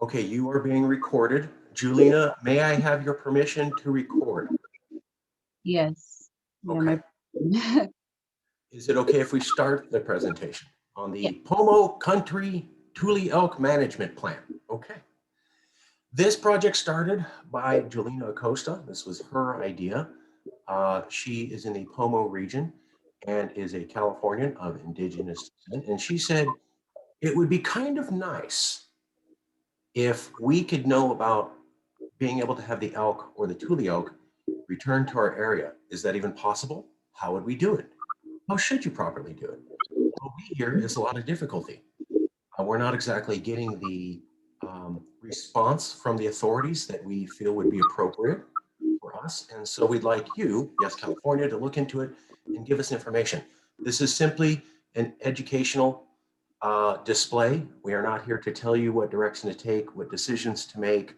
Okay, you are being recorded. Jewelina, may I have your permission to record? Yes. Yeah, Okay. Is it okay if we start the presentation on yeah. the POMO Country Tule Elk Management Plan? Okay. This project started by Jewelina Acosta. This was her idea. She is in the POMO region and is a Californian of Indigenous descent. And she said it would be kind of nice if we could know about being able to have the elk or the Tule elk return to our area. Is that even possible? How would we do it? How should you properly do it? What we hear is a lot of difficulty. We're not exactly getting the response from the authorities that we feel would be appropriate for us. And so we'd like you, yes, California, to look into it and give us information. This is simply an educational display. We are not here to tell you what direction to take, what decisions to make,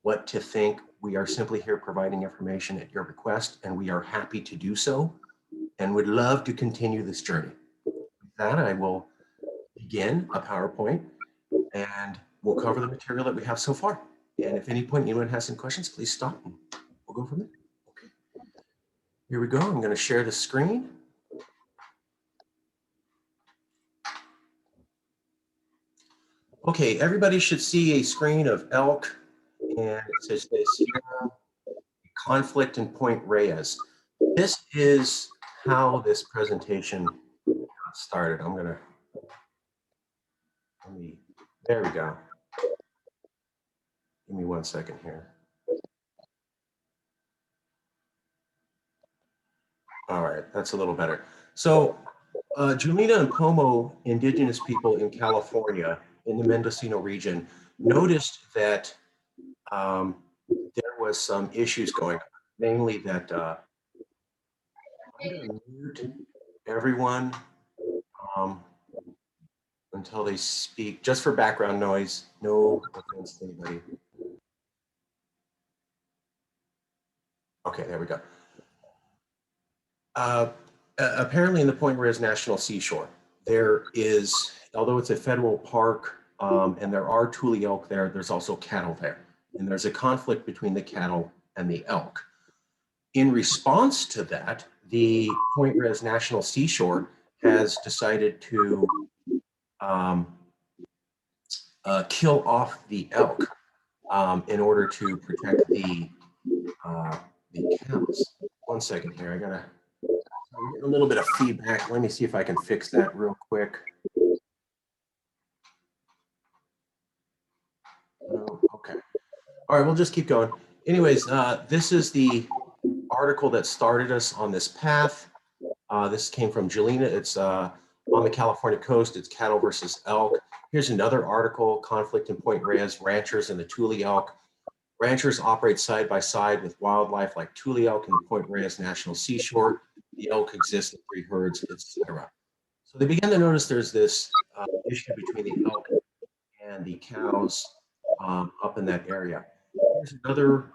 what to think. We are simply here providing information at your request, and we are happy to do so and would love to continue this journey. With that, I will begin a PowerPoint and we'll cover the material that we have so far. And if at any point anyone has some questions, please stop and we'll go from there. Okay. Here we go. I'm going to share the screen. Okay, everybody should see a screen of elk, and it says this here, conflict in Point Reyes. This is how this presentation got started. There we go. Give me 1 second here. All right, that's a little better. So Jewelina and POMO indigenous people in California in the Mendocino region noticed that there was some issues going on, namely that I'm going to mute everyone until they speak, just for background noise. No offense to anybody. Okay, there we go. Apparently in the Point Reyes National Seashore, there is, although it's a federal park and there are Tule elk there, there's also cattle there. And there's a conflict between the cattle and the elk. In response to that, the Point Reyes National Seashore has decided to kill off the elk in order to protect the cows. 1 second here, I'm getting a little bit of feedback. Let me see if I can fix that real quick. Okay. All right, we'll just keep going. Anyways, this is the article that started us on this path. This came from Jewelina. It's on the California coast. It's cattle versus elk. Here's another article, conflict in Point Reyes, ranchers and the Tule elk. Ranchers operate side by side with wildlife like Tule elk in the Point Reyes National Seashore. The elk exist in 3 herds, etc. So they begin to notice there's this issue between the elk and the cows up in that area. Here's another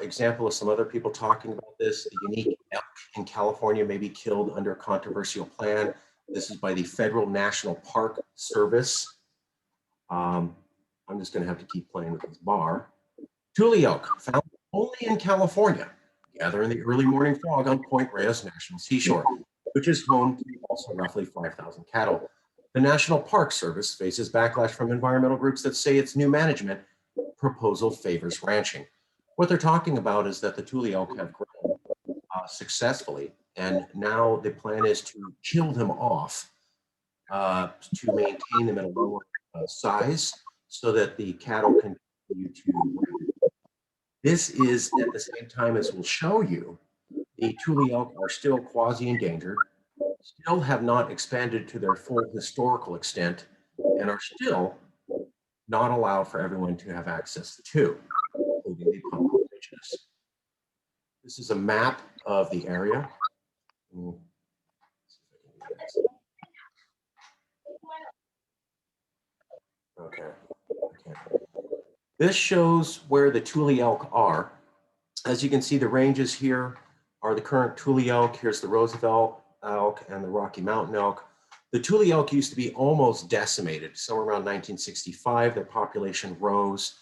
example of some other people talking about this. A unique elk in California may be killed under a controversial plan. This is by the Federal National Park Service. I'm just going to have to keep playing with this bar. Tule elk, found only in California, gather in the early morning fog on Point Reyes National Seashore, which is home to also roughly 5,000 cattle. The National Park Service faces backlash from environmental groups that say its new management proposal favors ranching. What they're talking about is that the Tule elk have grown successfully, and now the plan is to kill them off to maintain them at a lower size so that the cattle can continue to ranch. This is at the same time, as we'll show you, the Tule elk are still quasi-endangered, still have not expanded to their full historical extent, and are still not allowed for everyone to have access to, including the POMO indigenous. This is a map of the area. Okay. This shows where the Tule elk are. As you can see, the ranges here are the current Tule elk. Here's the Roosevelt elk and the Rocky Mountain elk. The Tule elk used to be almost decimated. Somewhere around 1965, their population rose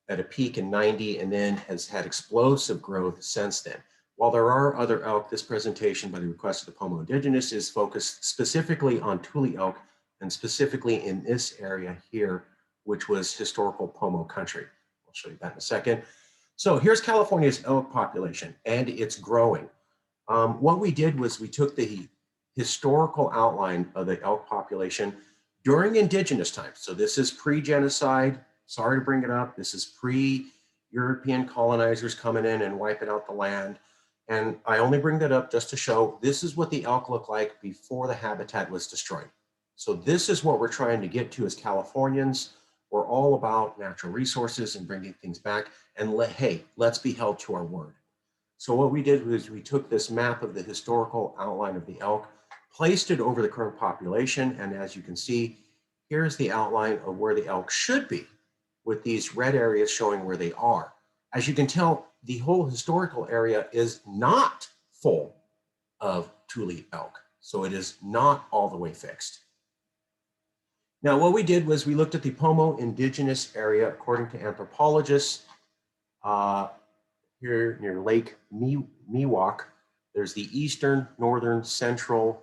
at a peak in 90 and then has had explosive growth since then. While there are other elk, this presentation by the request of the POMO Indigenous is focused specifically on Tule elk and specifically in this area here, which was historical POMO country. I'll show you that in a second. So here's California's elk population, and it's growing. What we did was we took the historical outline of the elk population during indigenous times. So this is pre-genocide. Sorry to bring it up. This is pre-European colonizers coming in and wiping out the land. And I only bring that up just to show this is what the elk looked like before the habitat was destroyed. So this is what we're trying to get to as Californians. We're all about natural resources and bringing things back. And hey, let's be held to our word. So what we did was we took this map of the historical outline of the elk, placed it over the current population. And as you can see, here's the outline of where the elk should be, with these red areas showing where they are. As you can tell, the whole historical area is not full of Tule elk. So it is not all the way fixed. Now, what we did was we looked at the POMO indigenous area according to anthropologists. Here near Lake Miwok, there's the eastern, northern, central,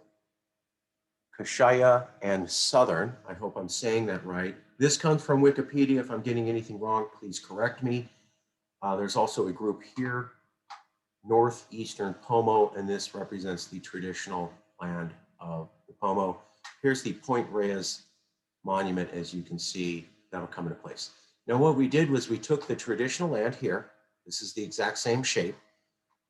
Kashaya, and southern. I hope I'm saying that right. This comes from Wikipedia. If I'm getting anything wrong, please correct me. There's also a group here, northeastern POMO, and this represents the traditional land of the POMO. Here's the Point Reyes monument, as you can see, that'll come into place. Now, what we did was we took the traditional land here. This is the exact same shape,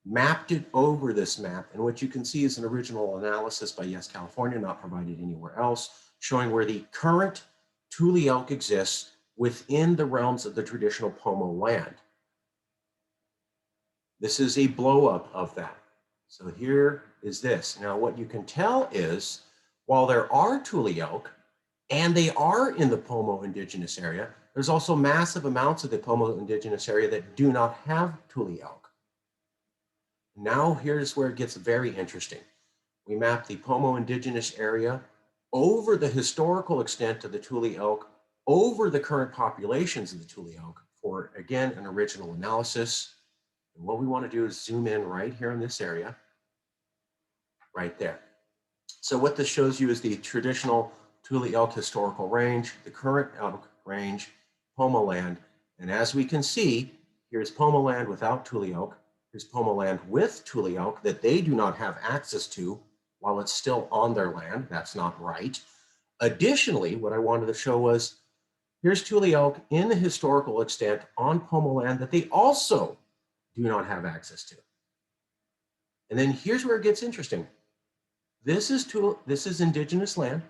mapped it over this map. And what you can see is an original analysis by Yes California, not provided anywhere else, showing where the current Tule elk exists within the realms of the traditional POMO land. This is a blow up of that. So here is this. Now, what you can tell is while there are Tule elk and they are in the POMO indigenous area, there's also massive amounts of the POMO indigenous area that do not have Tule elk. Now, here's where it gets very interesting. We map the POMO indigenous area over the historical extent of the Tule elk, over the current populations of the Tule elk for, again, an original analysis. And what we want to do is zoom in right here in this area, right there. So what this shows you is the traditional Tule elk historical range, the current elk range, POMO land. And as we can see, here's POMO land without Tule elk. Here's POMO land with Tule elk that they do not have access to while it's still on their land. That's not right. Additionally, what I wanted to show was here's Tule elk in the historical extent on POMO land that they also do not have access to. And then here's where it gets interesting. This is indigenous land.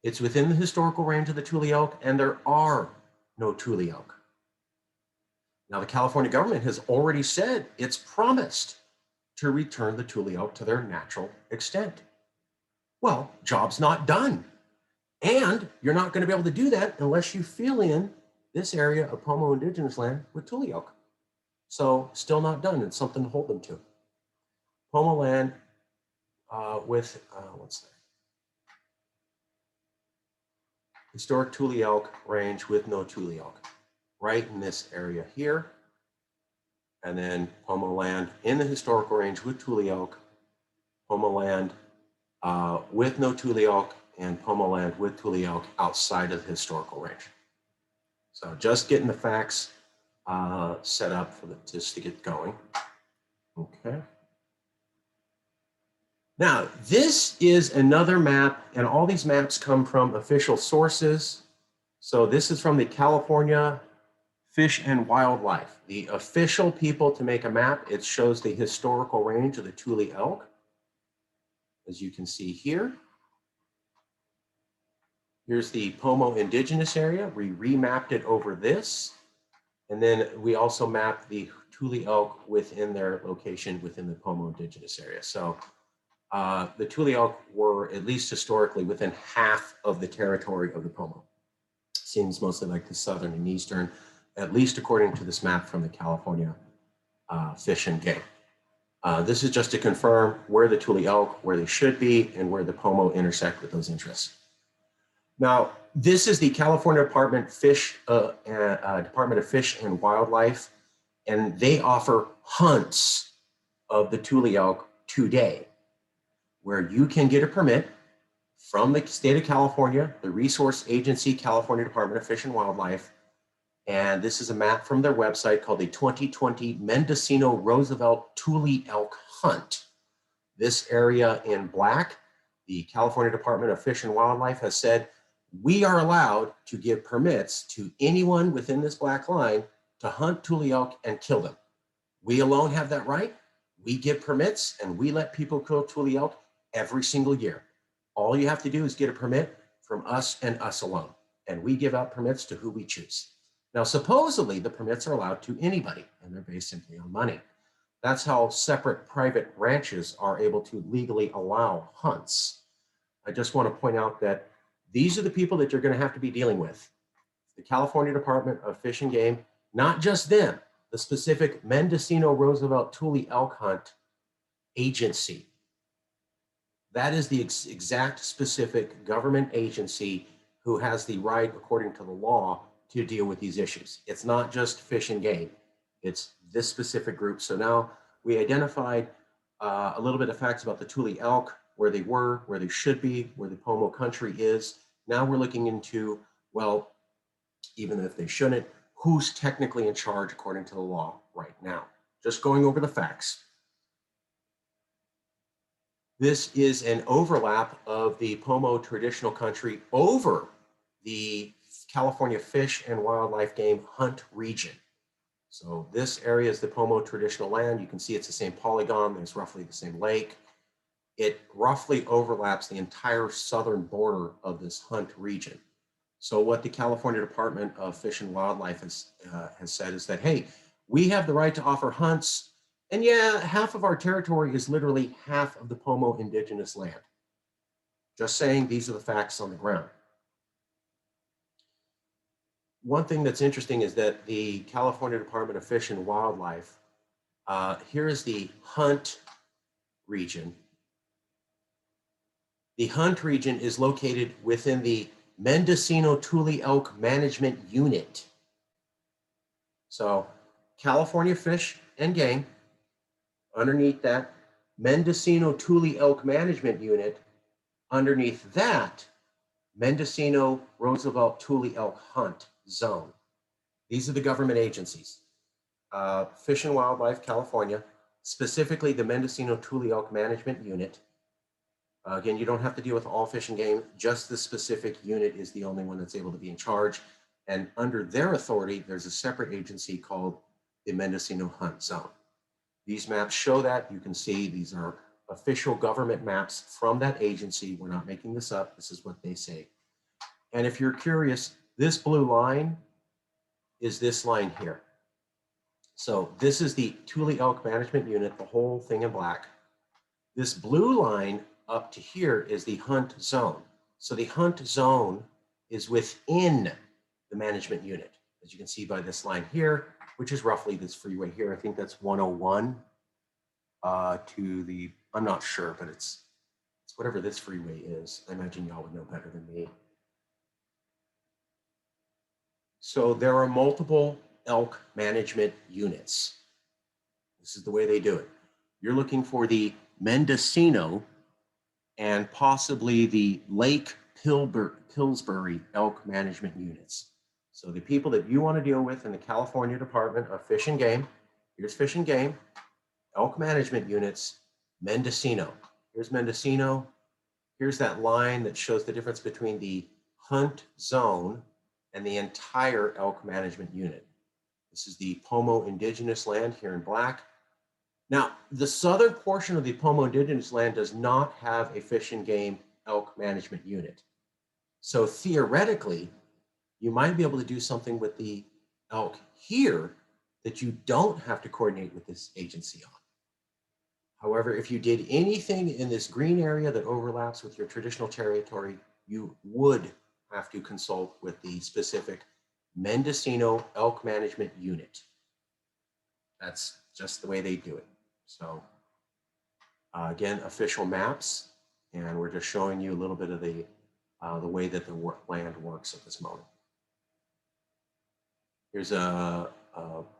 It's within the historical range of the Tule elk, and there are no Tule elk. Now, the California government has already said it's promised to return the Tule elk to their natural extent. Well, job's not done. And you're not going to be able to do that unless you fill in this area of POMO indigenous land with Tule elk. So still not done. It's something to hold them to. POMO land with, what's that? Historic Tule elk range with no Tule elk, right in this area here. And then POMO land in the historical range with Tule elk, POMO land with no Tule elk, and POMO land with Tule elk outside of the historical range. So just getting the facts set up for just to get going. Okay. Now, this is another map, and all these maps come from official sources. So this is from the California Fish and Wildlife, the official people to make a map. It shows the historical range of the Tule elk, as you can see here. Here's the POMO indigenous area. We remapped it over this. And then we also mapped the Tule elk within their location within the POMO indigenous area. So the Tule elk were, at least historically, within half of the territory of the POMO. Seems mostly like the southern and eastern, at least according to this map from the California Fish and Game. This is just to confirm where the Tule Elk, where they should be, and where the POMO intersect with those interests. Now, this is the California Department of Fish and Wildlife, and they offer hunts of the Tule Elk today, where you can get a permit from the state of California, the resource agency, California Department of Fish and Wildlife. And this is a map from their website called the 2020 Mendocino Roosevelt Tule Elk Hunt. This area in black, the California Department of Fish and Wildlife has said, we are allowed to give permits to anyone within this black line to hunt Tule elk and kill them. We alone have that right. We give permits and we let people kill Tule elk every single year. All you have to do is get a permit from us and us alone. And we give out permits to who we choose. Now, supposedly the permits are allowed to anybody and they're based simply on money. That's how separate private ranches are able to legally allow hunts. I just want to point out that these are the people that you're going to have to be dealing with. The California Department of Fish and Game, not just them, the specific Mendocino Roosevelt Tule Elk Hunt Agency. That is the exact specific government agency who has the right, according to the law, to deal with these issues. It's not just Fish and Game. It's this specific group. So now we identified a little bit of facts about the Tule elk, where they were, where they should be, where the POMO country is. Now we're looking into, well, even if they shouldn't, who's technically in charge according to the law right now. Just going over the facts. This is an overlap of the POMO traditional country over the California Fish and Wildlife Game Hunt region. So this area is the POMO traditional land. You can see it's the same polygon. There's roughly the same lake. It roughly overlaps the entire southern border of this hunt region. So what the California Department of Fish and Wildlife has said is that, hey, we have the right to offer hunts. And yeah, half of our territory is literally half of the POMO indigenous land. Just saying, these are the facts on the ground. One thing that's interesting is that the California Department of Fish and Wildlife, here is the hunt region. The hunt region is located within the Mendocino Tule Elk Management Unit. So California Fish and Game, underneath that, Mendocino Tule Elk Management Unit, underneath that, Mendocino Roosevelt Tule Elk Hunt Zone. These are the government agencies. Fish and Wildlife California, specifically the Mendocino Tule Elk Management Unit. Again, you don't have to deal with all Fish and Game, just the specific unit is the only one that's able to be in charge. And under their authority, there's a separate agency called the Mendocino Hunt Zone. These maps show that. You can see these are official government maps from that agency. We're not making this up. This is what they say. And if you're curious, this blue line is this line here. So this is the Tule Elk Management Unit, the whole thing in black. This blue line up to here is the hunt zone. So the hunt zone is within the management unit, as you can see by this line here, which is roughly this freeway here. I think that's 101 to the, I'm not sure, but it's whatever this freeway is. I imagine y'all would know better than me. So there are multiple elk management units. This is the way they do it. You're looking for the Mendocino and possibly the Lake Pillsbury elk management units. So the people that you want to deal with in the California Department of Fish and Game, here's Fish and Game, elk management units, Mendocino. Here's Mendocino. Here's that line that shows the difference between the hunt zone and the entire elk management unit. This is the POMO indigenous land here in black. Now, the southern portion of the POMO indigenous land does not have a Fish and Game elk management unit. So theoretically, you might be able to do something with the elk here that you don't have to coordinate with this agency on. However, if you did anything in this green area that overlaps with your traditional territory, you would have to consult with the specific Mendocino Elk Management Unit. That's just the way they do it. So Again, official maps, and we're just showing you a little bit of the way that the land works at this moment. Here's a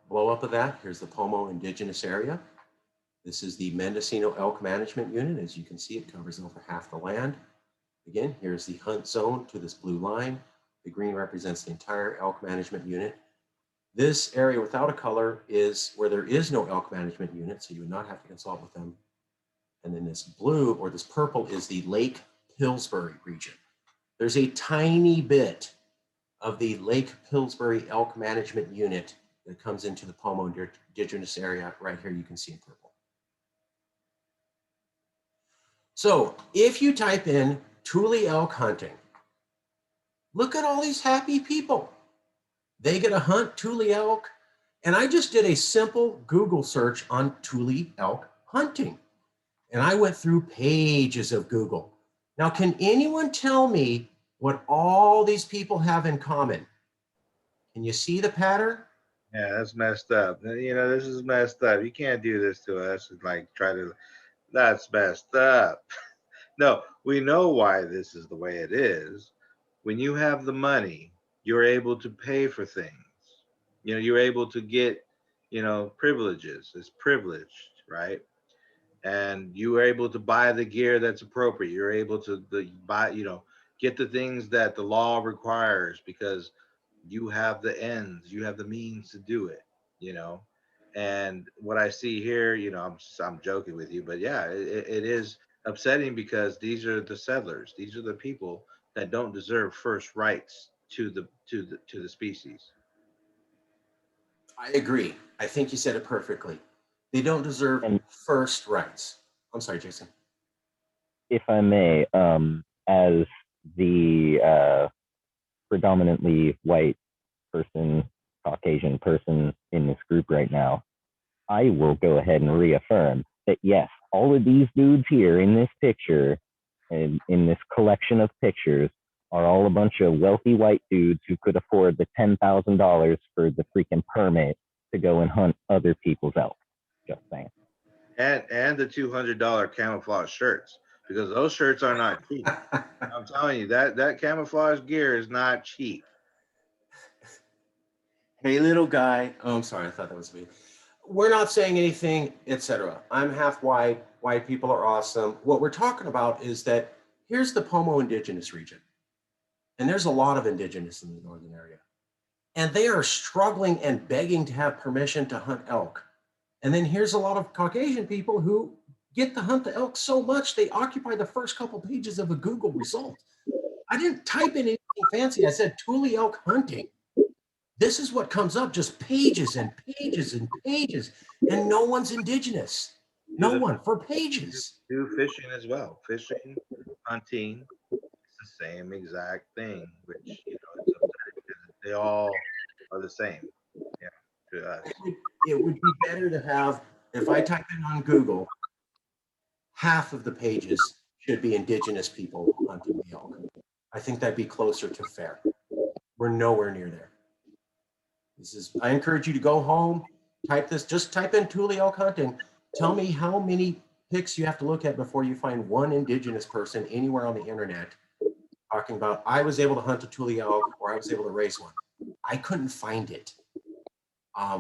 blow up of that. Here's the POMO Indigenous area. This is the Mendocino Elk Management Unit. As you can see, it covers over half the land. Again, here's the hunt zone to this blue line. The green represents the entire elk management unit. This area without a color is where there is no elk management unit, so you would not have to consult with them. And then this blue or this purple is the Lake Pillsbury region. There's a tiny bit of the Lake Pillsbury Elk Management Unit that comes into the POMO Indigenous area right here, you can see in purple. So if you type in Tule elk hunting, look at all these happy people. They get to hunt Tule elk. And I just did a simple Google search on Tule elk hunting. And I went through pages of Google. Now, can anyone tell me what all these people have in common? Can you see the pattern? Yeah, that's messed up. You know, this is messed up. You can't do this to us. It's like that's messed up. No, we know why this is the way it is. When you have the money, you're able to pay for things. You know, you're able to get, privileges. It's privileged, right? And you are able to buy the gear that's appropriate. You're able to buy, get the things that the law requires because you have the ends, you have the means to do it, you know. And what I see here, I'm joking with you, but yeah, it is upsetting because these are the settlers. These are the people that don't deserve first rights to the species. I agree. I think you said it perfectly. They don't deserve And first rights. I'm sorry, Jason. if I may, as the predominantly white person, Caucasian person in this group right now, I will go ahead and reaffirm that yes, all of these dudes here in this picture and in this collection of pictures are all a bunch of wealthy white dudes who could afford the $10,000 for the freaking permit to go and hunt other people's elk. Just saying. And the $200 camouflage shirts, because those shirts are not cheap. I'm telling you, that camouflage gear is not cheap. Hey, little guy. Oh, I'm sorry. I thought that was me. We're not saying anything, etc. I'm half white. White people are awesome. What we're talking about is that here's the Pomo Indigenous region. And there's a lot of Indigenous in the northern area. And they are struggling and begging to have permission to hunt elk. And then here's a lot of Caucasian people who get to hunt the elk so much they occupy the first couple pages of a Google result. I didn't type in anything fancy. I said Tule elk hunting. This is what comes up, just pages and pages and pages, and no one's indigenous. No one for pages. Do fishing as well. Fishing, hunting, it's the same exact thing, which it's absurd because they all are the same. Yeah, to us. It would be better to have, if I type in on Google, half of the pages should be indigenous people hunting the elk. I think that'd be closer to fair. We're nowhere near there. I encourage you to go home, type this, just type in Tule elk hunting. Tell me how many pics you have to look at before you find one indigenous person anywhere on the internet talking about, I was able to hunt a Tule elk or I was able to raise one. I couldn't find it,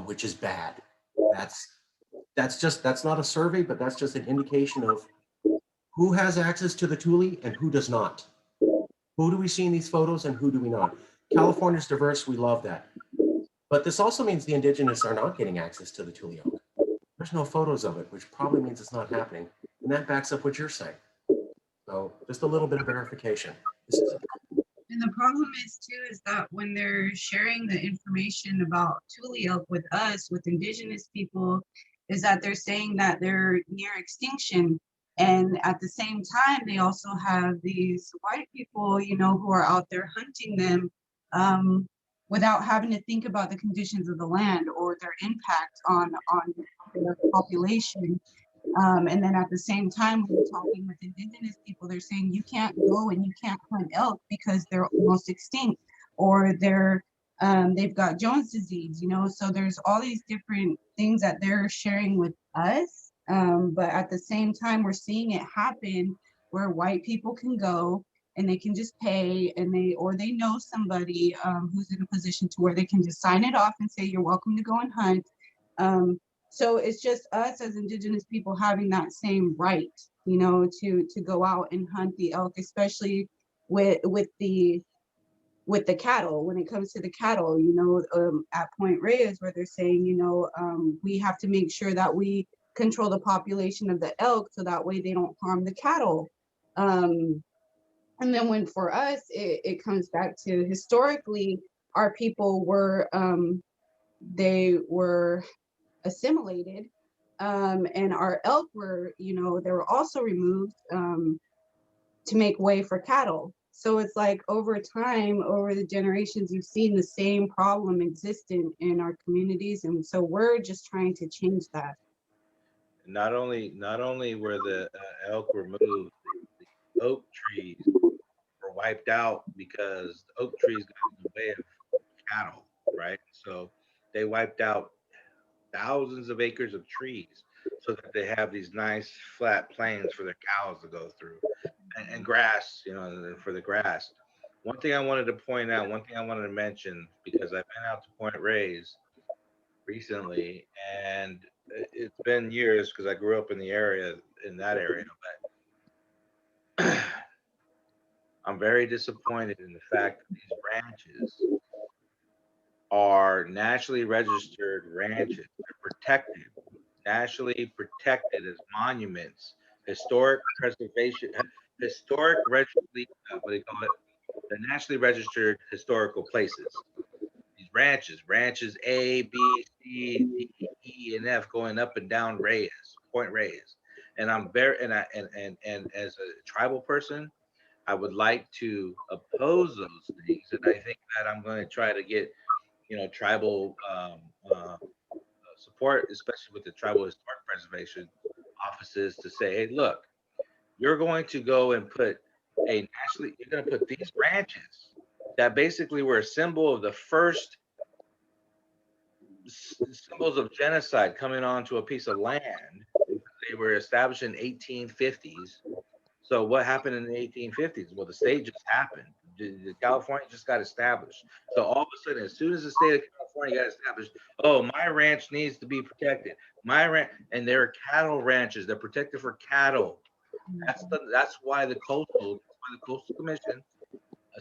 which is bad. That's not a survey, but that's just an indication of who has access to the Tule and who does not. Who do we see in these photos and who do we not? California's diverse, we love that. But this also means the indigenous are not getting access to the Tule elk. There's no photos of it, which probably means it's not happening. And that backs up what you're saying. So just a little bit of verification. And the problem is too, is that when they're sharing the information about Tule elk with us, with indigenous people, is that they're saying that they're near extinction. And at the same time, they also have these white people, who are out there hunting them without having to think about the conditions of the land or their impact on their population. And then at the same time, when we're talking with indigenous people, they're saying you can't go and you can't hunt elk because they're almost extinct, or they've got Jones disease, so there's all these different things that they're sharing with us But at the same time, we're seeing it happen where white people can go and they can just pay, and they know somebody who's in a position to where they can just sign it off and say, you're welcome to go and hunt. So it's just us as Indigenous people having that same right, you know, to go out and hunt the elk, especially with the cattle. When it comes to the cattle, you know, at Point Reyes, where they're saying, you know, we have to make sure that we control the population of the elk so that way they don't harm the cattle. And then when for us, it comes back to historically, our people were, they were assimilated, and our elk were, you know, they were also removed to make way for cattle. So it's like over time, over the generations, you've seen the same problem existent in our communities, and so we're just trying to change that. Not only were the elk removed, the oak trees were wiped out because the oak trees got in the way of cattle, right? So they wiped out thousands of acres of trees so that they have these nice flat plains for their cows to go through, and grass, you know, for the grass. One thing I wanted to point out, one thing I wanted to mention, because I've been out to Point Reyes recently, and it's been years because I grew up in the area, in that area, but I'm very disappointed in the fact that these ranches are nationally registered ranches. They're protected, nationally protected as monuments, historic preservation, what do you call it? They're nationally registered historical places. These ranches A, B, C, D, E, and F, going up and down Reyes, Point Reyes. And I'm very, and as a tribal person, I would like to oppose those things. And I think that I'm going to try to get, you know, tribal support, especially with the tribal historic preservation offices, to say, hey, look, you're going to go and put you're going to put these ranches that basically were a symbol of the first symbols of genocide coming onto a piece of land. They were established in 1850s. So what happened in the 1850s? Well, the state just happened. California just got established. So all of a sudden, as soon as the state of California got established, oh, my ranch needs to be protected. My ranch, and there are cattle ranches. They're protected for cattle. That's why the Coastal Commission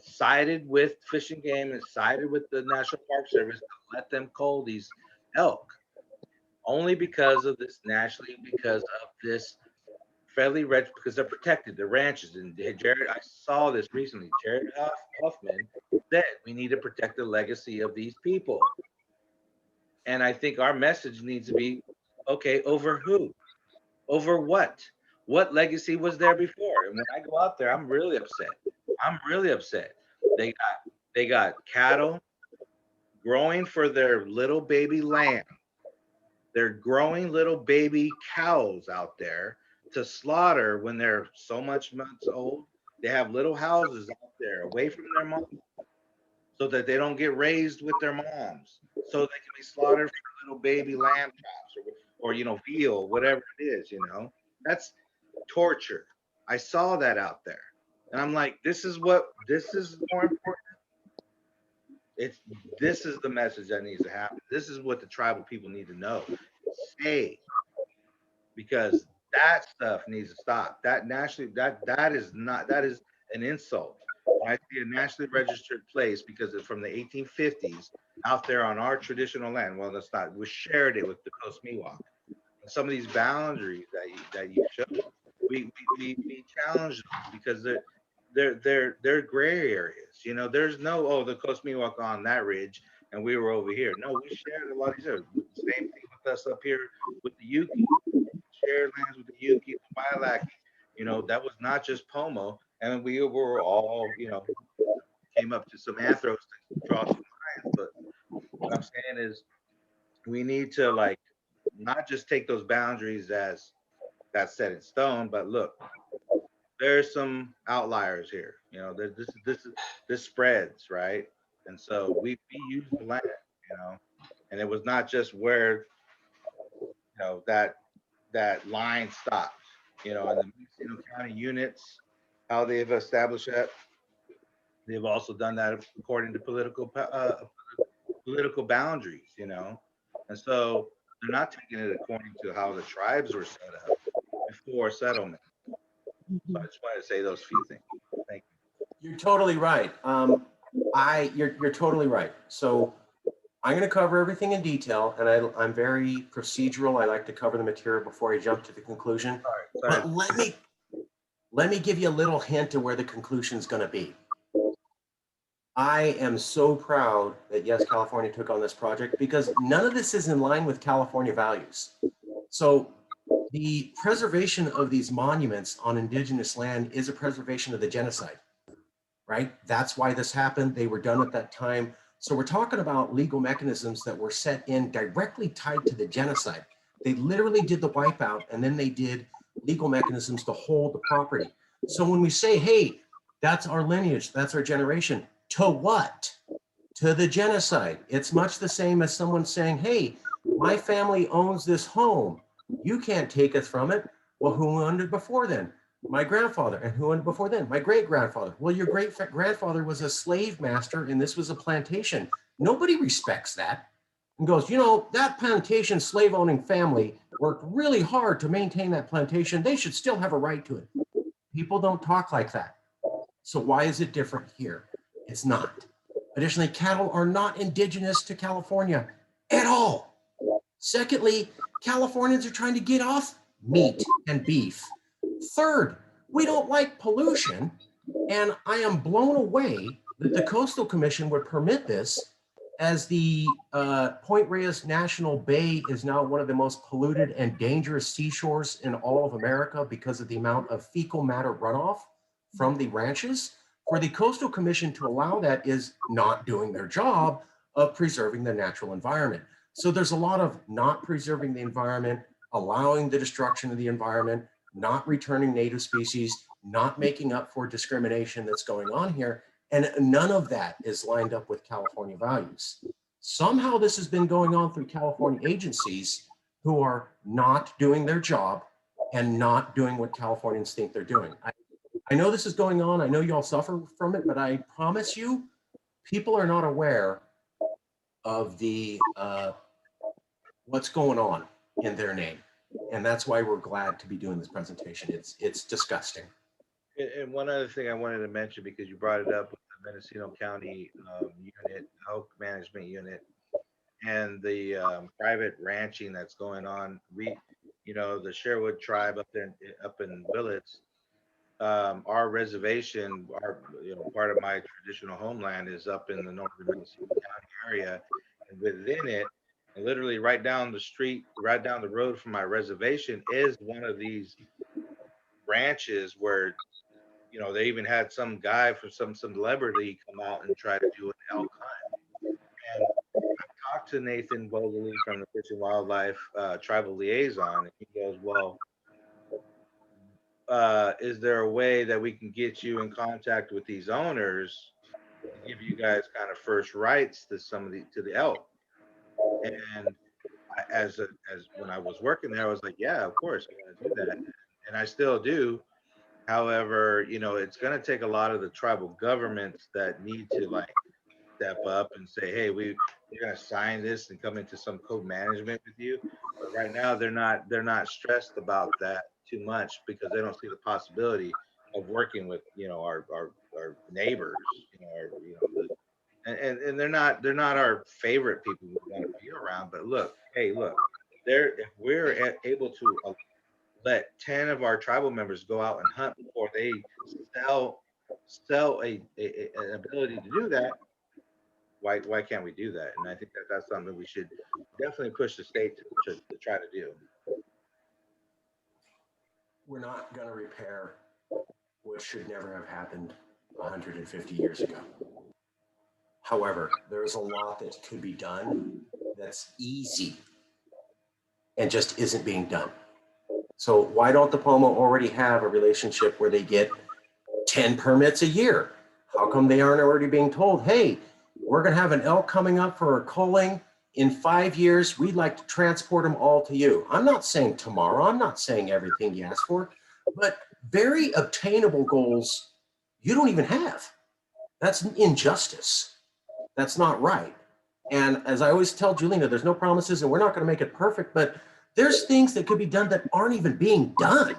sided with Fish and Game and sided with the National Park Service to let them cull these elk, only because of this nationally, because of this federally registered, because they're protected, the ranches. And Jared, I saw this recently. Jared Huffman said we need to protect the legacy of these people. And I think our message needs to be, okay, over who? Over what? What legacy was there before? And when I go out there, I'm really upset. I'm really upset. They got cattle growing for their little baby lamb. They're growing little baby cows out there to slaughter when they're so much months old. They have little houses out there away from their mom so that they don't get raised with their moms, so they can be slaughtered for little baby lamb chops, or you know, veal, whatever it is, you know. That's torture. I saw that out there. And I'm like, this is more important. This is the message that needs to happen. This is what the tribal people need to know. Say, because that stuff needs to stop. That is an insult. When I see a nationally registered place, because it's from the 1850s out there on our traditional land. Well, that's not. We shared it with the Coast Miwok. And some of these boundaries that you showed, we challenge them because they're gray areas. You know, there's no, oh, the Coast Miwok on that ridge and we were over here. No, we shared a lot of these areas. Same thing with us up here with the Yuki. Shared lands with the Yuki, the Wailaki. You know, that was not just POMO. And we were all, you know, came up to some anthros to draw some lines. But what I'm saying is we need to, like, not just take those boundaries as that's set in stone, but look, there's some outliers here. You know, this spreads, right? And so we use the land, you know, and it was not just where, you know, that that line stops, you know, and the Mendocino County units, how they've established that. They've also done that according to political boundaries, you know, and so they're not taking it according to how the tribes were set up before settlement. So I just wanted to say those few things. Thank you. You're totally right. You're totally right. So I'm going to cover everything in detail, and I'm very procedural. I like to cover the material before I jump to the conclusion. Sorry. But let me give you a little hint of where the conclusion is going to be. I am so proud that, yes, California took on this project, because none of this is in line with California values. So the preservation of these monuments on indigenous land is a preservation of the genocide, right? That's why this happened. They were done at that time. So we're talking about legal mechanisms that were set in directly tied to the genocide. They literally did the wipeout, and then they did legal mechanisms to hold the property. So when we say, hey, that's our lineage, that's our generation, to what? To the genocide. It's much the same as someone saying, hey, my family owns this home. You can't take us from it. Well, who owned it before then? My grandfather. And who owned it before then? My great grandfather. Well, your great grandfather was a slave master, and this was a plantation. Nobody respects that and goes, you know, that plantation slave owning family worked really hard to maintain that plantation. They should still have a right to it. People don't talk like that. So why is it different here? It's not. Additionally, cattle are not indigenous to California at all. Secondly, Californians are trying to get off meat and beef. Third, we don't like pollution, and I am blown away that the Coastal Commission would permit this, as the Point Reyes National Bay is now one of the most polluted and dangerous seashores in all of America because of the amount of fecal matter runoff from the ranches. For the Coastal Commission to allow that is not doing their job of preserving the natural environment. So there's a lot of not preserving the environment, allowing the destruction of the environment, not returning native species, not making up for discrimination that's going on here. And none of that is lined up with California values. Somehow this has been going on through California agencies who are not doing their job and not doing what Californians think they're doing. I know this is going on. I know you all suffer from it, but I promise you, people are not aware of the what's going on in their name. And that's why we're glad to be doing this presentation. It's disgusting. And one other thing I wanted to mention, because you brought it up with the Mendocino County unit, Elk Management unit, and the private ranching that's going on. You know, the Sherwood tribe up there, up in Willits, our reservation, part of my traditional homeland is up in the northern Mendocino County area, and within it, and literally right down the street, right down the road from my reservation, is one of these ranches where, you know, they even had some guy from some celebrity come out and try to do an elk hunt. And I talked to Nathan Bogley from the Fish and Wildlife Tribal Liaison, and he goes, well, is there a way that we can get you in contact with these owners to give you guys kind of first rights to to the elk? And as when I was working there, I was like, yeah, of course, I want to do that, and I still do. However, you know, it's going to take a lot of the tribal governments that need to like step up and say, hey, we're going to sign this and come into some code management with you. But right now, they're not stressed about that too much, because they don't see the possibility of working with, you know, our neighbors, you know, and they're not our favorite people we want to be around. But look, hey, look, if we're able to let 10 of our tribal members go out and hunt before they sell an ability to do that, why can't we do that? And I think that's something we should definitely push the state to try to do. We're not going to repair what should never have happened 150 years ago. However, there's a lot that could be done that's easy and just isn't being done. So why don't the POMO already have a relationship where they get 10 permits a year? How come they aren't already being told, hey, we're going to have an elk coming up for culling. in 5 years, we'd like to transport them all to you. I'm not saying tomorrow, I'm not saying everything you ask for, but very obtainable goals you don't even have. That's an injustice. That's not right. And as I always tell Jewelina, there's no promises and we're not going to make it perfect, but there's things that could be done that aren't even being done.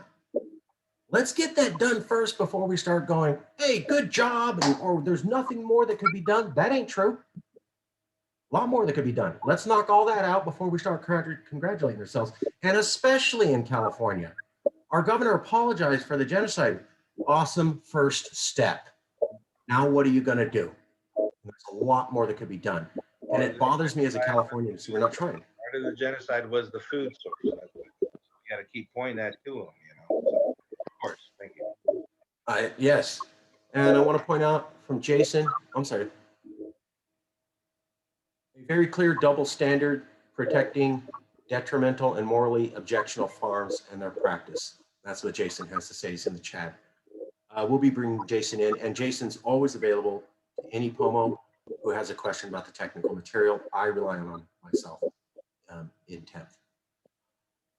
Let's get that done first before we start going, hey, good job, or there's nothing more that could be done. That ain't true. A lot more that could be done. Let's knock all that out before we start congratulating ourselves. And especially in California, our governor apologized for the genocide. Awesome first step. Now, what are you going to do? There's a lot more that could be done. And it bothers me as a Californian to see we're not trying. Part of the genocide was the food source. You got to keep pointing that to them, you know. So, of course, thank you. Yes. And I want to point out from Jason, I'm sorry, a very clear double standard protecting detrimental and morally objectionable farms and their practice. That's what Jason has to say. He's in the chat. We'll be bringing Jason in, and Jason's always available to any POMO who has a question about the technical material. I rely on myself in 10th.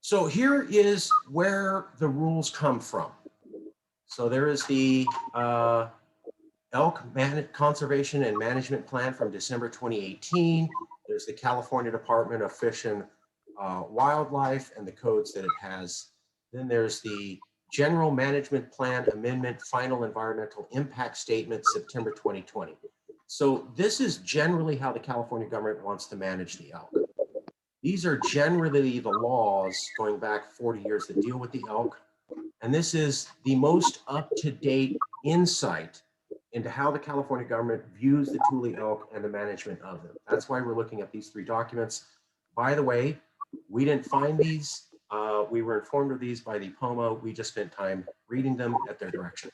So here is where the rules come from. So there is the Elk Conservation and Management Plan from December 2018. There's the California Department of Fish and Wildlife and the codes that it has. Then there's the General Management Plan Amendment Final Environmental Impact Statement, September 2020. So this is generally how the California government wants to manage the elk. These are generally the laws going back 40 years that deal with the elk. And this is the most up-to-date insight into how the California government views the Tule elk and the management of them. That's why we're looking at these 3 documents. By the way, we didn't find these. We were informed of these by the POMO. We just spent time reading them at their direction.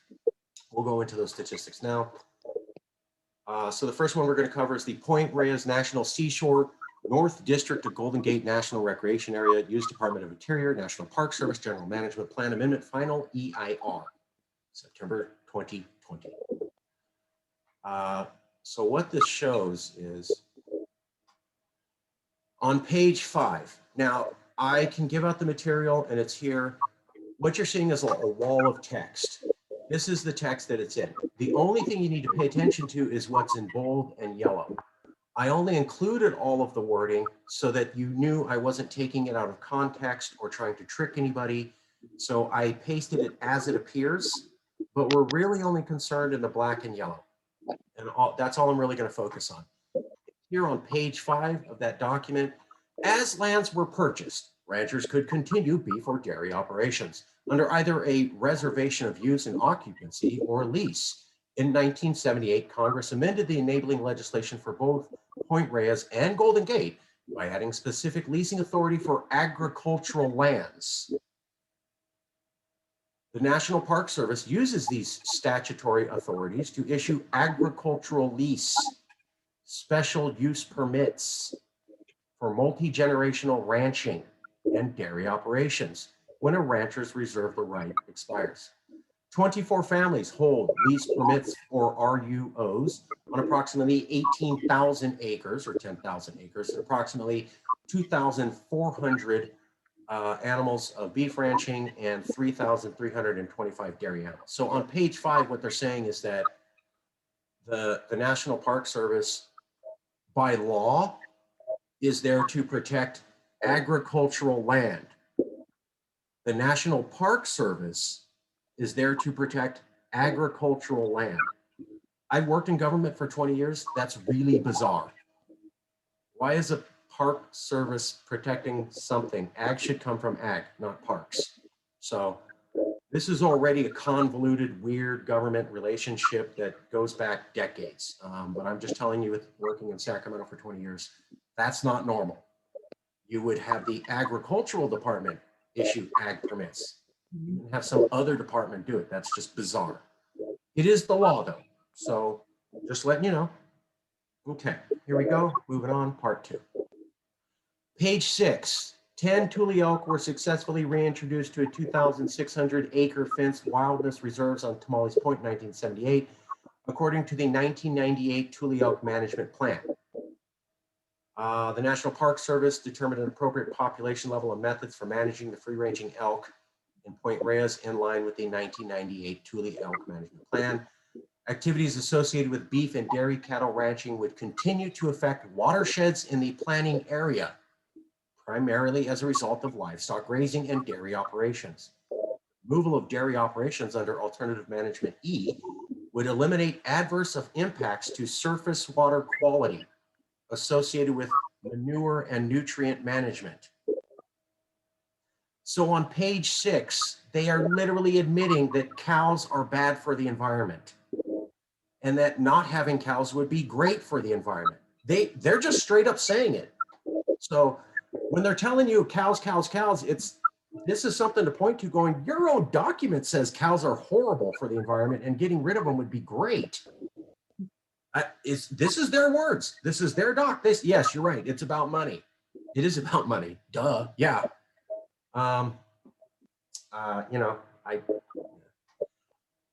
We'll go into those statistics now. So the first one we're going to cover is the Point Reyes National Seashore North District of Golden Gate National Recreation Area, U.S. Department of Interior, National Park Service, General Management Plan Amendment, Final EIR, September 2020. So what this shows is on page 5. Now, I can give out the material and it's here. What you're seeing is a wall of text. This is the text that it's in. The only thing you need to pay attention to is what's in bold and yellow. I only included all of the wording so that you knew I wasn't taking it out of context or trying to trick anybody. So I pasted it as it appears, but we're really only concerned in the black and yellow. And that's all I'm really going to focus on. Here on page 5 of that document, as lands were purchased, ranchers could continue beef or dairy operations under either a reservation of use and occupancy or lease. In 1978, Congress amended the enabling legislation for both Point Reyes and Golden Gate by adding specific leasing authority for agricultural lands. The National Park Service uses these statutory authorities to issue agricultural lease, special use permits for multi-generational ranching and dairy operations when a rancher's reserve the right expires. 24 families hold lease permits or RUOs on approximately 18,000 acres or 10,000 acres, and approximately 2,400 animals of beef ranching and 3,325 dairy animals. So on page 5, what they're saying is that the National Park Service, by law, is there to protect agricultural land. The National Park Service is there to protect agricultural land. I've worked in government for 20 years. That's really bizarre. Why is a park service protecting something? Ag should come from ag, not parks. So this is already a convoluted, weird government relationship that goes back decades. But I'm just telling you, with working in Sacramento for 20 years, that's not normal. You would have the agricultural department issue ag permits. You have some other department do it. That's just bizarre. It is the law, though. So just letting you know. Okay, here we go. Moving on, part 2. Page 6. 10 Tule elk were successfully reintroduced to a 2,600 acre fenced wilderness reserves on Tamales Point in 1978, according to the 1998 Tule Elk Management Plan. The National Park Service determined an appropriate population level and methods for managing the free-ranging elk in Point Reyes in line with the 1998 Tule Elk Management Plan. Activities associated with beef and dairy cattle ranching would continue to affect watersheds in the planning area, primarily as a result of livestock grazing and dairy operations. Removal of dairy operations under Alternative Management E would eliminate adverse impacts to surface water quality associated with manure and nutrient management. So on page 6, they are literally admitting that cows are bad for the environment and that not having cows would be great for the environment. They're just straight up saying it. So when they're telling you cows, this is something to point to going, your own document says cows are horrible for the environment and getting rid of them would be great. This is their words. This is their doc. Yes, you're right. It's about money. It is about money. Duh. Yeah. You know,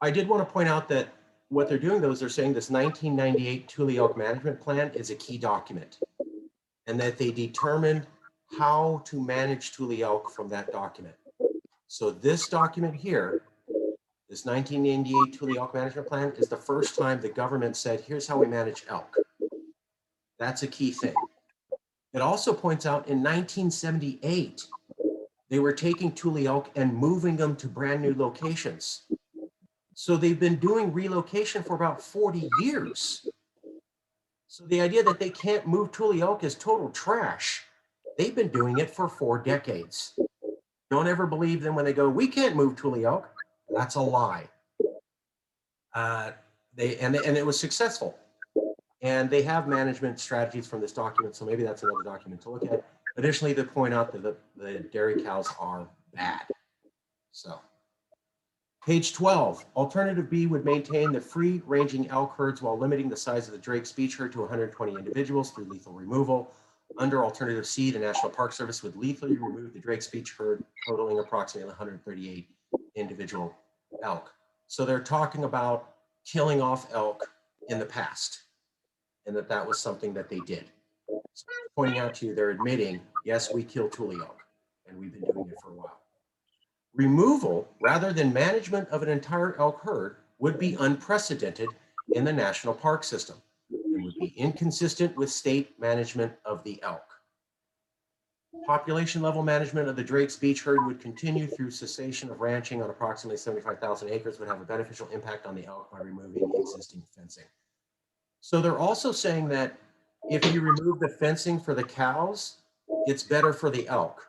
I did want to point out that what they're doing though is they're saying this 1998 Tule Elk Management Plan is a key document and that they determined how to manage Tule elk from that document. So this document here, this 1998 Tule Elk Management Plan is the first time the government said, here's how we manage elk. That's a key thing. It also points out in 1978, they were taking Tule elk and moving them to brand new locations. So they've been doing relocation for about 40 years. So the idea that they can't move Tule elk is total trash. They've been doing it for 4 decades. Don't ever believe them when they go, we can't move Tule elk. That's a lie. And it was successful. And they have management strategies from this document, so maybe that's another document to look at. Additionally, they point out that the dairy cows are bad. So, page 12, Alternative B would maintain the free-ranging elk herds while limiting the size of the Drake's Beach herd to 120 individuals through lethal removal. Under Alternative C, the National Park Service would lethally remove the Drake's Beach herd, totaling approximately 138 individual elk. So they're talking about killing off elk in the past, and that was something that they did. So pointing out to you, they're admitting, yes, we kill Tule elk, and we've been doing it for a while. Removal, rather than management of an entire elk herd, would be unprecedented in the national park system and would be inconsistent with state management of the elk. Population level management of the Drake's Beach herd would continue through cessation of ranching on approximately 75,000 acres, would have a beneficial impact on the elk by removing existing fencing. So they're also saying that if you remove the fencing for the cows, it's better for the elk.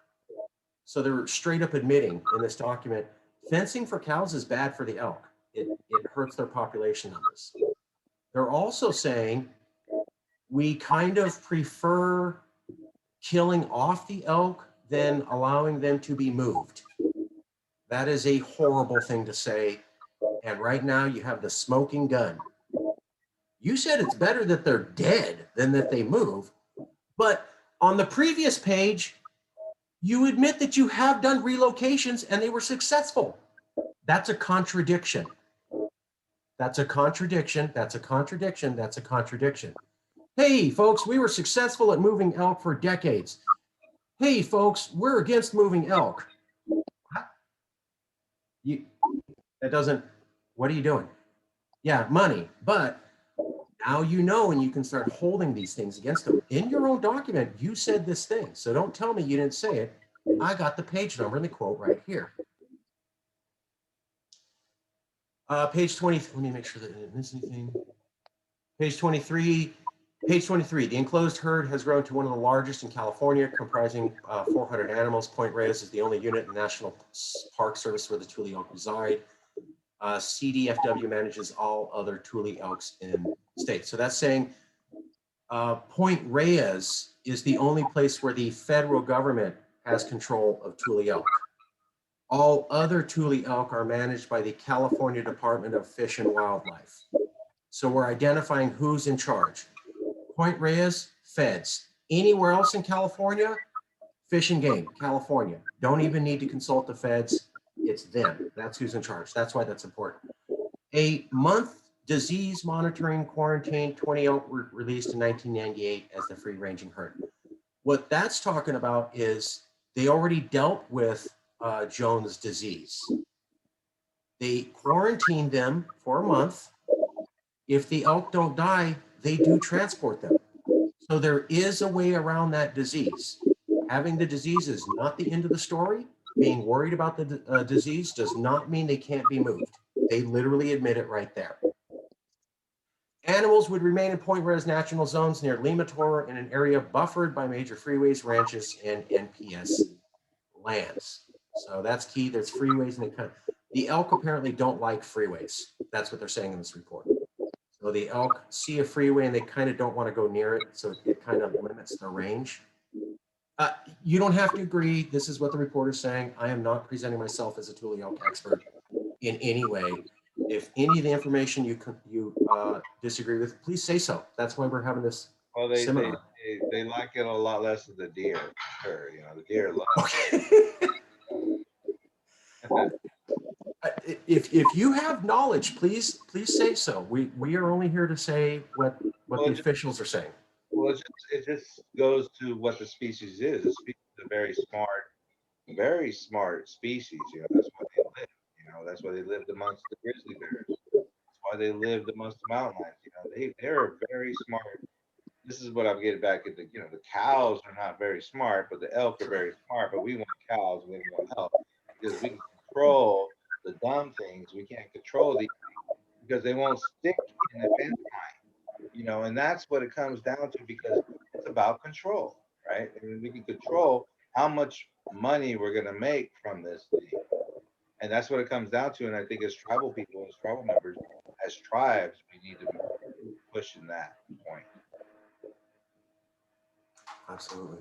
So they're straight up admitting in this document, fencing for cows is bad for the elk. It hurts their population numbers. They're also saying we kind of prefer killing off the elk than allowing them to be moved. That is a horrible thing to say. And right now you have the smoking gun. You said it's better that they're dead than that they move. But on the previous page, you admit that you have done relocations and they were successful. That's a contradiction. That's a contradiction. That's a contradiction. That's a contradiction. Hey, folks, we were successful at moving elk for decades. Hey, folks, we're against moving elk. That doesn't, what are you doing? Yeah, money, but now you know and you can start holding these things against them. In your own document, you said this thing, so don't tell me you didn't say it. I got the page number and the quote right here. Page 20, let me make sure that I didn't miss anything. Page 23, the enclosed herd has grown to one of the largest in California, comprising 400 animals. Point Reyes is the only unit in the National Park Service where the Tule elk reside. CDFW manages all other Tule elks in the state. So that's saying Point Reyes is the only place where the federal government has control of Tule elk. All other Tule elk are managed by the California Department of Fish and Wildlife. So we're identifying who's in charge. Point Reyes, feds. Anywhere else in California, Fish and Game, California. Don't even need to consult the feds. It's them. That's who's in charge. That's why that's important. A month disease monitoring quarantine, 20 elk were released in 1998 as the free ranging herd. What that's talking about is they already dealt with Jones disease. They quarantined them for a month. If the elk don't die, they do transport them. So there is a way around that disease. Having the disease is not the end of the story. Being worried about the disease does not mean they can't be moved. They literally admit it right there. Animals would remain in point res national zones near Lima Toro in an area buffered by major freeways, ranches, and NPS lands. So that's key. There's freeways, and the elk apparently don't like freeways. That's what they're saying in this report. So the elk see a freeway and they kind of don't want to go near it. So it kind of limits their range. You don't have to agree. This is what the report is saying. I am not presenting myself as a Tule elk expert in any way. If any of the information you disagree with, please say so. That's why we're having this seminar. They like it a lot less than the deer. Sure, you know, the deer love. Okay. If you have knowledge, please say so. We are only here to say what the officials are saying. Well, it just goes to what the species is. The species is a very smart species. You know, that's why they live. You know, that's why they lived amongst the grizzly bears. That's why they lived amongst the mountain lions. You know, they're very smart. This is what I'm getting back at. You know, the cows are not very smart, but the elk are very smart. But we want cows, we want elk, because we can control the dumb things. We can't control these because they won't stick in the fence line. You know, and that's what it comes down to, because it's about control, right? I mean, we can control how much money we're going to make from this thing. And that's what it comes down to. And I think as tribal people, as tribal members, as tribes, we need to push in that point. Absolutely.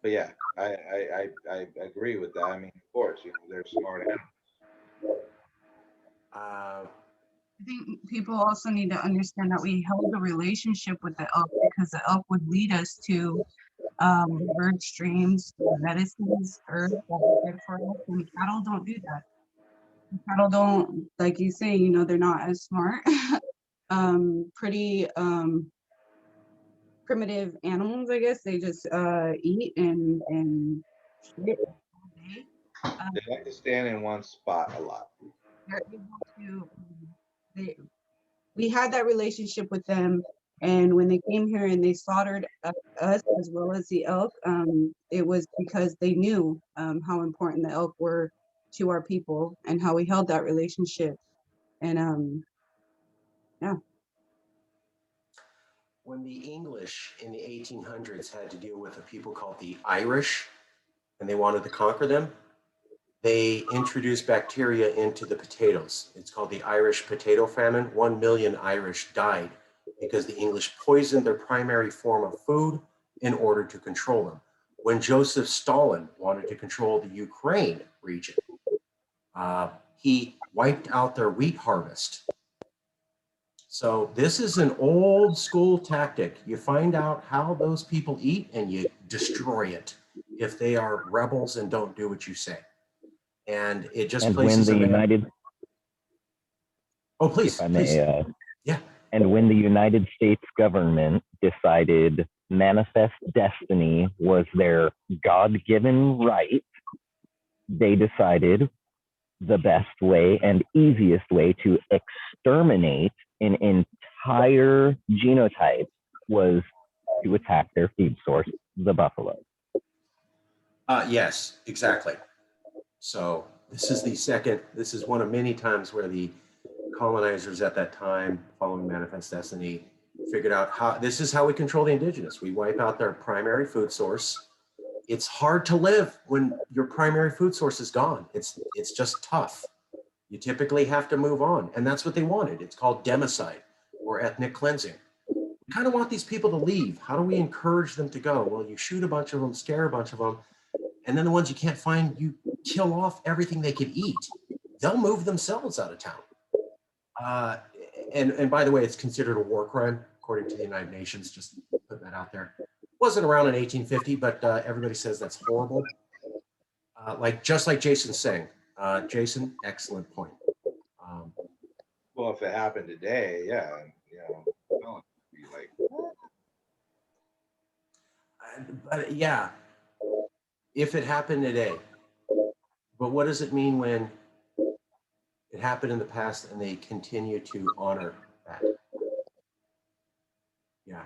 But yeah, I agree with that. I mean, of course, you know, they're smart animals. I think people also need to understand that we held a relationship with the elk because the elk would lead us to bird streams, medicines, herbs that are good for us, and cattle don't do that. Cattle don't, like you say, you know, they're not as smart. Pretty primitive animals, I guess. They just eat and shit all day. They like to stand in one spot a lot. They're able to, we had that relationship with them, and when they came here and they slaughtered us as well as the elk, it was because they knew how important the elk were to our people and how we held that relationship. And yeah. When the English in the 1800s had to deal with a people called the Irish, and they wanted to conquer them, they introduced bacteria into the potatoes. It's called the Irish potato famine. 1 million Irish died because the English poisoned their primary form of food in order to control them. When Joseph Stalin wanted to control the Ukraine region, he wiped out their wheat harvest. So this is an old school tactic. You find out how those people eat and you destroy it if they are rebels and don't do what you say. And it just places them in. Oh, please, if I may, please. Yeah. And when the United States government decided manifest destiny was their God-given right, they decided the best way and easiest way to exterminate an entire genotype was to attack their feed source, the buffalo. Yes, exactly. So this is one of many times where the colonizers at that time, following Manifest Destiny, figured out this is how we control the indigenous. We wipe out their primary food source. It's hard to live when your primary food source is gone. It's just tough. You typically have to move on. And that's what they wanted. It's called democide or ethnic cleansing. We kind of want these people to leave. How do we encourage them to go? Well, you shoot a bunch of them, scare a bunch of them, and then the ones you can't find, you kill off everything they could eat. They'll move themselves out of town. And by the way, it's considered a war crime, according to the United Nations, just putting that out there. Wasn't around in 1850, but everybody says that's horrible. Just like Jason's saying. Jason, excellent point. Well, if it happened today, yeah, you know, no one would be like, what? But yeah, if it happened today, but what does it mean when it happened in the past and they continue to honor that? Yeah.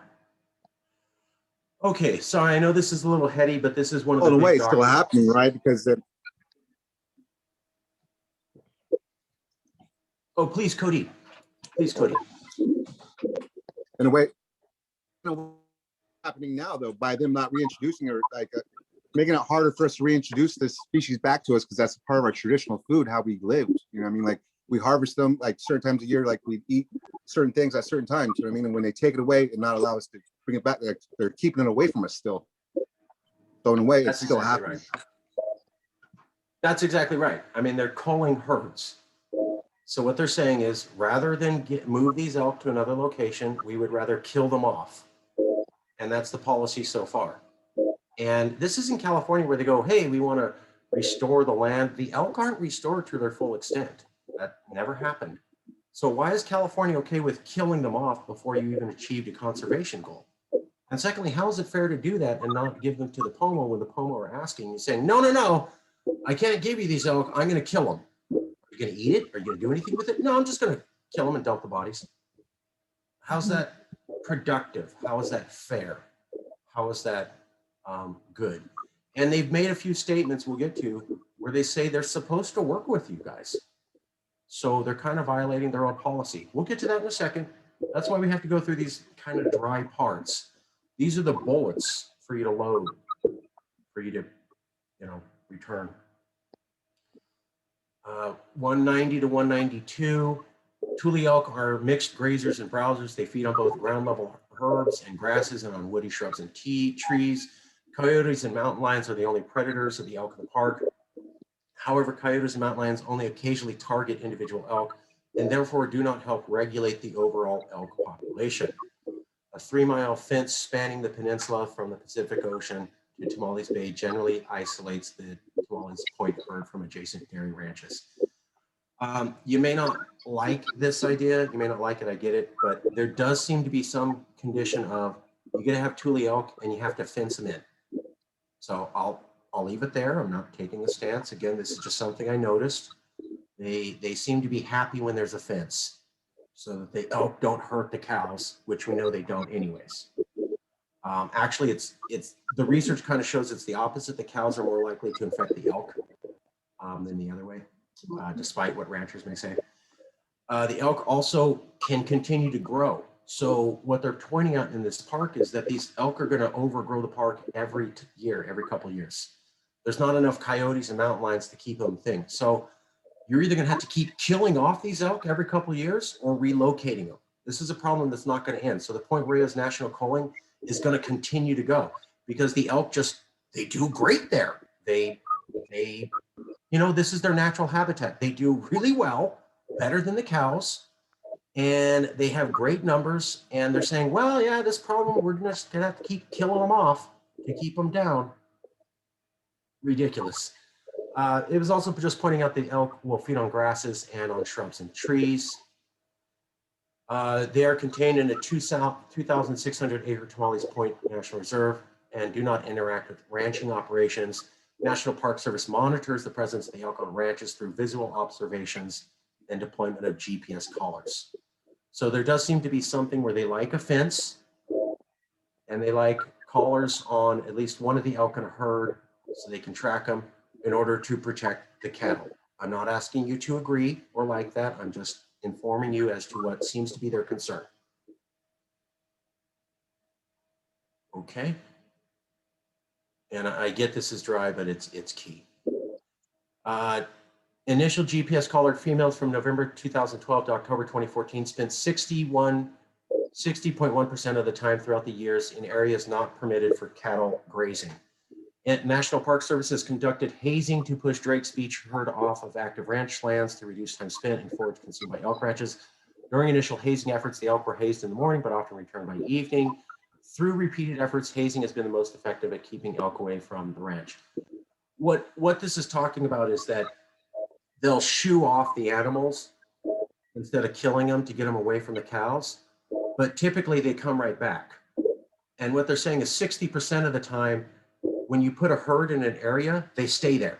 Okay, sorry, I know this is a little heady, but this is one of Oh, the the way big it's still documents. happening, right? Because Oh, please, Cody. Please, Cody. in a way, happening now though by them not reintroducing or like making it harder for us to reintroduce this species back to us because that's part of our traditional food, how we lived. You know what I mean? Like we harvest them like certain times a year, like we eat certain things at certain times. You know what I mean? And when they take it away and not allow us to bring it back, they're keeping it away from us still. So in a way, That's it's still exactly happening. right. That's exactly right. I mean, they're culling herds. So what they're saying is, rather than move these elk to another location, we would rather kill them off. And that's the policy so far. And this is in California where they go, hey, we want to restore the land. The elk aren't restored to their full extent. That never happened. So why is California okay with killing them off before you even achieved a conservation goal? And secondly, how is it fair to do that and not give them to the POMO when the POMO are asking you, saying, no, no, no, I can't give you these elk. I'm going to kill them. Are you going to eat it? Are you going to do anything with it? No, I'm just going to kill them and dump the bodies. How's that productive? How is that fair? How is that good? And they've made a few statements we'll get to where they say they're supposed to work with you guys. So they're kind of violating their own policy. We'll get to that in a second. That's why we have to go through these kind of dry parts. These are the bullets for you to load, for you to, return. 190 to 192. Tule elk are mixed grazers and browsers. They feed on both ground level herbs and grasses and on woody shrubs and trees. Coyotes and mountain lions are the only predators of the elk in the park. However, coyotes and mountain lions only occasionally target individual elk and therefore do not help regulate the overall elk population. A 3-mile fence spanning the peninsula from the Pacific Ocean to Tamales Bay generally isolates the Tamales Point herd from adjacent dairy ranches. You may not like this idea. You may not like it. I get it. But there does seem to be some condition of you're going to have Tule elk and you have to fence them in. So I'll leave it there. I'm not taking a stance. Again, this is just something I noticed. They seem to be happy when there's a fence so that the elk don't hurt the cows, which we know they don't anyways. Actually, it's the research kind of shows it's the opposite. The cows are more likely to infect the elk than the other way, despite what ranchers may say. The elk also can continue to grow. So what they're pointing out in this park is that these elk are going to overgrow the park every year, every couple of years. There's not enough coyotes and mountain lions to keep them thing. So you're either going to have to keep killing off these elk every couple of years or relocating them. This is a problem that's not going to end. So the Point Reyes National Culling is going to continue to go because the elk they do great there. They this is their natural habitat. They do really well, better than the cows, and they have great numbers. And they're saying, well, yeah, this problem, we're just going to have to keep killing them off to keep them down. Ridiculous. It was also just pointing out the elk will feed on grasses and on shrubs and trees. They are contained in a 2,600 acre Tamales Point National Reserve and do not interact with ranching operations. National Park Service monitors the presence of the elk on ranches through visual observations and deployment of GPS collars. So there does seem to be something where they like a fence and they like collars on at least one of the elk in a herd so they can track them in order to protect the cattle. I'm not asking you to agree or like that. I'm just informing you as to what seems to be their concern. Okay. And I get this is dry, but it's key. Initial GPS collared females from November 2012 to October 2014 spent 60.1% of the time throughout the years in areas not permitted for cattle grazing. And National Park Service has conducted hazing to push Drake's Beach herd off of active ranch lands to reduce time spent and forage consumed by elk ranches. During initial hazing efforts, the elk were hazed in the morning, but often returned by evening. Through repeated efforts, hazing has been the most effective at keeping elk away from the ranch. What this is talking about is that they'll shoo off the animals instead of killing them to get them away from the cows, but typically they come right back. And what they're saying is 60% of the time, when you put a herd in an area, they stay there.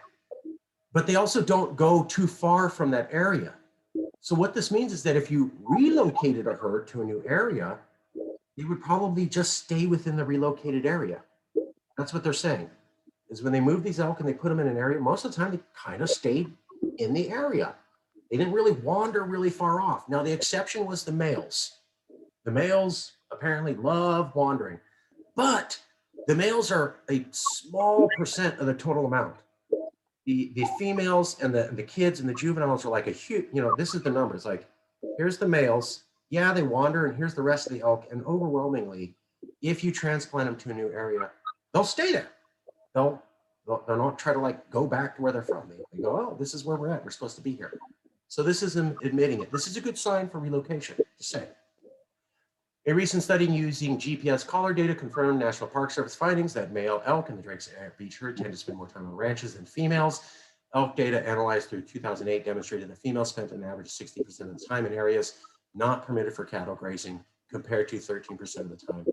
But they also don't go too far from that area. So what this means is that if you relocated a herd to a new area, they would probably just stay within the relocated area. That's what they're saying, is when they move these elk and they put them in an area, most of the time they kind of stayed in the area. They didn't really wander really far off. Now, the exception was the males. The males apparently love wandering, but the males are a small percent of the total amount. The females and the kids and the juveniles are like a huge, this is the numbers. Like, here's the males. Yeah, they wander, and here's the rest of the elk. And overwhelmingly, if you transplant them to a new area, they'll stay there. They'll not try to like go back to where they're from. They go, oh, this is where we're at. We're supposed to be here. So this is them admitting it. This is a good sign for relocation, just saying. A recent study using GPS collar data confirmed National Park Service findings that male elk in the Drake's Beach herd tend to spend more time on ranches than females. Elk data analyzed through 2008 demonstrated that females spent an average 60% of the time in areas not permitted for cattle grazing, compared to 13% of the time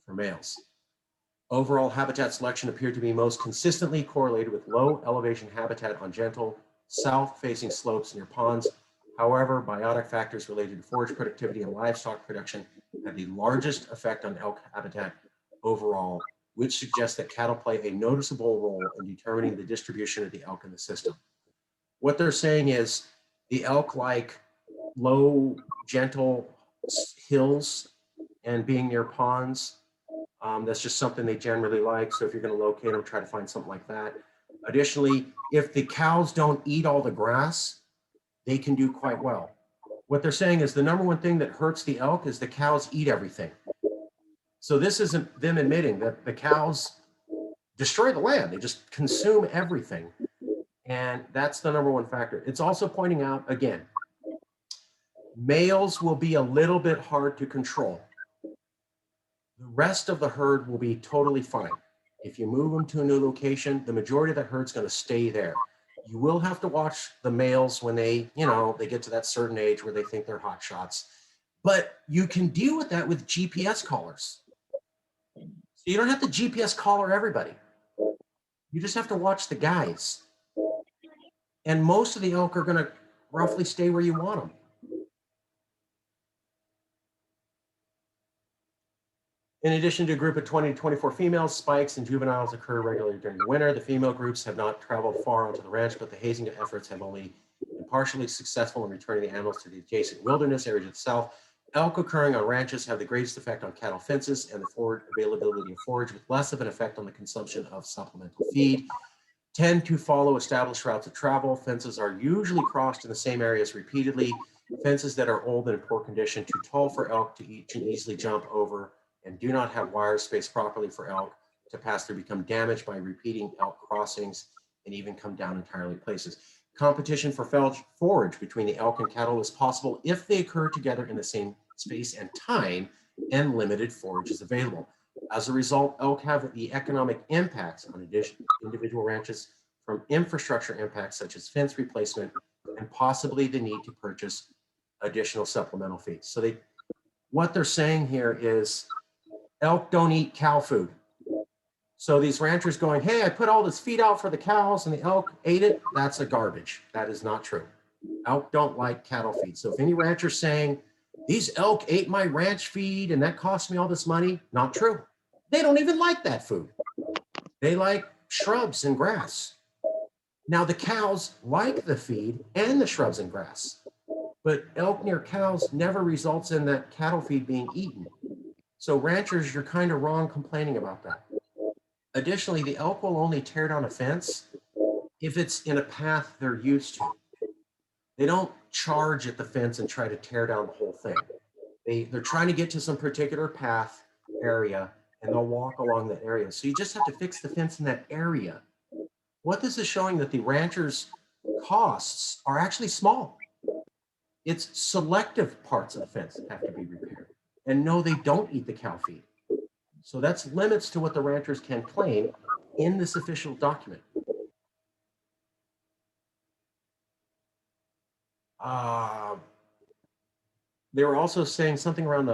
for males. Overall habitat selection appeared to be most consistently correlated with low elevation habitat on gentle, south-facing slopes near ponds. However, biotic factors related to forage productivity and livestock production had the largest effect on elk habitat overall, which suggests that cattle play a noticeable role in determining the distribution of the elk in the system. What they're saying is the elk like low, gentle hills and being near ponds. That's just something they generally like. So if you're going to locate them, try to find something like that. Additionally, if the cows don't eat all the grass, they can do quite well. What they're saying is the number one thing that hurts the elk is the cows eat everything. So this isn't them admitting that the cows destroy the land. They just consume everything. And that's the number one factor. It's also pointing out, again, males will be a little bit hard to control. The rest of the herd will be totally fine. If you move them to a new location, the majority of the herd's going to stay there. You will have to watch the males when they get to that certain age where they think they're hot shots. But you can deal with that with GPS collars. So you don't have to GPS collar everybody. You just have to watch the guys. And most of the elk are going to roughly stay where you want them. In addition to a group of 20 to 24 females, spikes and juveniles occur regularly during the winter. The female groups have not traveled far onto the ranch, but the hazing efforts have only been partially successful in returning the animals to the adjacent wilderness areas of the south. Elk occurring on ranches have the greatest effect on cattle fences and the forward availability of forage, with less of an effect on the consumption of supplemental feed. Tend to follow established routes of travel. Fences are usually crossed in the same areas repeatedly. Fences that are old and in poor condition, too tall for elk to easily jump over, and do not have wires spaced properly for elk to pass through, become damaged by repeating elk crossings and even come down entirely places. Competition for forage between the elk and cattle is possible if they occur together in the same space and time and limited forage is available. As a result, elk have the economic impacts on individual ranches from infrastructure impacts such as fence replacement and possibly the need to purchase additional supplemental feeds. So what they're saying here is elk don't eat cow food. So these ranchers going, hey, I put all this feed out for the cows and the elk ate it. That's a garbage. That is not true. Elk don't like cattle feed. So if any rancher's saying, these elk ate my ranch feed and that cost me all this money, not true. They don't even like that food. They like shrubs and grass. Now the cows like the feed and the shrubs and grass, but elk near cows never results in that cattle feed being eaten. So ranchers, you're kind of wrong complaining about that. Additionally, the elk will only tear down a fence if it's in a path they're used to. They don't charge at the fence and try to tear down the whole thing. They're trying to get to some particular path area and they'll walk along that area. So you just have to fix the fence in that area. What this is showing that the ranchers' costs are actually small. It's selective parts of the fence that have to be repaired. And no, they don't eat the cow feed. So that's limits to what the ranchers can claim in this official document. They were also saying something around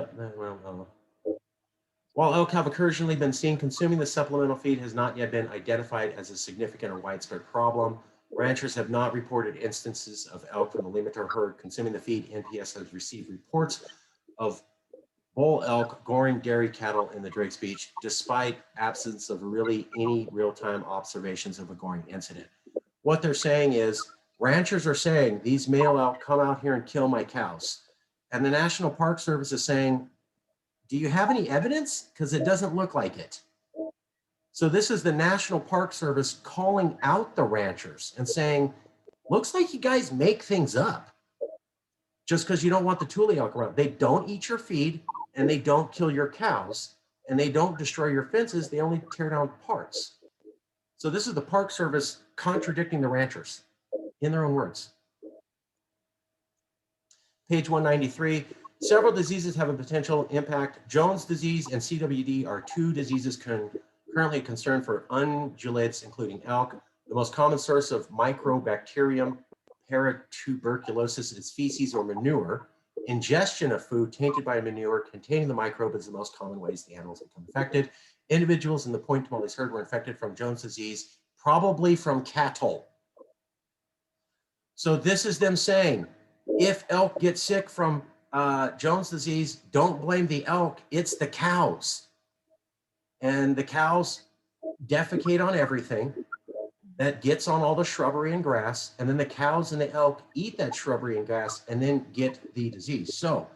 While elk have occasionally been seen consuming the supplemental feed has not yet been identified as a significant or widespread problem. Ranchers have not reported instances of elk from the limiter herd consuming the feed. NPS has received reports of bull elk goring dairy cattle in the Drake's Beach, despite absence of really any real-time observations of a goring incident. What they're saying is, ranchers are saying, these male elk come out here and kill my cows. And the National Park Service is saying, do you have any evidence? Because it doesn't look like it. So this is the National Park Service calling out the ranchers and saying, looks like you guys make things up just because you don't want the Tule elk around. They don't eat your feed and they don't kill your cows and they don't destroy your fences. They only tear down parts. So this is the Park Service contradicting the ranchers in their own words. Page 193, several diseases have a potential impact. Jones disease and CWD are two diseases currently a concern for ungulates, including elk. The most common source of Microbacterium paratuberculosis is feces or manure. Ingestion of food tainted by manure containing the microbe is the most common ways the animals become infected. Individuals in the Point Tamales herd were infected from Jones disease, probably from cattle. So this is them saying, if elk get sick from Jones disease, don't blame the elk, it's the cows. And the cows defecate on everything that gets on all the shrubbery and grass, and then the cows and the elk eat that shrubbery and grass and then get the disease. So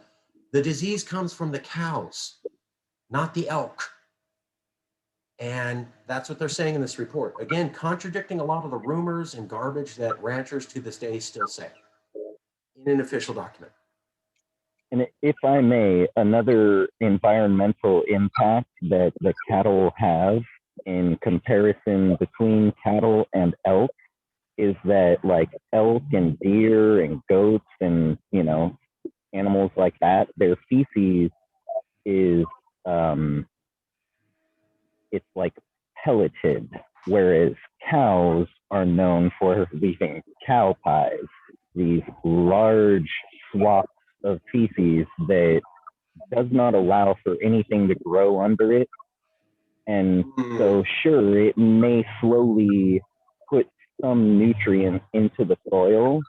the disease comes from the cows, not the elk. And that's what they're saying in this report. Again, contradicting a lot of the rumors and garbage that ranchers to this day still say in an official document. And if I may, another environmental impact that the cattle have in comparison between cattle and elk is that, like, elk and deer and goats and, you know, animals like that, their feces is it's like pelleted, whereas cows are known for leaving cow pies, these large swaths of feces that does not allow for anything to grow under it. And so sure, it may slowly put some nutrients into the soil,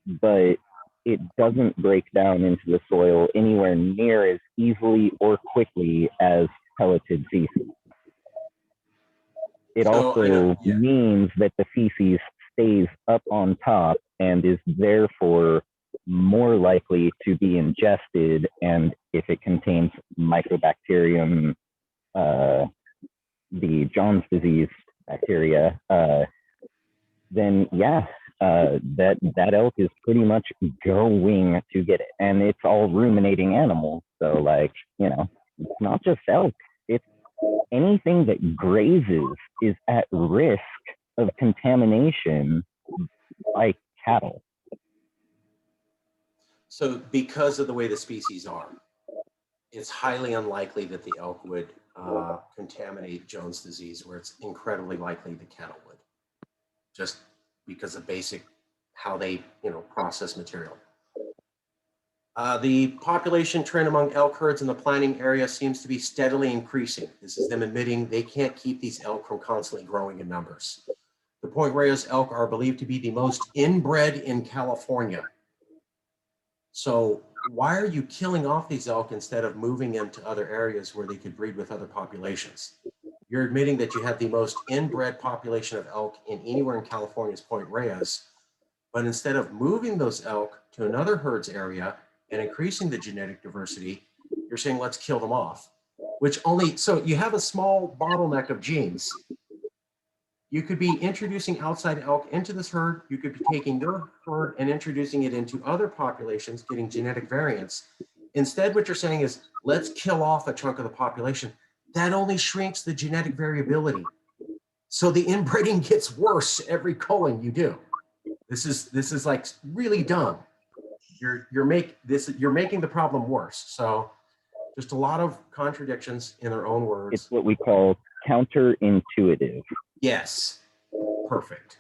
but it doesn't break down into the soil anywhere near as easily or quickly as pelleted feces. It also means that the feces stays up on top and is therefore more likely to be ingested. And if it contains Mycobacterium, the Jones disease bacteria, then yeah, that elk is pretty much going to get it. And it's all ruminating animals. So, like, you know, it's not just elk. It's anything that grazes is at risk of contamination by cattle. So because of the way the species are, it's highly unlikely that the elk would contaminate Jones disease, where it's incredibly likely the cattle would, just because of basic how they, you know, process material. The population trend among elk herds in the planting area seems to be steadily increasing. This is them admitting they can't keep these elk from constantly growing in numbers. The Point Reyes elk are believed to be the most inbred in California. So why are you killing off these elk instead of moving them to other areas where they could breed with other populations? You're admitting that you have the most inbred population of elk in anywhere in California's Point Reyes, but instead of moving those elk to another herd's area and increasing the genetic diversity, you're saying, let's kill them off, which only, so you have a small bottleneck of genes. You could be introducing outside elk into this herd. You could be taking their herd and introducing it into other populations, getting genetic variants. Instead, what you're saying is, let's kill off a chunk of the population. That only shrinks the genetic variability. So the inbreeding gets worse every culling you do. This is like really dumb. You're making the problem worse. So just a lot of contradictions in their own words. It's what we call counterintuitive. Yes, perfect.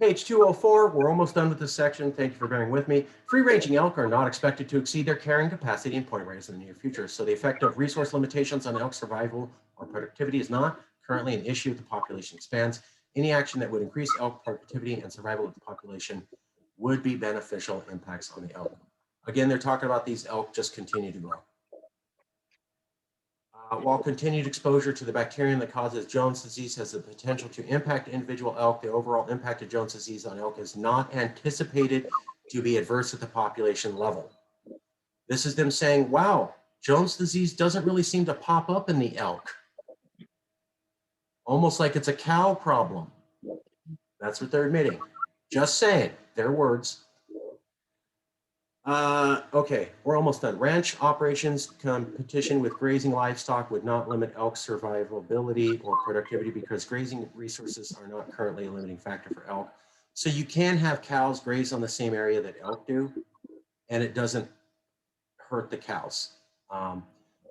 Page 204, we're almost done with this section. Thank you for bearing with me. Free-ranging elk are not expected to exceed their carrying capacity and point rates in the near future. So the effect of resource limitations on elk survival or productivity is not currently an issue if the population expands. Any action that would increase elk productivity and survival of the population would be beneficial impacts on the elk. Again, they're talking about these elk just continue to grow. While continued exposure to the bacterium that causes Jones disease has the potential to impact individual elk, the overall impact of Jones disease on elk is not anticipated to be adverse at the population level. This is them saying, wow, Jones disease doesn't really seem to pop up in the elk. Almost like it's a cow problem. That's what they're admitting. Just saying, their words. Okay, we're almost done. Ranch operations competition with grazing livestock would not limit elk survivability or productivity because grazing resources are not currently a limiting factor for elk. So you can have cows graze on the same area that elk do, and it doesn't hurt the cows.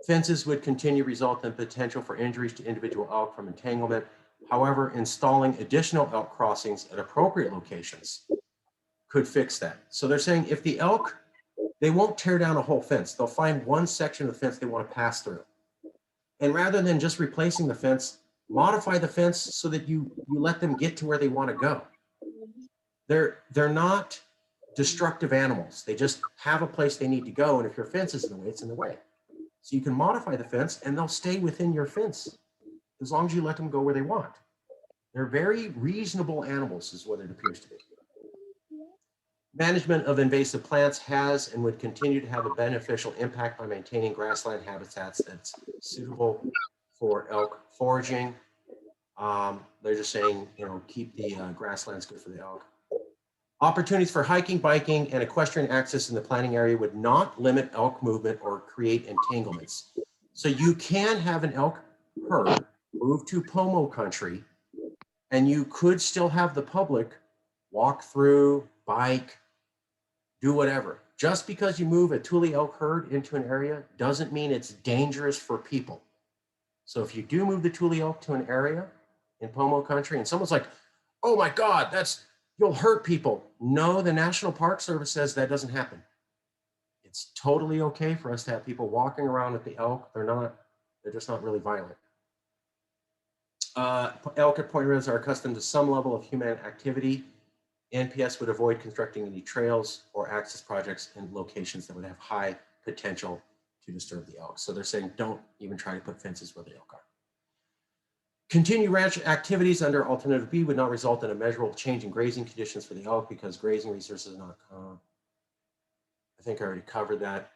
Fences would continue to result in potential for injuries to individual elk from entanglement. However, installing additional elk crossings at appropriate locations could fix that. So they're saying if the elk, they won't tear down a whole fence. They'll find one section of the fence they want to pass through. And rather than just replacing the fence, modify the fence so that you let them get to where they want to go. They're not destructive animals. They just have a place they need to go. And if your fence is in the way, it's in the way. So you can modify the fence and they'll stay within your fence as long as you let them go where they want. They're very reasonable animals is what it appears to be. Management of invasive plants has and would continue to have a beneficial impact by maintaining grassland habitats that's suitable for elk foraging. They're just saying, you know, keep the grasslands good for the elk. Opportunities for hiking, biking, and equestrian access in the planting area would not limit elk movement or create entanglements. So you can have an elk herd move to POMO country, and you could still have the public walk through, bike, do whatever. Just because you move a Tule elk herd into an area doesn't mean it's dangerous for people. So if you do move the Tule elk to an area in POMO country and someone's like, oh my God, you'll hurt people. No, the National Park Service says that doesn't happen. It's totally okay for us to have people walking around with the elk. They're just not really violent. Elk at Point Reyes are accustomed to some level of human activity. NPS would avoid constructing any trails or access projects in locations that would have high potential to disturb the elk. So they're saying don't even try to put fences where the elk are. Continue ranch activities under alternative B would not result in a measurable change in grazing conditions for the elk because grazing resources are not. I think I already covered that.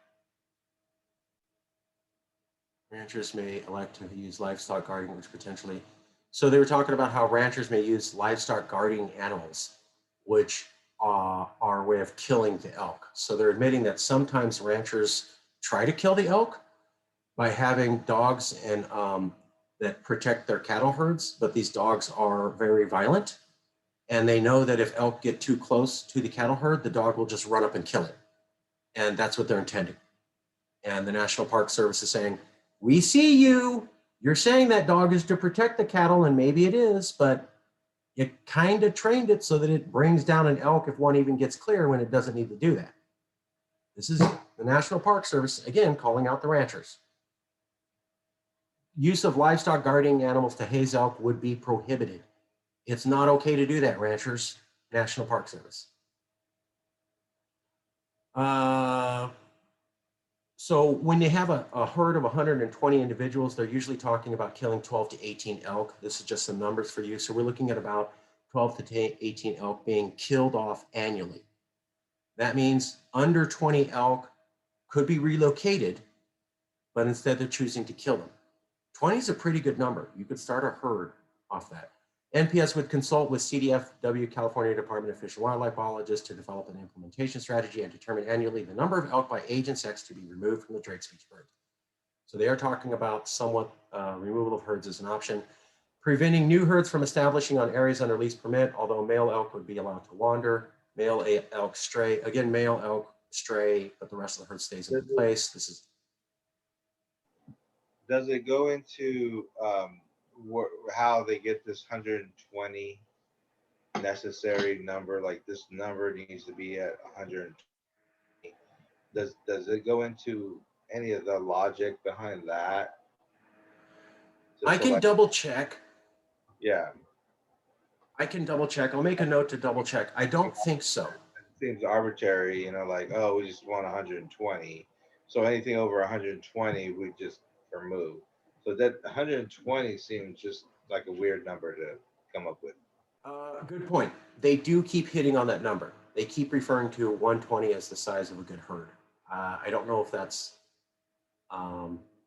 Ranchers may elect to use livestock guarding, which potentially. So they were talking about how ranchers may use livestock guarding animals, which are a way of killing the elk. So they're admitting that sometimes ranchers try to kill the elk by having dogs and that protect their cattle herds, but these dogs are very violent. And they know that if elk get too close to the cattle herd, the dog will just run up and kill it. And that's what they're intending. And the National Park Service is saying, we see you. You're saying that dog is to protect the cattle, and maybe it is, but you kind of trained it so that it brings down an elk if one even gets clear when it doesn't need to do that. This is the National Park Service, again, calling out the ranchers. Use of livestock guarding animals to haze elk would be prohibited. It's not okay to do that, ranchers. National Park Service. So when you have a herd of 120 individuals, they're usually talking about killing 12 to 18 elk. This is just some numbers for you. So we're looking at about 12 to 18 elk being killed off annually. That means under 20 elk could be relocated, but instead they're choosing to kill them. 20 is a pretty good number. You could start a herd off that. NPS would consult with CDFW, California Department of Fish and Wildlife biologists to develop an implementation strategy and determine annually the number of elk by age and sex to be removed from the Drake's Beach herd. So they are talking about somewhat removal of herds as an option. Preventing new herds from establishing on areas under lease permit, although male elk would be allowed to wander. Male elk stray. Again, male elk stray, but the rest of the herd stays in place. This is. Does it go into how they get this 120 necessary number, like this number needs to be at 100. Does it go into any of the logic behind that? To I can select, double check. yeah, I can double check. I'll make a note to double check. I don't think so. it seems arbitrary, like, oh, we just want 120. So anything over 120, we just remove. So that 120 seems just like a weird number to come up with. Good point. They do keep hitting on that number. They keep referring to 120 as the size of a good herd. I don't know if that's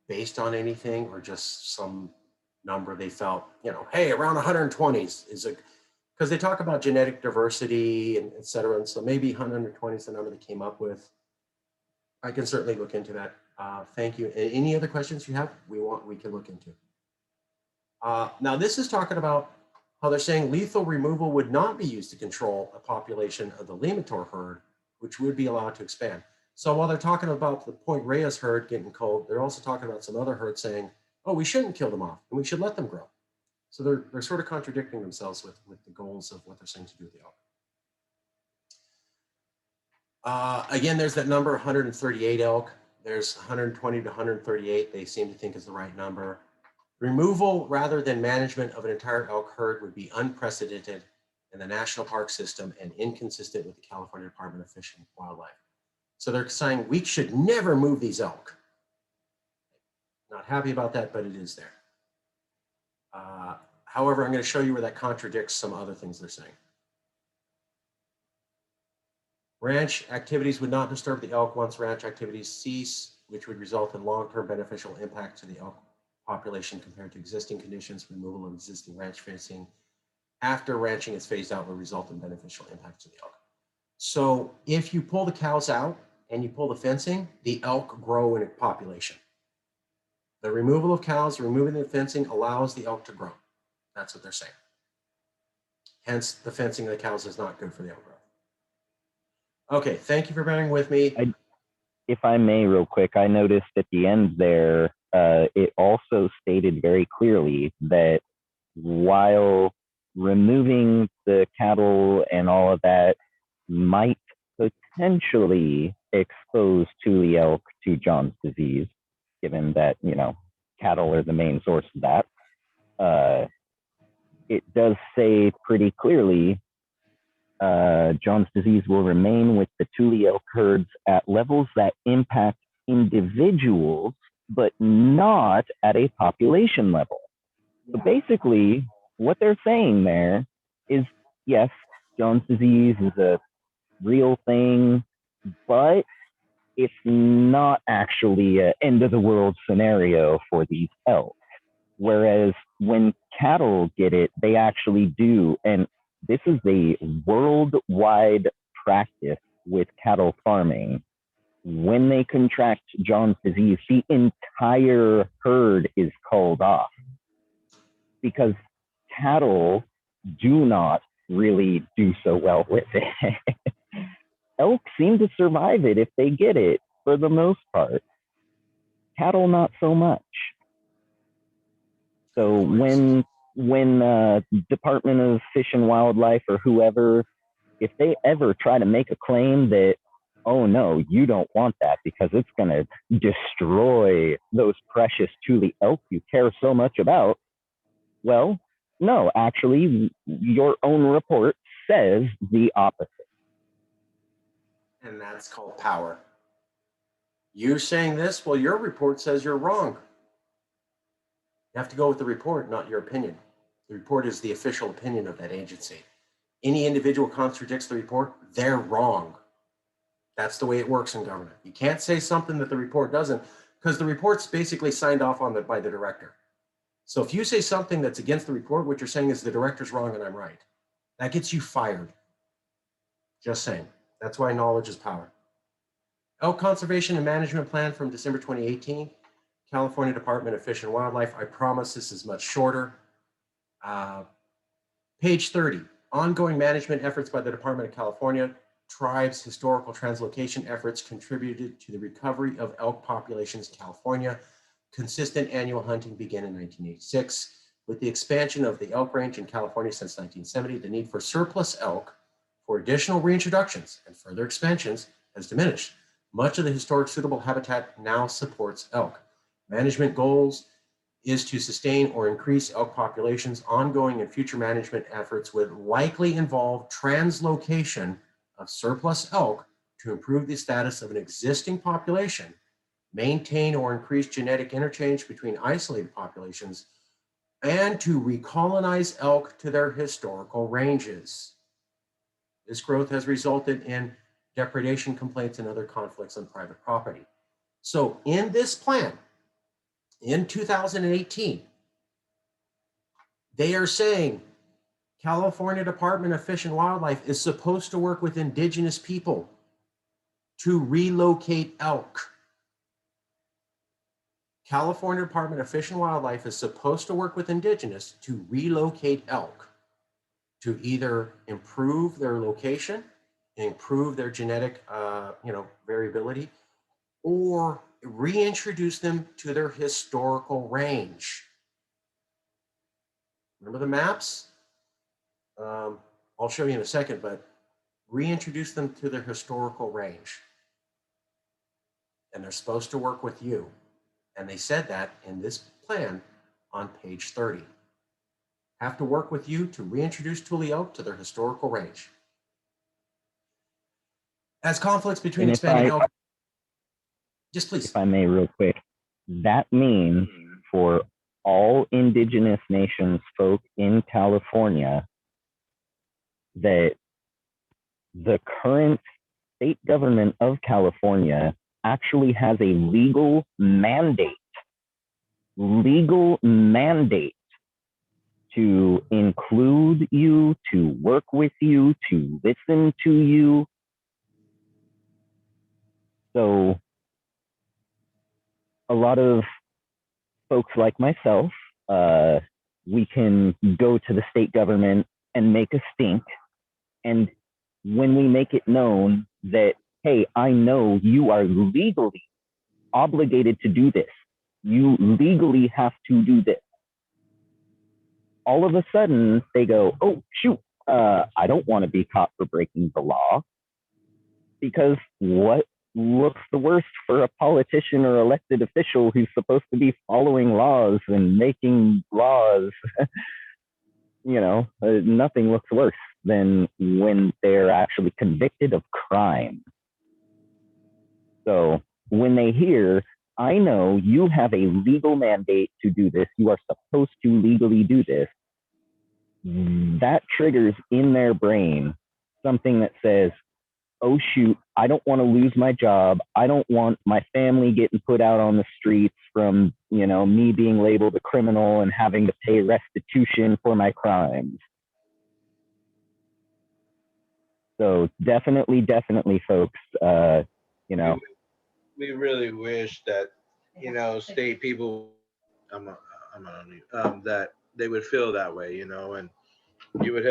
based on anything or just some number they felt, hey, around 120 is a, because they talk about genetic diversity and et cetera. And so maybe 120 is the number they came up with. I can certainly look into that. Thank you. Any other questions you have? We can look into. Now this is talking about how they're saying lethal removal would not be used to control a population of the lemur herd, which would be allowed to expand. So while they're talking about the Point Reyes herd getting culled, they're also talking about some other herds saying, oh, we shouldn't kill them off and we should let them grow. So they're sort of contradicting themselves with the goals of what they're saying to do with the elk. Again, there's that number 138 elk. There's 120 to 138 they seem to think is the right number. Removal rather than management of an entire elk herd would be unprecedented in the national park system and inconsistent with the California Department of Fish and Wildlife. So they're saying we should never move these elk. Not happy about that, but it is there. However, I'm going to show you where that contradicts some other things they're saying. Ranch activities would not disturb the elk once ranch activities cease, which would result in long-term beneficial impact to the elk population compared to existing conditions. Removal of existing ranch fencing after ranching is phased out will result in beneficial impact to the elk. So if you pull the cows out and you pull the fencing, the elk grow in a population. The removal of cows, removing the fencing allows the elk to grow. That's what they're saying. Hence, the fencing of the cows is not good for the elk growth. Okay, thank you for bearing with me. If I may, real quick, I noticed at the end there, it also stated very clearly that while removing the cattle and all of that might potentially expose Tule elk to John's disease, given that, cattle are the main source of that. It does say pretty clearly, John's disease will remain with the Tule elk herds at levels that impact individuals, but not at a population level. So basically, what they're saying there is, yes, John's disease is a real thing, but it's not actually an end of the world scenario for these elk. Whereas when cattle get it, they actually do. And this is a worldwide practice with cattle farming. When they contract John's disease, the entire herd is called off because cattle do not really do so well with it. Elk seem to survive it if they get it for the most part. Cattle, not so much. So when Department of Fish and Wildlife or whoever, if they ever try to make a claim that, oh no, you don't want that because it's going to destroy those precious Tule elk you care so much about, well, no, actually, your own report says the opposite. And that's called power. You're saying this, well, your report says you're wrong. You have to go with the report, not your opinion. The report is the official opinion of that agency. Any individual contradicts the report, they're wrong. That's the way it works in government. You can't say something that the report doesn't, because the report's basically signed off on by the director. So if you say something that's against the report, what you're saying is the director's wrong and I'm right. That gets you fired. Just saying. That's why knowledge is power. Elk Conservation and Management Plan from December 2018, California Department of Fish and Wildlife. I promise this is much shorter. Page 30, ongoing management efforts by the Department of California. Tribes' historical translocation efforts contributed to the recovery of elk populations in California. Consistent annual hunting began in 1986. With the expansion of the elk range in California since 1970, the need for surplus elk for additional reintroductions and further expansions has diminished. Much of the historic suitable habitat now supports elk. Management goals is to sustain or increase elk populations. Ongoing and future management efforts would likely involve translocation of surplus elk to improve the status of an existing population, maintain or increase genetic interchange between isolated populations, and to recolonize elk to their historical ranges. This growth has resulted in depredation complaints and other conflicts on private property. So in this plan, in 2018, they are saying California Department of Fish and Wildlife is supposed to work with indigenous people to relocate elk. California Department of Fish and Wildlife is supposed to work with indigenous to relocate elk to either improve their location, improve their genetic variability, or reintroduce them to their historical range. Remember the maps? I'll show you in a second, but reintroduce them to their historical range. And they're supposed to work with you. And they said that in this plan on page 30. Have to work with you to reintroduce Tule Elk to their historical range. As conflicts between expanded elk, just please. If I may, real quick, that means for all indigenous nations folk in California that the current state government of California actually has a legal mandate to include you, to work with you, to listen to you. So a lot of folks like myself, we can go to the state government and make a stink. And when we make it known that, hey, I know you are legally obligated to do this, you legally have to do this, all of a sudden they go, oh, shoot, I don't want to be caught for breaking the law. Because what looks the worst for a politician or elected official who's supposed to be following laws and making laws? Nothing looks worse than when they're actually convicted of crime. So when they hear, I know you have a legal mandate to do this, you are supposed to legally do this, that triggers in their brain something that says, oh shoot, I don't want to lose my job. I don't want my family getting put out on the streets from, me being labeled a criminal and having to pay restitution for my crimes. So definitely, folks, We really wish that, state people, that they would feel that way, and you would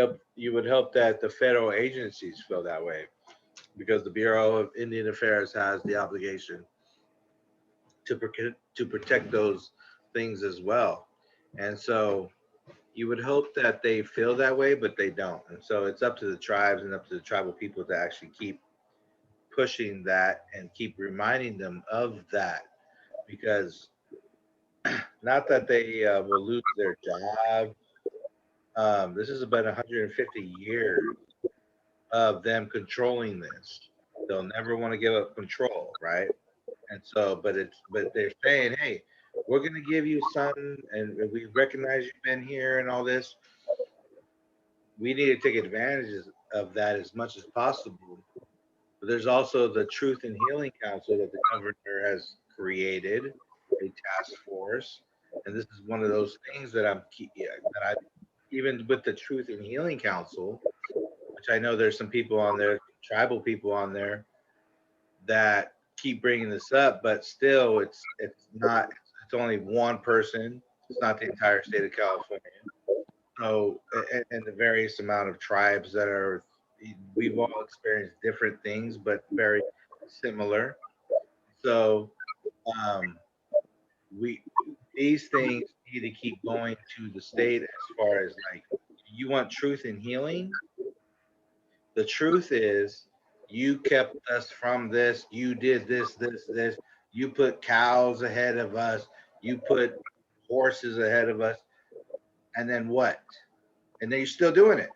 help that the federal agencies feel that way, because the Bureau of Indian Affairs has the obligation to protect those things as well. And so you would hope that they feel that way, but they don't. And so it's up to the tribes and up to the tribal people to actually keep pushing that and keep reminding them of that, because not that they will lose their job. This is about 150 years of them controlling this. They'll never want to give up control, right? And so, but they're saying, hey, we're going to give you some, and we recognize you've been here and all this. We need to take advantage of that as much as possible. But there's also the Truth and Healing Council that the governor has created, a task force, and this is one of those things that even with the Truth and Healing Council, which I know there's some people on there, tribal people on there, that keep bringing this up, but still, it's only one person. It's not the entire state of California. So, and the various amount of tribes we've all experienced different things, but very similar. So, we these things need to keep going to the state as far as like, you want truth and healing. The truth is, you kept us from this. You did this. You put cows ahead of us. You put horses ahead of us. And then what? And then you're still doing it.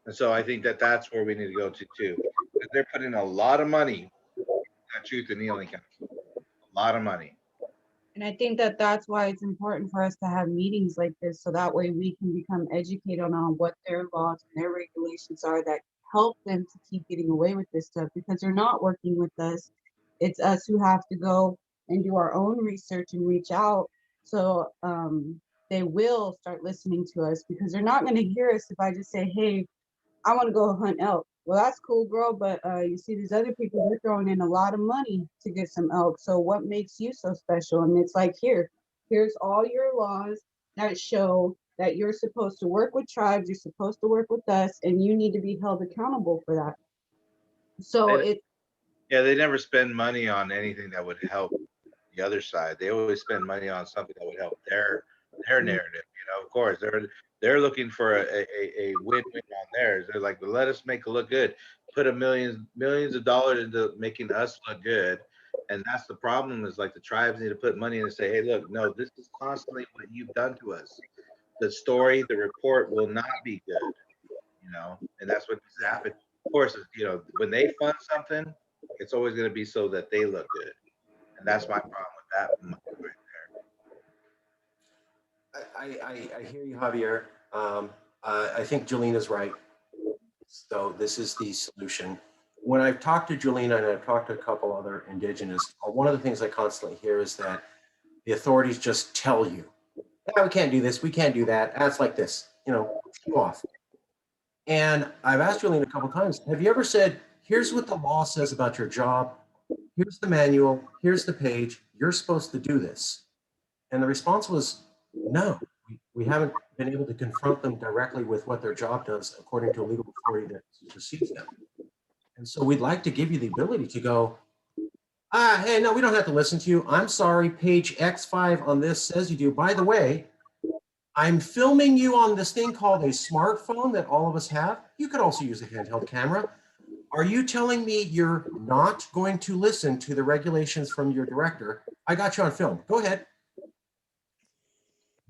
And so I think that that's where we need to go to too. Because they're putting a lot of money in that Truth and Healing Council. A lot of money. And I think that that's why it's important for us to have meetings like this, so that way we can become educated on what their laws and their regulations are that help them to keep getting away with this stuff, because they're not working with us. It's us who have to go and do our own research and reach out. So they will start listening to us, because they're not going to hear us if I just say, hey, I want to go hunt elk. Well, that's cool, girl, but you see these other people, they're throwing in a lot of money to get some elk. So what makes you so special? And it's like, here's all your laws that show that you're supposed to work with tribes, you're supposed to work with us, and you need to be held accountable for that. So Yeah, they never spend money on anything that would help the other side. They always spend money on something that would help their narrative. Of course, they're looking for a win-win on theirs. They're like, well, let us make it look good. Put millions of dollars into making us look good. And that's the problem, is like the tribes need to put money in and say, hey, look, no, this is constantly what you've done to us. The story, the report will not be good, and that's what needs to happen. Of course, when they fund something, it's always going to be so that they look good. And that's my problem with that money right there. I hear you, Javier. I think Jewelina's right. So this is the solution. When I've talked to Jewelina and I've talked to a couple other indigenous, one of the things I constantly hear is that the authorities just tell you, we can't do this, we can't do that. That's like this, screw off. And I've asked Jewelina a couple of times, have you ever said, here's what the law says about your job, here's the manual, here's the page, you're supposed to do this? And the response was, no, we haven't been able to confront them directly with what their job does according to a legal authority that supersedes them. And so we'd like to give you the ability to go, hey, no, we don't have to listen to you. I'm sorry, page X5 on this says you do. By the way, I'm filming you on this thing called a smartphone that all of us have. You could also use a handheld camera. Are you telling me you're not going to listen to the regulations from your director? I got you on film. Go ahead.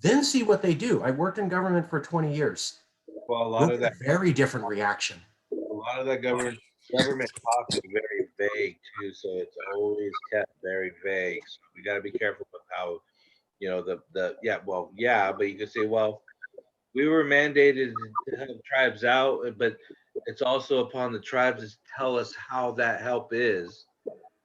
Then see what they do. I worked in government for 20 years. Well, a lot of that, very different reaction. government talk is very vague too, so it's always kept very vague. So we got to be careful with how, but you could say, well, we were mandated to help tribes out, but it's also upon the tribes to tell us how that help is.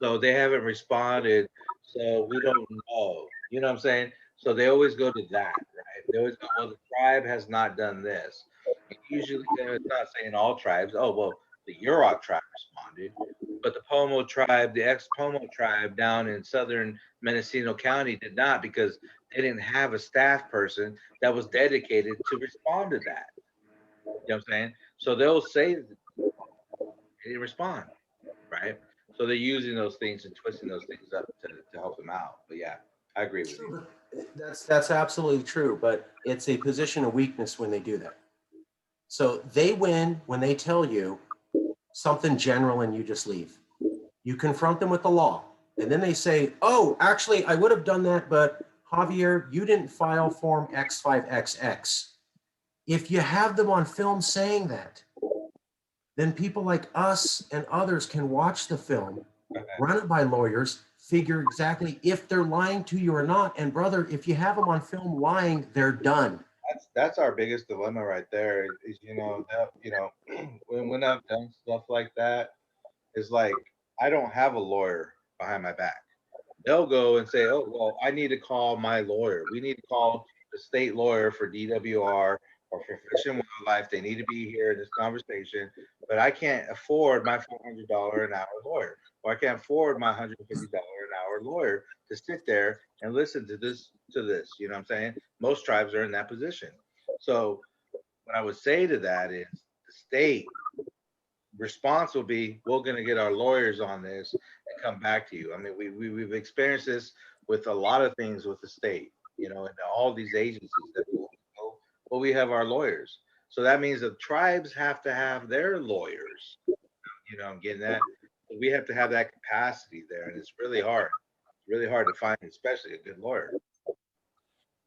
So they haven't responded, so we don't know. You know what I'm saying? So they always go to that, right? They always go, well, the tribe has not done this. And usually, it's not saying all tribes. Oh, well, the Yurok tribe responded, but the POMO tribe, the ex-POMO tribe down in southern Mendocino County did not, because they didn't have a staff person that was dedicated to respond to that. You know what I'm saying? So they'll say they didn't respond, right? So they're using those things and twisting those things up to help them out. But yeah, I agree with you. That's absolutely true, but it's a position of weakness when they do that. So they win when they tell you something general and you just leave. You confront them with the law, and then they say, oh, actually, I would have done that, but Javier, you didn't file form X5XX. If you have them on film saying that, then people like us and others can watch the film, run it by lawyers, figure exactly if they're lying to you or not. And brother, if you have them on film lying, they're done. That's our biggest dilemma right there. Is when I've done stuff like that, it's like I don't have a lawyer behind my back. They'll go and say, oh, well, I need to call my lawyer. We need to call the state lawyer for DWR or for Fish and Wildlife. They need to be here in this conversation, but I can't afford my $400 an hour lawyer, or I can't afford my $150 an hour lawyer to sit there and listen to this. You know what I'm saying? Most tribes are in that position. So what I would say to that is the state response will be, we're going to get our lawyers on this and come back to you. I mean, we've experienced this with a lot of things with the state, and all these agencies that we go. Well, we have our lawyers. So that means the tribes have to have their lawyers. I'm getting that. We have to have that capacity there, and it's really hard. It's really hard to find, especially a good lawyer.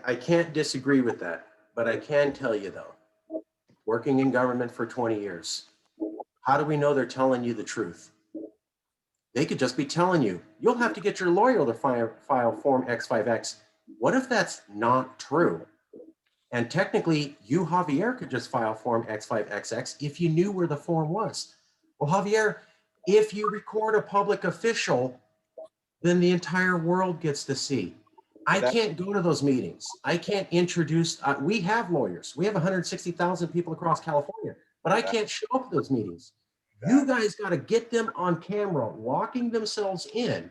I can't disagree with that, but I can tell you though, working in government for 20 years, how do we know they're telling you the truth? They could just be telling you, you'll have to get your lawyer to file Form X5X. What if that's not true? And technically, you, Javier, could just file Form X5XX if you knew where the form was. Well, Javier, if you record a public official, then the entire world gets to see. I can't go to those meetings. I can't introduce, we have lawyers. We have 160,000 people across California, but I can't show up at those meetings. You guys got to get them on camera, locking themselves in,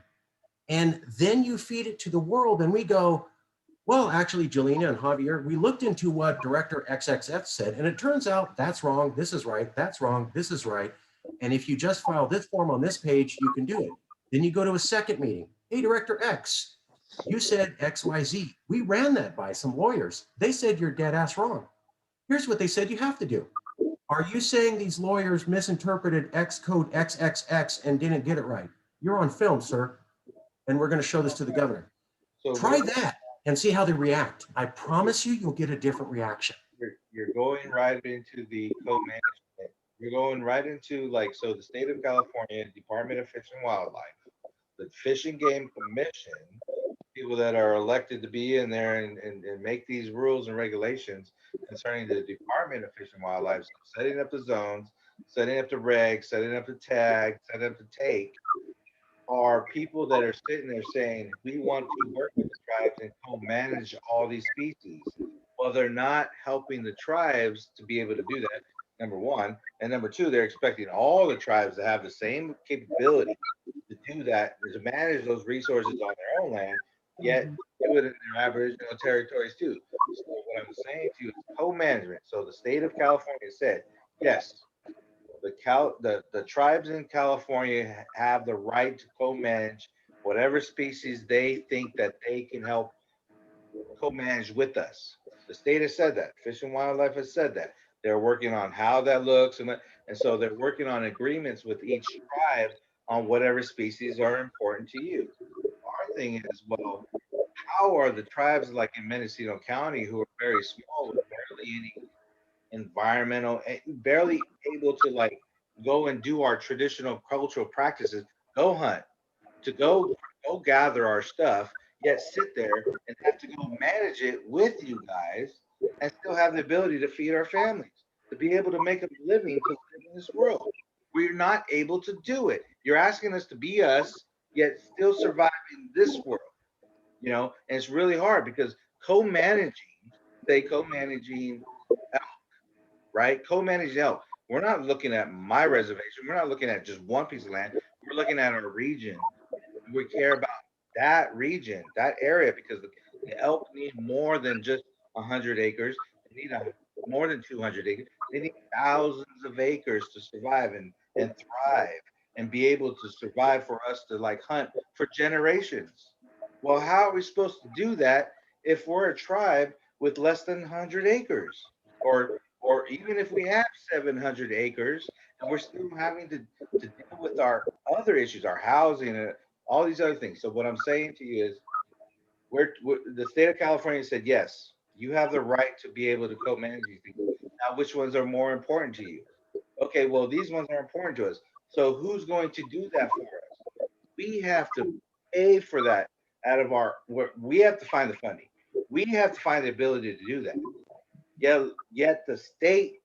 and then you feed it to the world. And we go, well, actually, Jewelina and Javier, we looked into what Director XXF said, and it turns out that's wrong. This is right. That's wrong. This is right. And if you just file this form on this page, you can do it. Then you go to a second meeting. Hey, Director X, you said XYZ. We ran that by some lawyers. They said you're dead ass wrong. Here's what they said you have to do. Are you saying these lawyers misinterpreted X code XXX and didn't get it right? You're on film, sir. And we're going to show this to the governor. So try that and see how they react. I promise you, you'll get a different reaction. You're going right into the co-management. You're going right into so the state of California, Department of Fish and Wildlife, the Fish and Game Commission, people that are elected to be in there and make these rules and regulations concerning the Department of Fish and Wildlife, so setting up the zones, setting up the regs, setting up the tag, setting up the take, are people that are sitting there saying, we want to work with the tribes and co-manage all these species. Well, they're not helping the tribes to be able to do that, number one. And number two, they're expecting all the tribes to have the same capability to do that, to manage those resources on their own land, yet do it in their Aboriginal territories too. So what I'm saying to you is co-management. So the state of California said, yes, the tribes in California have the right to co-manage whatever species they think that they can help co-manage with us. The state has said that. Fish and Wildlife has said that. They're working on how that looks, and so they're working on agreements with each tribe on whatever species are important to you. Our thing is, well, how are the tribes like in Mendocino County, who are very small with barely any environmental, barely able to go and do our traditional cultural practices, go hunt, to go gather our stuff, yet sit there and have to go manage it with you guys and still have the ability to feed our families, to be able to make a living to live in this world. We're not able to do it. You're asking us to be us, yet still survive in this world. And it's really hard because co-managing elk, right? Co-managing elk. We're not looking at my reservation. We're not looking at just one piece of land. We're looking at our region. We care about that region, that area, because the elk need more than just 100 acres. They need more than 200 acres. They need thousands of acres to survive and thrive and be able to survive for us to hunt for generations. Well, how are we supposed to do that if we're a tribe with less than 100 acres? Or even if we have 700 acres and we're still having to deal with our other issues, our housing, and all these other things. So what I'm saying to you is, the state of California said, yes, you have the right to be able to co-manage these things. Now, which ones are more important to you? Okay, well, these ones are important to us. So who's going to do that for us? We have to pay for that out of we have to find the funding. We have to find the ability to do that. Yet the state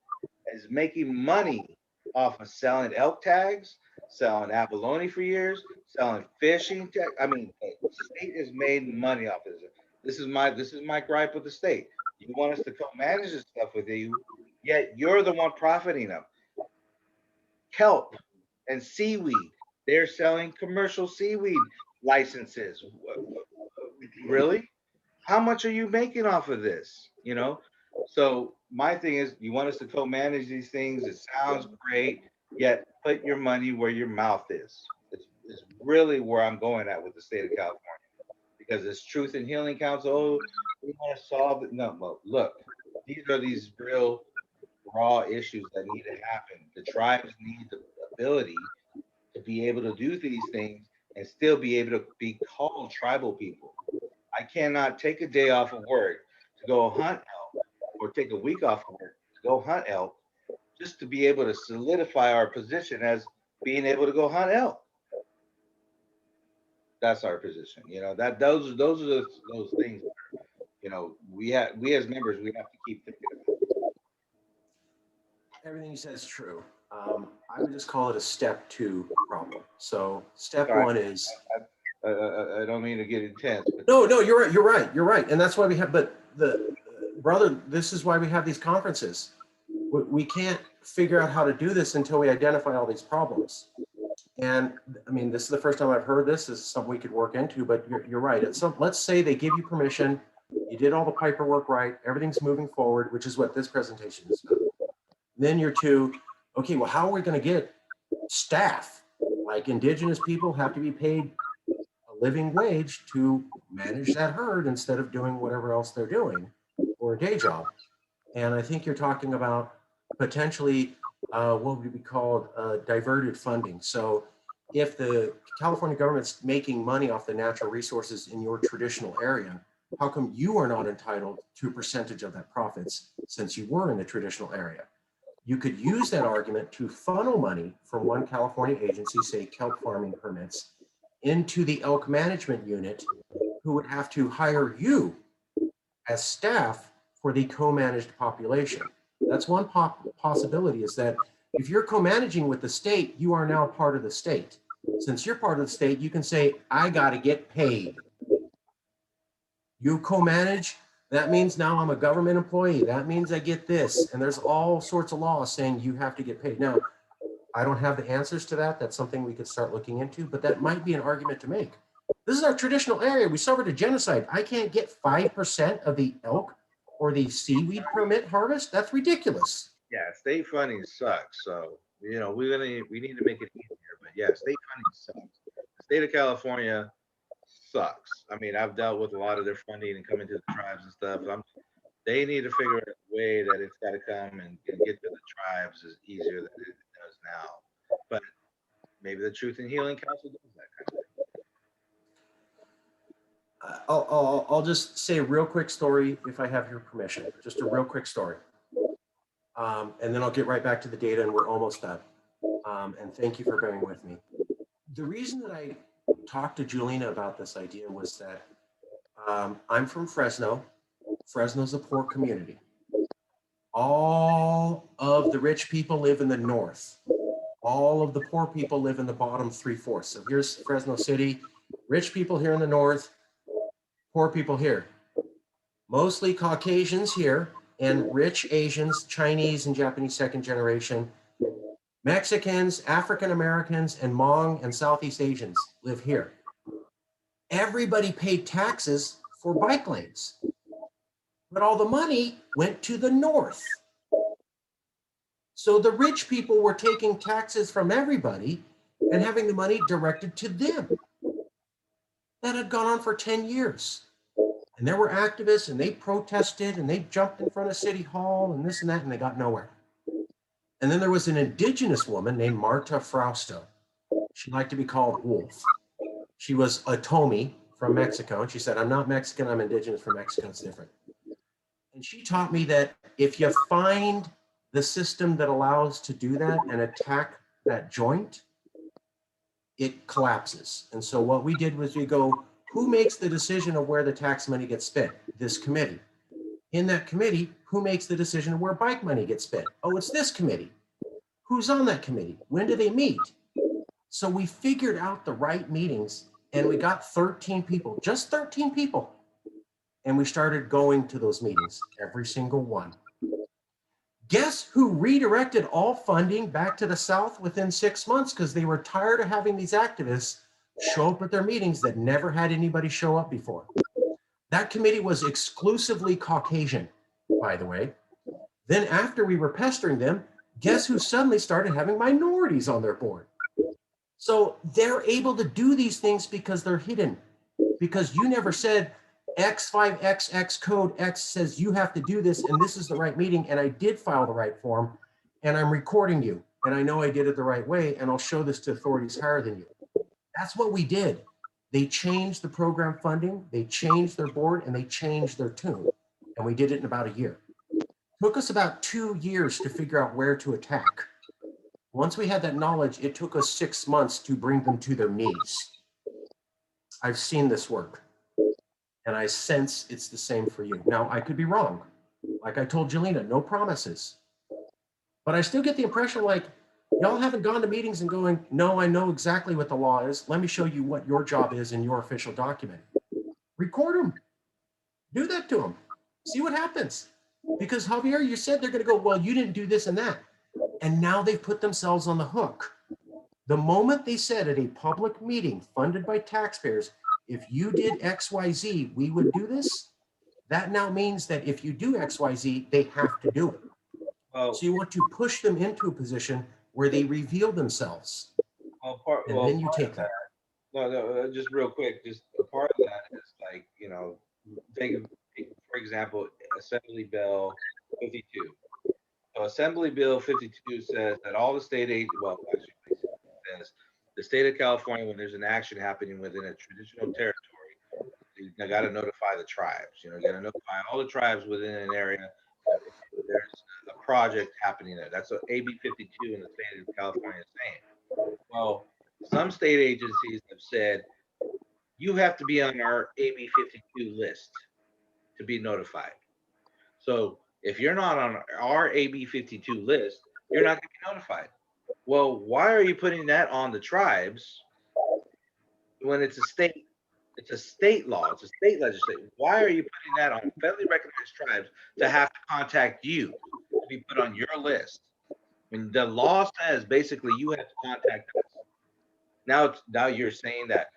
is making money off of selling elk tags, selling abalone for years, selling fishing tags. I mean, the state has made money off of this. This is my gripe with the state. You want us to co-manage this stuff with you, yet you're the one profiting them. Kelp and seaweed. They're selling commercial seaweed licenses. Really? How much are you making off of this? So my thing is, you want us to co-manage these things. It sounds great, yet put your money where your mouth is. It's really where I'm going at with the state of California, because it's Truth and Healing Council. Oh, we want to solve it. No, but look, these real raw issues that need to happen. The tribes need the ability to be able to do these things and still be able to be called tribal people. I cannot take a day off of work to go hunt elk or take a week off of work to go hunt elk just to be able to solidify our position as being able to go hunt elk. That's our position. You know, that those are those things, you know, we as members, we have to keep thinking about. Everything you said is true. I would just call it a step 2 problem. So step Sorry. 1 is I don't mean to get intense, but no, you're right, and that's why we have. But brother, this is why we have these conferences. We can't figure out how to do this until we identify all these problems. And I mean, this is the first time I've heard this. This is something we could work into. But you're right. Let's say they give you permission. You did all the paperwork right. Everything's moving forward, which is what this presentation is about. Then you're to, okay, well, how are we going to get staff? Like Indigenous people have to be paid a living wage to manage that herd instead of doing whatever else they're doing or a day job. And I think you're talking about potentially what would be called diverted funding. So if the California government's making money off the natural resources in your traditional area, how come you are not entitled to a percentage of that profits since you were in the traditional area? You could use that argument to funnel money from one California agency, say kelp farming permits, into the elk management unit, who would have to hire you as staff for the co-managed population. That's one possibility, is that if you're co-managing with the state, you are now part of the state. Since you're part of the state, you can say, I got to get paid. You co-manage, that means now I'm a government employee. That means I get this. And there's all sorts of laws saying you have to get paid. Now, I don't have the answers to that. That's something we could start looking into, but that might be an argument to make. This is our traditional area. We suffered a genocide. I can't get 5% of the elk or the seaweed permit harvest. That's ridiculous. yeah, state funding sucks. So, you know, we need to make it easier. But yeah, state funding sucks. The state of California sucks. I mean, I've dealt with a lot of their funding and coming to the tribes and stuff. They need to figure out a way that it's got to come and get to the tribes is easier than it does now. But maybe the Truth and Healing Council does that kind of thing. I'll just say a real quick story, if I have your permission, just a real quick story. And then I'll get right back to the data, and we're almost done. And thank you for bearing with me. The reason that I talked to Jewelina about this idea was that I'm from Fresno. Fresno's a poor community. All of the rich people live in the north. All of the poor people live in the bottom 3/4. So here's Fresno City, rich people here in the north, poor people here. Mostly Caucasians here, and rich Asians, Chinese and Japanese second generation. Mexicans, African Americans, and Hmong and Southeast Asians live here. Everybody paid taxes for bike lanes, but all the money went to the north. So the rich people were taking taxes from everybody and having the money directed to them. That had gone on for 10 years. And there were activists, and they protested, and they jumped in front of City Hall and this and that, and they got nowhere. And then there was an Indigenous woman named Marta Frausto. She liked to be called Wolf. She was a Tomi from Mexico. And she said, I'm not Mexican, I'm Indigenous from Mexico, it's different. And she taught me that if you find the system that allows to do that and attack that joint, it collapses. And so what we did was we go, who makes the decision of where the tax money gets spent? This committee. In that committee, who makes the decision of where bike money gets spent? Oh, it's this committee. Who's on that committee? When do they meet? So we figured out the right meetings, and we got 13 people, just 13 people. And we started going to those meetings, every single one. Guess who redirected all funding back to the South within 6 months because they were tired of having these activists show up at their meetings that never had anybody show up before. That committee was exclusively Caucasian, by the way. Then after we were pestering them, guess who suddenly started having minorities on their board? So they're able to do these things because they're hidden. because you never said X5XX code X says you have to do this and this is the right meeting, and I did file the right form and I'm recording you and I know I did it the right way and I'll show this to authorities higher than you. That's what we did. They changed the program funding, they changed their board, and they changed their tune. And we did it in about a year. Took us about 2 years to figure out where to attack. Once we had that knowledge, it took us 6 months to bring them to their knees. I've seen this work, and I sense it's the same for you. Now, I could be wrong. Like I told Jewelina, no promises. But I still get the impression like, y'all haven't gone to meetings and going, no, I know exactly what the law is. Let me show you what your job is in your official document. Record them. Do that to them. See what happens. Because Javier, you said they're going to go, well, you didn't do this and that. And now they've put themselves on the hook. The moment they said at a public meeting funded by taxpayers, if you did X, Y, Z, we would do this. That now means that if you do X, Y, Z, they have to do it. Well, So you want to push them into a position where they reveal themselves. And then you take that. No, just real quick, just a part of that is like, you know, take, for example, Assembly Bill 52. So Assembly Bill 52 says that all the state aid, well, actually, it says the state of California, when there's an action happening within a traditional territory, you got to notify the tribes. You know, you got to notify all the tribes within an area that there's a project happening there. That's what AB 52 in the state of California is saying. Well, some state agencies have said you have to be on our AB 52 list to be notified. So if you're not on our AB 52 list, you're not going to be notified. Well, why are you putting that on the tribes when it's a state law, it's a state legislation? Why are you putting that on federally recognized tribes to have to contact you to be put on your list? I mean, the law says basically you have to contact us. Now you're saying that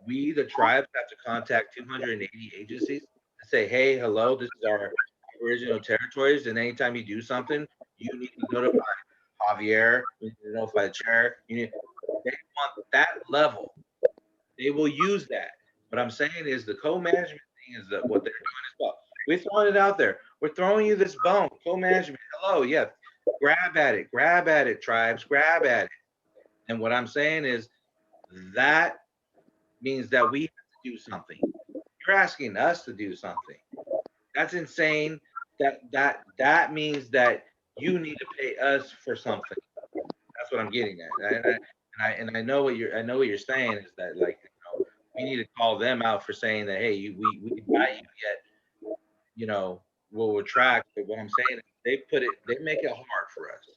we, the tribes, have to contact 280 agencies to say, hey, hello, this is our original territories, and anytime you do something, you need to notify Javier, you need to notify the chair. They want that level. They will use that. What I'm saying is the co-management thing is that what they're doing as well. We're throwing it out there. We're throwing you this bone. Co-management, hello, yeah. Grab at it, tribes, grab at it. And what I'm saying is that means that we have to do something. You're asking us to do something. That's insane. That means that you need to pay us for something. That's what I'm getting at. And I know what you're saying is that, like, you know, we need to call them out for saying that, hey, we can buy you, yet, you know, we'll retract. But what I'm saying is they make it hard for us.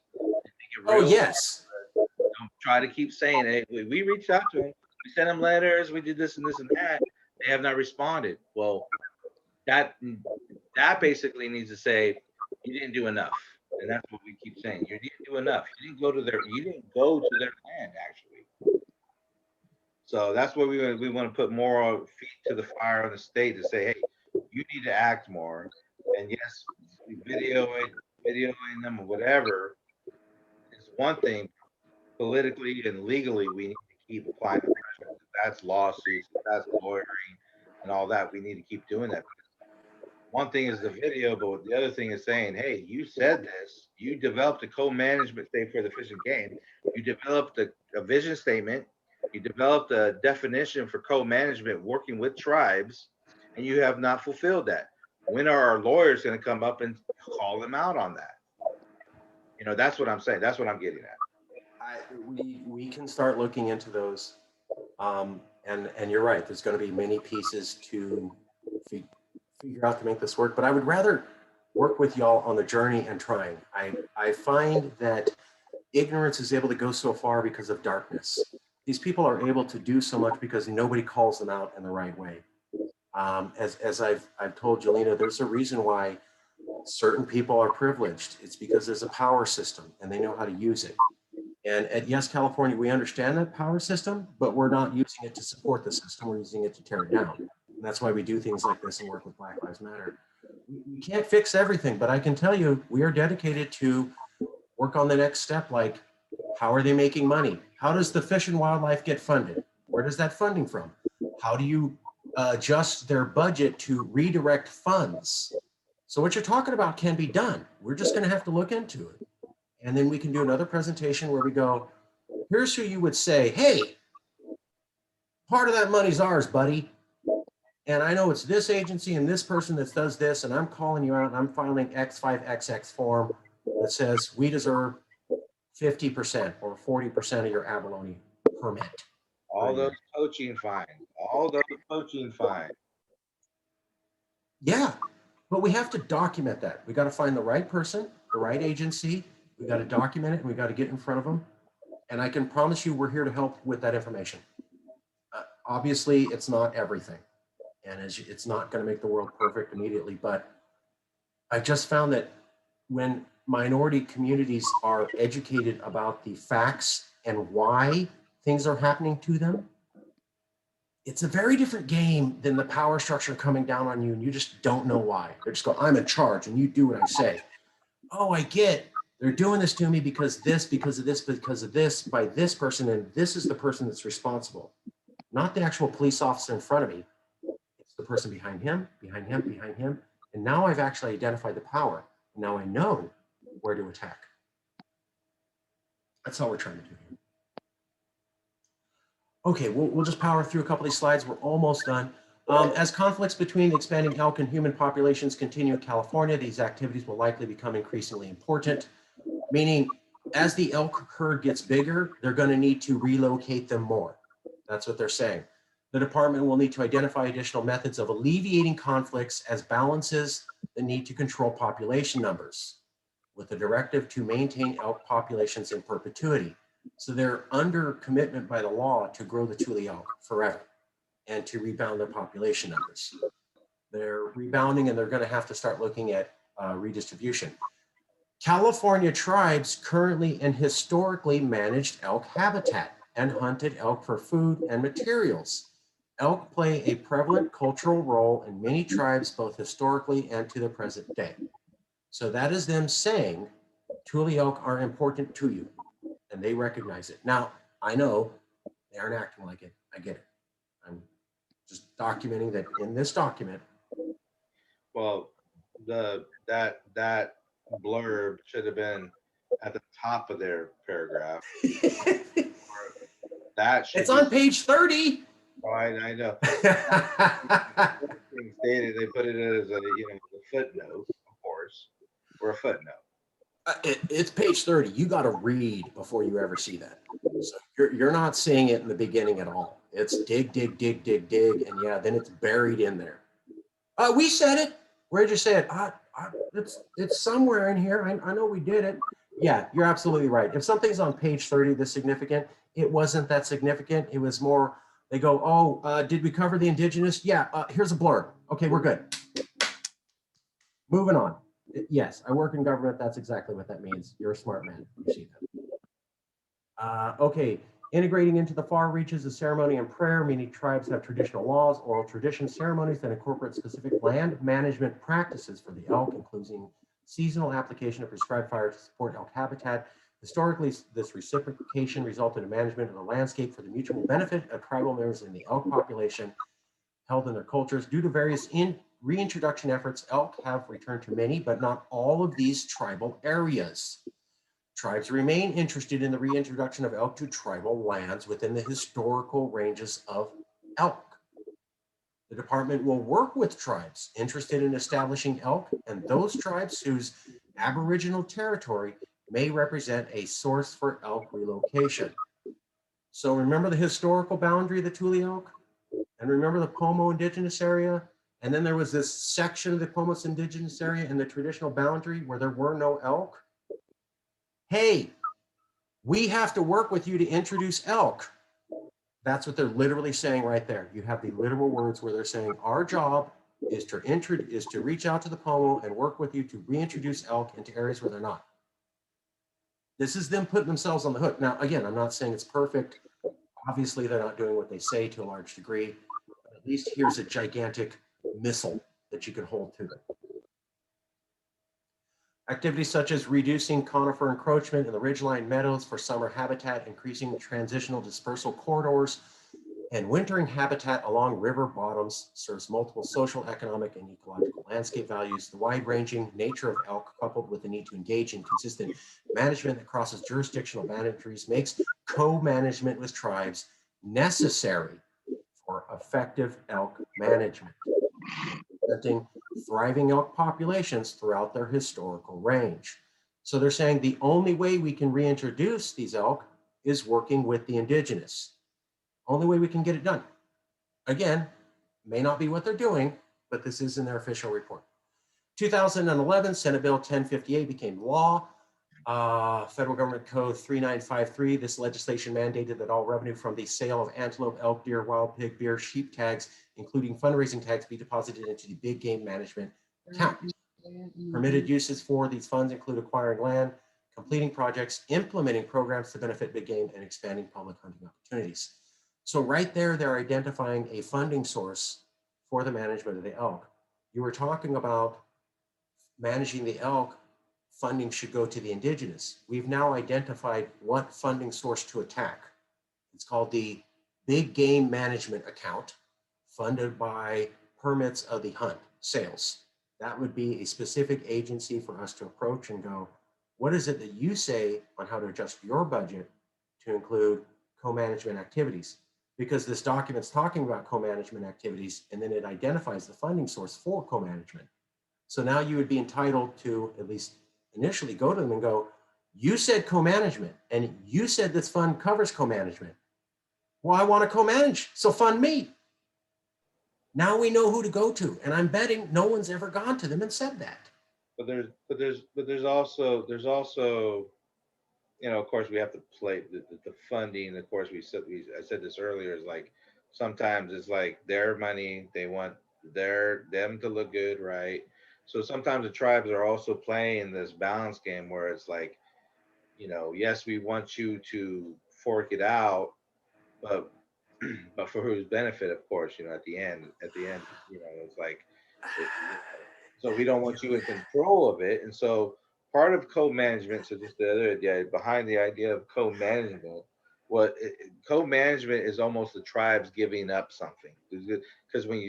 Oh, yes. Don't try to keep saying, hey, we reached out to them, we sent them letters, we did this and this and that. They have not responded. Well, that basically needs to say you didn't do enough, and that's what we keep saying. You didn't do enough. You didn't go to their land actually. So that's what we want to put more feet to the fire on the state to say, hey, you need to act more. And yes, videoing them or whatever is one thing. Politically and legally, we need to keep applying the pressure. If that's lawsuits, if that's lawyering and all that, we need to keep doing that. One thing is the video, but the other thing is saying, hey, you said this, you developed a co-management statement for the Fish and Game, you developed a vision statement, you developed a definition for co-management working with tribes, and you have not fulfilled that. When are our lawyers going to come up and call them out on that? You know, that's what I'm saying. That's what I'm getting at. We can start looking into those. And you're right, there's going to be many pieces to figure out to make this work, but I would rather work with y'all on the journey and trying. I find that ignorance is able to go so far because of darkness. These people are able to do so much because nobody calls them out in the right way. As I've told Jewelina, there's a reason why certain people are privileged. It's because there's a power system and they know how to use it. And at Yes California, we understand that power system, but we're not using it to support the system. We're using it to tear it down. And that's why we do things like this and work with Black Lives Matter. We can't fix everything, but I can tell you, we are dedicated to work on the next step. Like, how are they making money? How does the Fish and Wildlife get funded? Where does that funding from? How do you adjust their budget to redirect funds. So what you're talking about can be done. We're just going to have to look into it. And then we can do another presentation where we go, here's who you would say, hey, part of that money's ours, buddy. And I know it's this agency and this person that does this, and I'm calling you out and I'm filing X5XX form that says we deserve 50% or 40% of your abalone permit. All those poaching fines, all those poaching fines. Yeah, but we have to document that. We got to find the right person, the right agency. We got to document it and we got to get in front of them. And I can promise you we're here to help with that information. Obviously, it's not everything. And it's not going to make the world perfect immediately, but I just found that when minority communities are educated about the facts and why things are happening to them, it's a very different game than the power structure coming down on you and you just don't know why. They're just going, I'm in charge and you do what I say. Oh, I get, they're doing this to me because this, because of this, because of this, by this person, and this is the person that's responsible. Not the actual police officer in front of me. It's the person behind him, behind him, behind him. And now I've actually identified the power. Now I know where to attack. That's all we're trying to do here. Okay, we'll just power through a couple of these slides. We're almost done. As conflicts between the expanding elk and human populations continue in California, these activities will likely become increasingly important, meaning as the elk herd gets bigger, they're going to need to relocate them more. That's what they're saying. The department will need to identify additional methods of alleviating conflicts as balances the need to control population numbers with a directive to maintain elk populations in perpetuity. So they're under commitment by the law to grow the Tule elk forever and to rebound their population numbers. They're rebounding and they're going to have to start looking at redistribution. California tribes currently and historically managed elk habitat and hunted elk for food and materials. Elk play a prevalent cultural role in many tribes, both historically and to the present day. So that is them saying Tule elk are important to you, and they recognize it. Now, I know they aren't acting like it. I get it. I'm just documenting that in this document. Well, that blurb should have been at the top of their paragraph. That should It's on page 30. Oh, I know. Stated, they put it as a a footnote, of course, or a footnote. It's page 30. You got to read before you ever see that. So you're not seeing it in the beginning at all. It's dig, dig, dig, dig, dig, and yeah, then it's buried in there. We said it. Where'd you say it? It's somewhere in here. I know we did it. Yeah, you're absolutely right. If something's on page 30 that's significant, it wasn't that significant. It was more, they go, oh, did we cover the indigenous? Yeah, here's a blurb. Okay, we're good. Moving on. Yes, I work in government. That's exactly what that means. You're a smart man. You see that. Okay, integrating into the far reaches of ceremony and prayer, meaning tribes have traditional laws, oral traditions, ceremonies that incorporate specific land management practices for the elk, including seasonal application of prescribed fire to support elk habitat. Historically, this reciprocation resulted in management of the landscape for the mutual benefit of tribal members in the elk population held in their cultures. Due to various reintroduction efforts, elk have returned to many, but not all of these tribal areas. Tribes remain interested in the reintroduction of elk to tribal lands within the historical ranges of elk. The department will work with tribes interested in establishing elk and those tribes whose aboriginal territory may represent a source for elk relocation. So remember the historical boundary of the Tule elk? And remember the POMO indigenous area? And then there was this section of the POMO indigenous area in the traditional boundary where there were no elk. Hey, we have to work with you to introduce elk. That's what they're literally saying right there. You have the literal words where they're saying our job is to reach out to the POMO and work with you to reintroduce elk into areas where they're not. This is them putting themselves on the hook. Now, again, I'm not saying it's perfect. Obviously, they're not doing what they say to a large degree. But at least here's a gigantic missile that you can hold to them. Activities such as reducing conifer encroachment in the ridgeline meadows for summer habitat, increasing transitional dispersal corridors. And wintering habitat along river bottoms serves multiple social, economic, and ecological landscape values. The wide-ranging nature of elk, coupled with the need to engage in consistent management that crosses jurisdictional boundaries, makes co-management with tribes necessary for effective elk management, representing thriving elk populations throughout their historical range. So they're saying the only way we can reintroduce these elk is working with the indigenous. Only way we can get it done. Again, may not be what they're doing, but this is in their official report. 2011, Senate Bill 1058 became law. Federal Government Code 3953. This legislation mandated that all revenue from the sale of antelope, elk, deer, wild pig, bear, sheep tags, including fundraising tags, be deposited into the big game management account. Permitted uses for these funds include acquiring land, completing projects, implementing programs to benefit big game, and expanding public hunting opportunities. So right there, they're identifying a funding source for the management of the elk. You were talking about managing the elk, funding should go to the indigenous. We've now identified what funding source to attack. It's called the Big Game Management Account, funded by permits of the hunt, sales. That would be a specific agency for us to approach and go, what is it that you say on how to adjust your budget to include co-management activities? Because this document's talking about co-management activities, and then it identifies the funding source for co-management. So now you would be entitled to at least initially go to them and go, you said co-management, and you said this fund covers co-management. Well, I want to co-manage, so fund me. Now we know who to go to, and I'm betting no one's ever gone to them and said that. But there's also, you know, of course we have to play the funding. Of course, I said this earlier, is like sometimes it's like their money, they want them to look good, right? So sometimes the tribes are also playing this balance game where it's like, you know, yes, we want you to fork it out, but but for whose benefit, of course, you know, at the end, you know, it's like, you know, so we don't want you in control of it. And so part of co-management, so just the other idea behind the idea of co-management, co-management is almost the tribes giving up something. Because when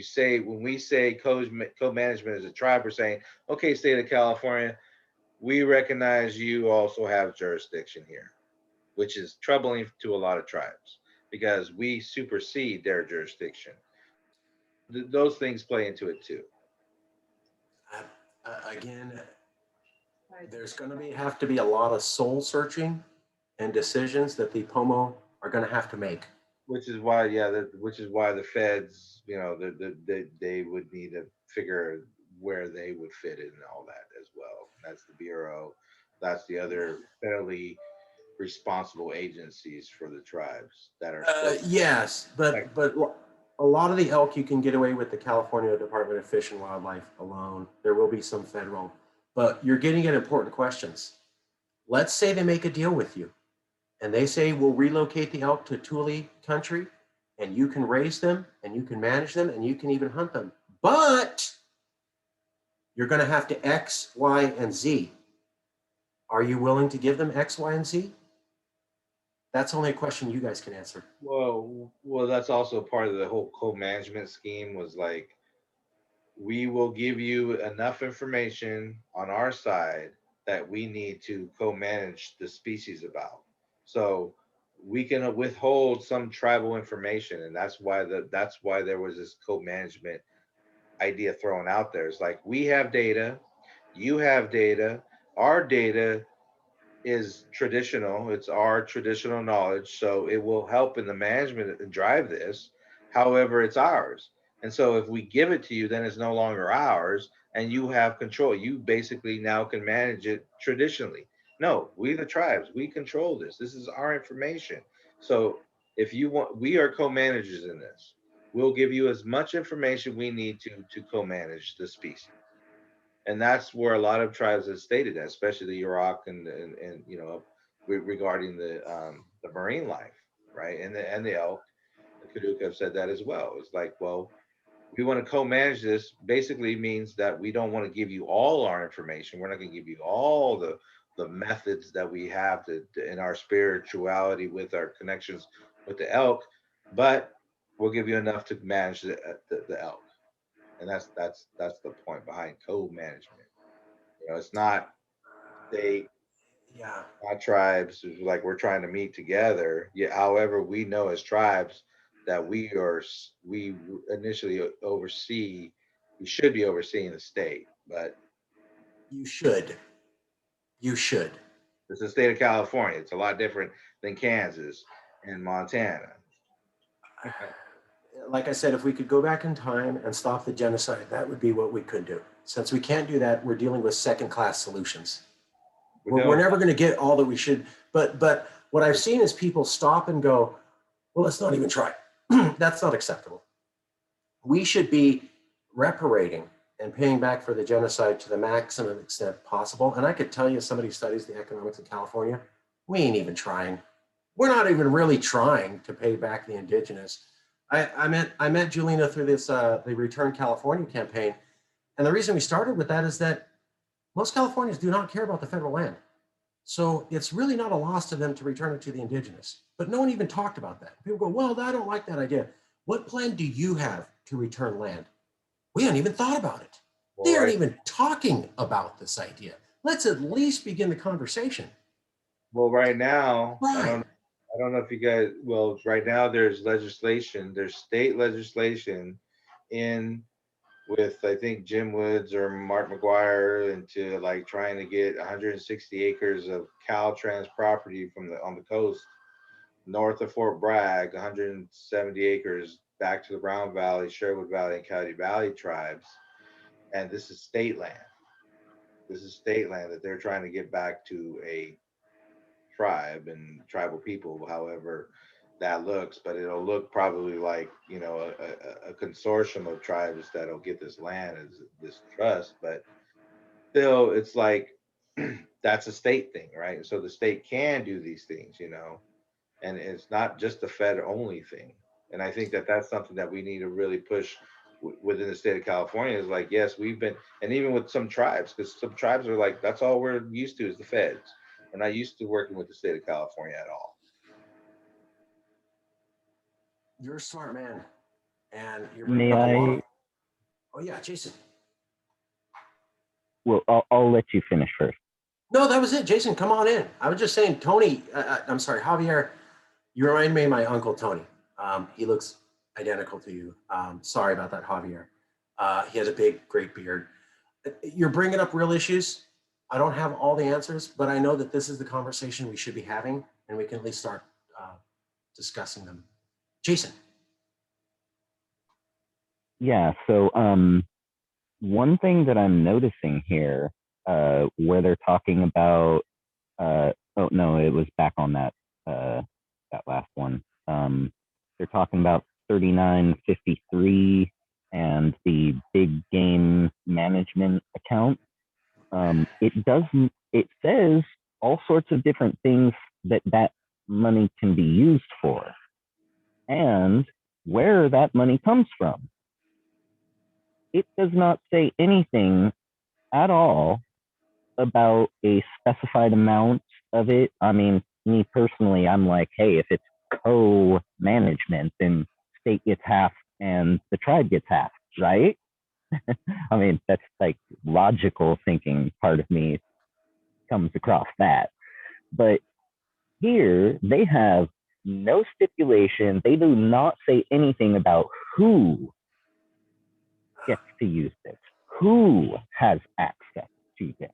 we say co-management as a tribe, we're saying, okay, state of California, we recognize you also have jurisdiction here, which is troubling to a lot of tribes because we supersede their jurisdiction. Those things play into it too. Again, there's going to have to be a lot of soul searching and decisions that the POMO are going to have to make. Which is why, yeah, which is why the feds, you know, they would need to figure where they would fit in all that as well. That's the Bureau. That's the other fairly responsible agencies for the tribes that are Yes, but a lot of the elk you can get away with the California Department of Fish and Wildlife alone. There will be some federal, but you're getting at important questions. Let's say they make a deal with you and they say, we'll relocate the elk to Tule country and you can raise them and you can manage them and you can even hunt them. But you're going to have to X, Y, and Z. Are you willing to give them X, Y, and Z? That's only a question you guys can answer. Well, that's also part of the whole co-management scheme was like, we will give you enough information on our side that we need to co-manage the species about. So we can withhold some tribal information, and that's why there was this co-management idea thrown out there. It's like we have data, you have data, our data is traditional. It's our traditional knowledge. So it will help in the management and drive this. However, it's ours. And so if we give it to you, then it's no longer ours and you have control. You basically now can manage it traditionally. No, we the tribes, we control this. This is our information. So if you want, we are co-managers in this. We'll give you as much information we need to co-manage the species. And that's where a lot of tribes have stated that, especially the Yurok and you know, regarding the marine life, right? And the elk, the Kaduk have said that as well. It's like, well, we want to co-manage this. Basically means that we don't want to give you all our information. We're not going to give you all the methods that we have in our spirituality with our connections with the elk, but we'll give you enough to manage the elk, and that's the point behind co-management. You know, it's not state, Yeah. not tribes. It's like we're trying to meet together. Yeah. However, we know as tribes that we initially oversee. We should be overseeing the state, but You should. You should. it's the state of California. It's a lot different than Kansas and Montana. Like I said, if we could go back in time and stop the genocide, that would be what we could do. Since we can't do that, we're dealing with second-class solutions. We're never going to get all that we should. But what I've seen is people stop and go, well, let's not even try. That's not acceptable. We should be reparating and paying back for the genocide to the maximum extent possible. And I could tell you, somebody who studies the economics of California, we ain't even trying. We're not even really trying to pay back the indigenous. I met Jewelina through this the Return California campaign. And the reason we started with that is that most Californians do not care about the federal land. So it's really not a loss to them to return it to the indigenous. But no one even talked about that. People go, well, I don't like that idea. What plan do you have to return land? We haven't even thought about it. They aren't even talking about this idea. Let's at least begin the conversation. Well, right now, Right. I don't know if you guys, well, right now there's legislation, there's state legislation in with, I think, Jim Woods or Mark McGuire into like trying to get 160 acres of Caltrans property from on the coast north of Fort Bragg, 170 acres back to the Brown Valley, Sherwood Valley, and Coyote Valley tribes. And this is state land. This is state land that they're trying to get back to a tribe and tribal people, however that looks, but it'll look probably like, you know, a consortium of tribes that'll get this land as this trust, but still it's like that's a state thing, right? So the state can do these things, you know, and it's not just a Fed only thing. And I think that that's something that we need to really push within the state of California is like, yes, we've been, and even with some tribes, because some tribes are like, that's all we're used to is the feds. We're not used to working with the state of California at all. You're a smart man. And you're May bringing up a lot. I? Oh, yeah, Jason. Well, I'll let you finish first. No, that was it. Jason, come on in. I was just saying, Tony, I'm sorry, Javier, you remind me of my uncle, Tony. He looks identical to you. Sorry about that, Javier. He has a big, great beard. You're bringing up real issues. I don't have all the answers, but I know that this is the conversation we should be having, and we can at least start discussing them. Jason. Yeah. So one thing that I'm noticing here, where they're talking about, oh no, it was back on that that last one. They're talking about 3953 and the big game management account. It says all sorts of different things that money can be used for, and where that money comes from. It does not say anything at all about a specified amount of it. I mean, me personally, I'm like, hey, if it's co-management, then state gets half and the tribe gets half, right? I mean, that's like logical thinking part of me comes across that. But here they have no stipulation. They do not say anything about who gets to use this, who has access to this.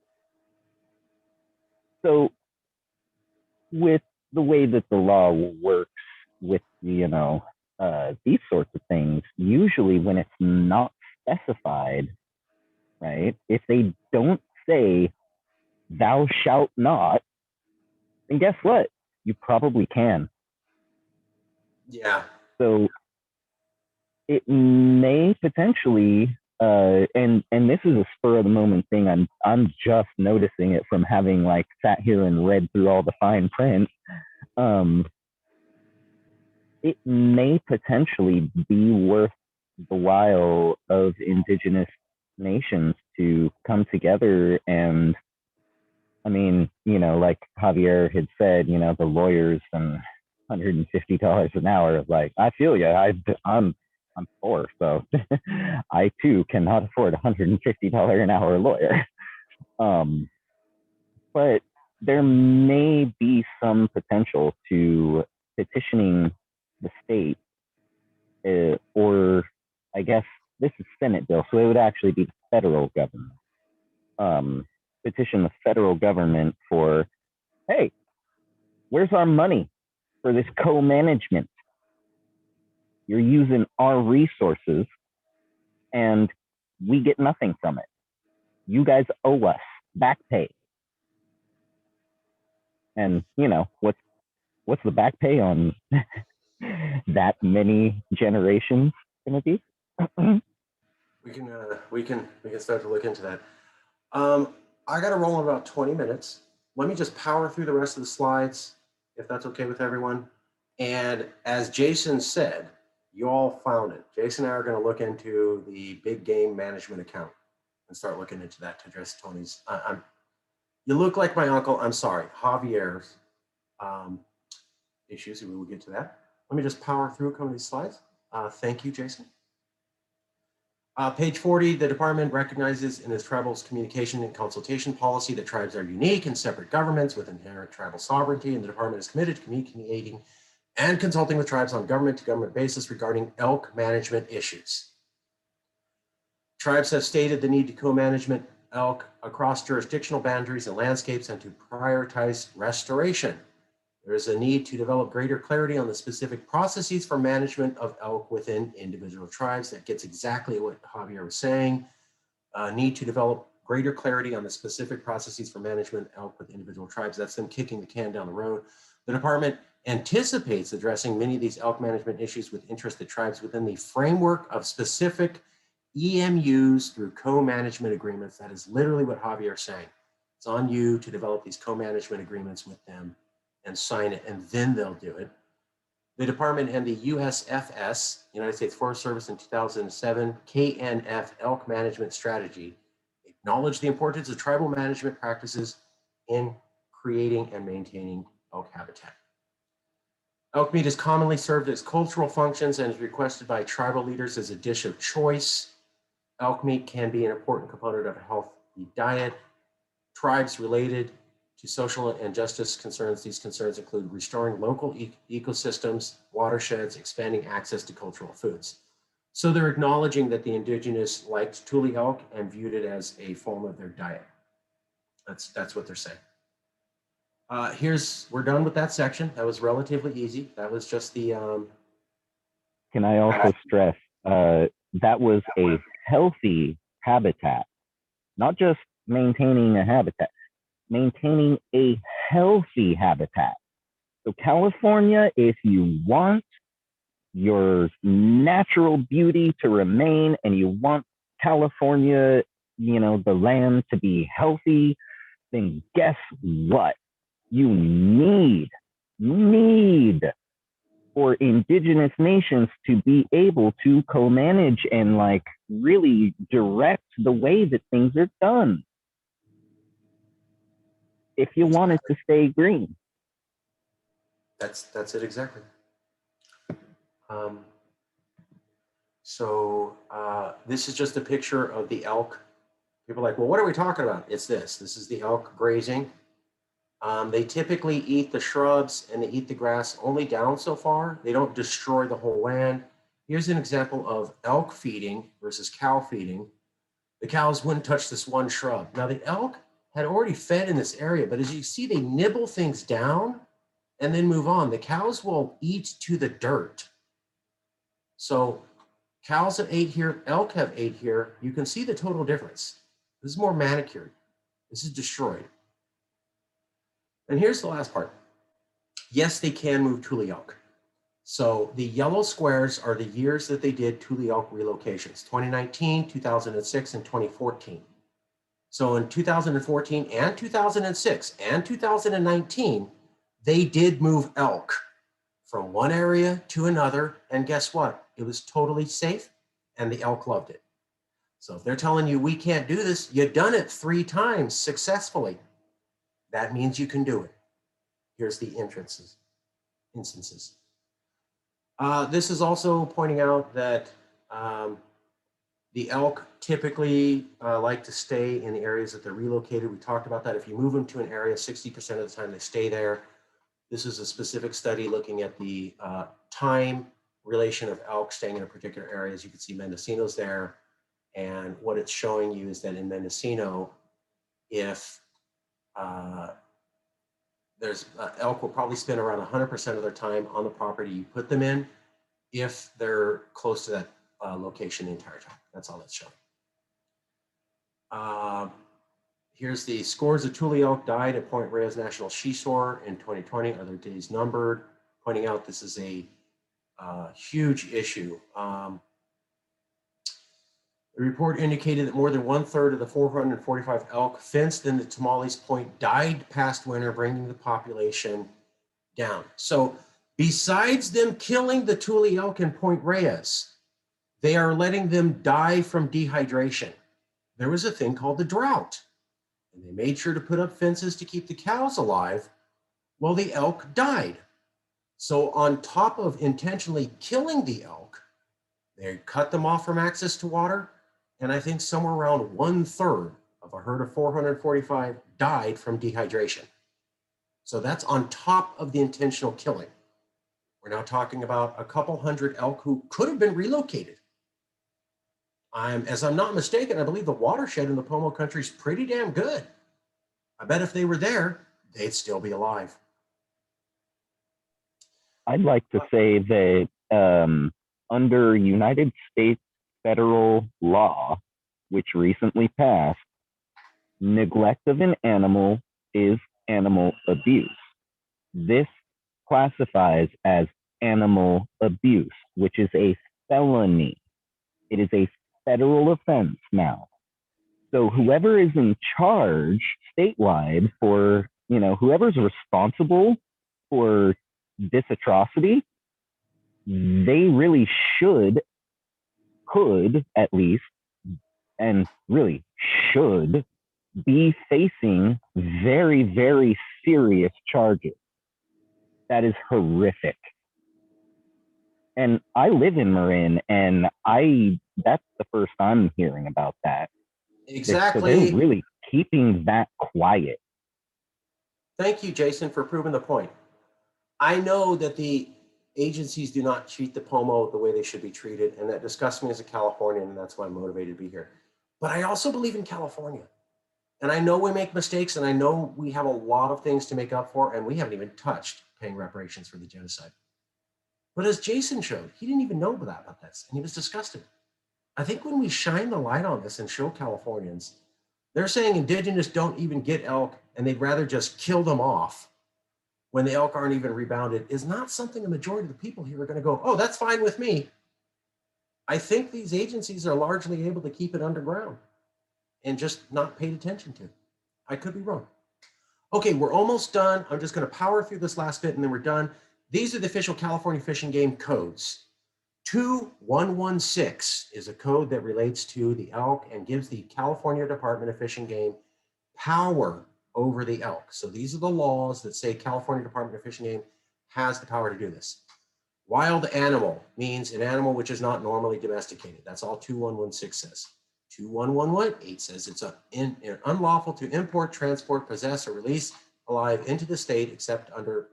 So with the way that the law works with, you know, these sorts of things, usually when it's not specified, right, if they don't say thou shalt not, then guess what? You probably can. Yeah. So it may potentially, and this is a spur of the moment thing. I'm just noticing it from having like sat here and read through all the fine print. It may potentially be worth the while of indigenous nations to come together and, I mean, you know, like Javier had said, you know, the lawyers and $150 an hour. Like, I feel you. I'm poor, so I too cannot afford a $150 an hour lawyer. But there may be some potential to petitioning the state, or I guess this is Senate bill, so it would actually be the federal government. Petition the federal government for, hey, where's our money for this co-management? You're using our resources and we get nothing from it. You guys owe us back pay. And you know, what's the back pay on that many generations gonna be? We can start to look into that. I got to roll in about 20 minutes. Let me just power through the rest of the slides, if that's okay with everyone. And as Jason said, you all found it. Jason and I are going to look into the big game management account and start looking into that to address Tony's. You look like my uncle. I'm sorry, Javier's issues. We will get to that. Let me just power through a couple of these slides. Thank you, Jason. Page 40, the department recognizes in its tribal's communication and consultation policy that tribes are unique and separate governments with inherent tribal sovereignty, and the department is committed to communicating and consulting with tribes on government-to-government basis regarding elk management issues. Tribes have stated the need to co-management elk across jurisdictional boundaries and landscapes and to prioritize restoration. There is a need to develop greater clarity on the specific processes for management of elk within individual tribes. That gets exactly what Javier was saying. Need to develop greater clarity on the specific processes for management of elk with individual tribes. That's them kicking the can down the road. The department anticipates addressing many of these elk management issues with interested tribes within the framework of specific EMUs through co-management agreements. That is literally what Javier is saying. It's on you to develop these co-management agreements with them and sign it, and then they'll do it. The department and the USFS, United States Forest Service, in 2007 KNF Elk Management Strategy acknowledged the importance of tribal management practices in creating and maintaining elk habitat. Elk meat is commonly served as cultural functions and is requested by tribal leaders as a dish of choice. Elk meat can be an important component of a healthy diet. Tribes related to social and justice concerns. These concerns include restoring local ecosystems, watersheds, expanding access to cultural foods. So they're acknowledging that the indigenous liked Tule elk and viewed it as a form of their diet. That's what they're saying. We're done with that section. That was relatively easy. That was just the. Can I also stress that was a healthy habitat, not just maintaining a habitat. Maintaining a healthy habitat. So California, if you want your natural beauty to remain and you want California, you know, the land to be healthy, then guess what? You need for indigenous nations to be able to co-manage and like really direct the way that things are done. If you want it to stay green. That's it exactly. This is just a picture of the elk. People are like, well, what are we talking about? It's this. This is the elk grazing. They typically eat the shrubs and they eat the grass only down so far. They don't destroy the whole land. Here's an example of elk feeding versus cow feeding. The cows wouldn't touch this one shrub. Now the elk had already fed in this area, but as you see, they nibble things down and then move on. The cows will eat to the dirt. So cows have ate here, elk have ate here. You can see the total difference. This is more manicured. This is destroyed. And here's the last part. Yes, they can move Tule elk. So the yellow squares are the years that they did Tule elk relocations, 2019, 2006, and 2014. So in 2014 and 2006 and 2019, they did move elk from one area to another. And guess what? It was totally safe and the elk loved it. So if they're telling you we can't do this, you've done it 3 times successfully. That means you can do it. Here's the entrances. instances. This is also pointing out that the elk typically like to stay in the areas that they're relocated. We talked about that. If you move them to an area, 60% of the time they stay there. This is a specific study looking at the time relation of elk staying in a particular area. As you can see, Mendocino's there. And what it's showing you is that in Mendocino, if there's elk will probably spend around 100% of their time on the property you put them in if they're close to that location the entire time. That's all that's showing. Here's the scores of Tule elk died at Point Reyes National Seashore in 2020. Are their days numbered? Pointing out this is a huge issue. The report indicated that more than 1/3 of the 445 elk fenced in the Tamales Point died past winter, bringing the population down. So besides them killing the Tule elk in Point Reyes, they are letting them die from dehydration. There was a thing called the drought, and they made sure to put up fences to keep the cows alive while the elk died. So on top of intentionally killing the elk, they cut them off from access to water, and I think somewhere around 1/3 of a herd of 445 died from dehydration. So that's on top of the intentional killing. We're now talking about a couple hundred elk who could have been relocated. As I'm not mistaken, I believe the watershed in the POMO country is pretty damn good. I bet if they were there, they'd still be alive. I'd like to say that under United States federal law, which recently passed, neglect of an animal is animal abuse. This classifies as animal abuse, which is a felony. It is a federal offense now. So whoever is in charge statewide for, whoever's responsible for this atrocity, they really could at least, and really should be facing very, very serious charges. That is horrific. And I live in Marin, and that's the first I'm hearing about that. Exactly. So they're really keeping that quiet. Thank you, Jason, for proving the point. I know that the agencies do not treat the POMO the way they should be treated, and that disgusts me as a Californian, and that's why I'm motivated to be here. But I also believe in California. And I know we make mistakes, and I know we have a lot of things to make up for, and we haven't even touched paying reparations for the genocide. But as Jason showed, he didn't even know about this, and he was disgusted. I think when we shine the light on this and show Californians, they're saying Indigenous don't even get elk, and they'd rather just kill them off when the elk aren't even rebounded, is not something the majority of the people here are going to go, oh, that's fine with me. I think these agencies are largely able to keep it underground and just not paid attention to. I could be wrong. Okay, we're almost done. I'm just going to power through this last bit and then we're done. These are the official California Fish and Game codes. 2116 is a code that relates to the elk and gives the California Department of Fish and Game power over the elk. So these are the laws that say California Department of Fish and Game has the power to do this. Wild animal means an animal which is not normally domesticated. That's all 2116 says. 21118 says it's unlawful to import, transport, possess, or release alive into the state except under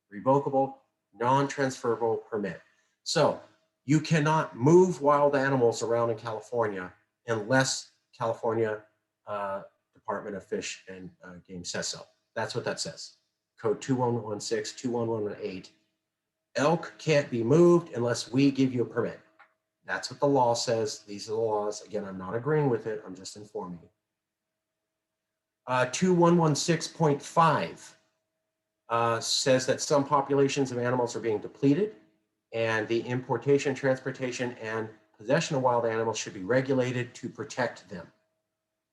revocable, non-transferable permit. So you cannot move wild animals around in California unless California Department of Fish and Game says so. That's what that says. Code 2116, 21118. Elk can't be moved unless we give you a permit. That's what the law says. These are the laws. Again, I'm not agreeing with it. I'm just informing you. 2116.5 says that some populations of animals are being depleted, and the importation, transportation, and possession of wild animals should be regulated to protect them.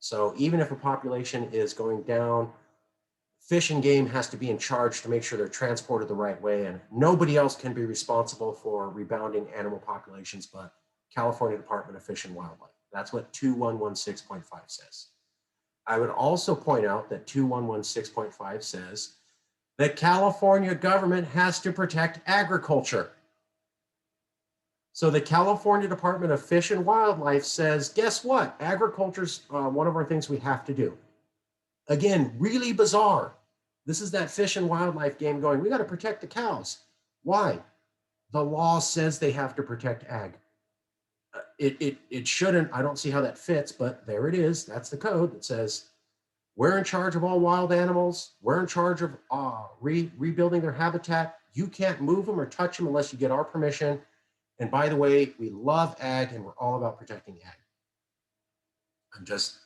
So even if a population is going down, Fish and Game has to be in charge to make sure they're transported the right way, and nobody else can be responsible for rebounding animal populations but California Department of Fish and Wildlife. That's what 2116.5 says. I would also point out that 2116.5 says The California government has to protect agriculture. So the California Department of Fish and Wildlife says, guess what? Agriculture's one of our things we have to do. Again, really bizarre. This is that fish and wildlife game going, we got to protect the cows. Why? The law says they have to protect ag. It shouldn't, I don't see how that fits, but there it is. That's the code that says, we're in charge of all wild animals. We're in charge of rebuilding their habitat. You can't move them or touch them unless you get our permission. And by the way, we love ag and we're all about protecting ag. I'm just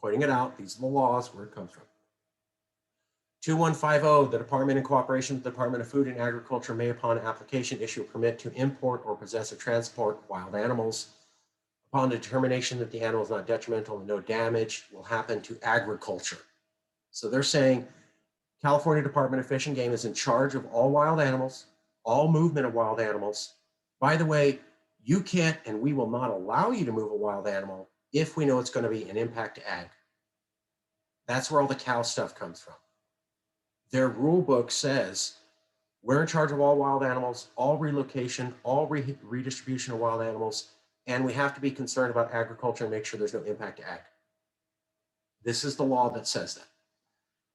pointing it out. These are the laws where it comes from. 2150, the department in cooperation with the Department of Food and Agriculture may upon application issue a permit to import or possess or transport wild animals. Upon determination that the animal is not detrimental and no damage will happen to agriculture. So they're saying California Department of Fish and Game is in charge of all wild animals, all movement of wild animals. By the way, you can't and we will not allow you to move a wild animal if we know it's going to be an impact to ag. That's where all the cow stuff comes from. Their rule book says we're in charge of all wild animals, all relocation, all redistribution of wild animals, and we have to be concerned about agriculture and make sure there's no impact to ag. This is the law that says that.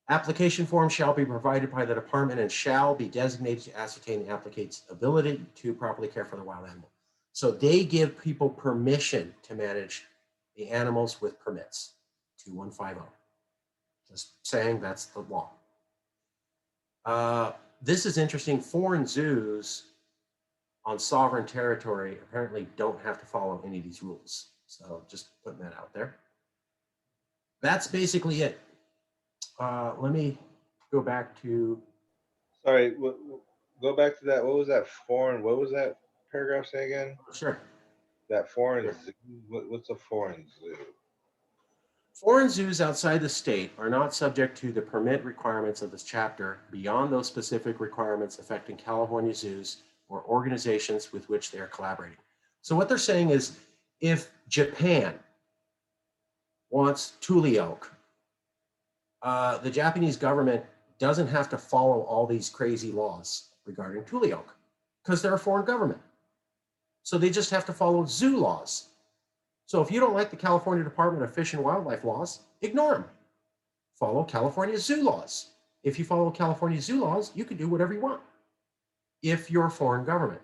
Application form shall be provided by the department and shall be designated to ascertain the applicant's ability to properly care for the wild animal. So they give people permission to manage the animals with permits. 2150. Just saying that's the law. This is interesting. Foreign zoos on sovereign territory apparently don't have to follow any of these rules. So just putting that out there. That's basically it. Let me go back to. Sorry, go back to that. What was that foreign? What was that paragraph say again? Sure. That foreign zoo. What's a foreign zoo? Foreign zoos outside the state are not subject to the permit requirements of this chapter beyond those specific requirements affecting California zoos or organizations with which they are collaborating. So what they're saying is if Japan wants Tule Elk, the Japanese government doesn't have to follow all these crazy laws regarding Tule Elk because they're a foreign government. So they just have to follow zoo laws. So if you don't like the California Department of Fish and Wildlife laws, ignore them. Follow California zoo laws. If you follow California zoo laws, you can do whatever you want if you're a foreign government.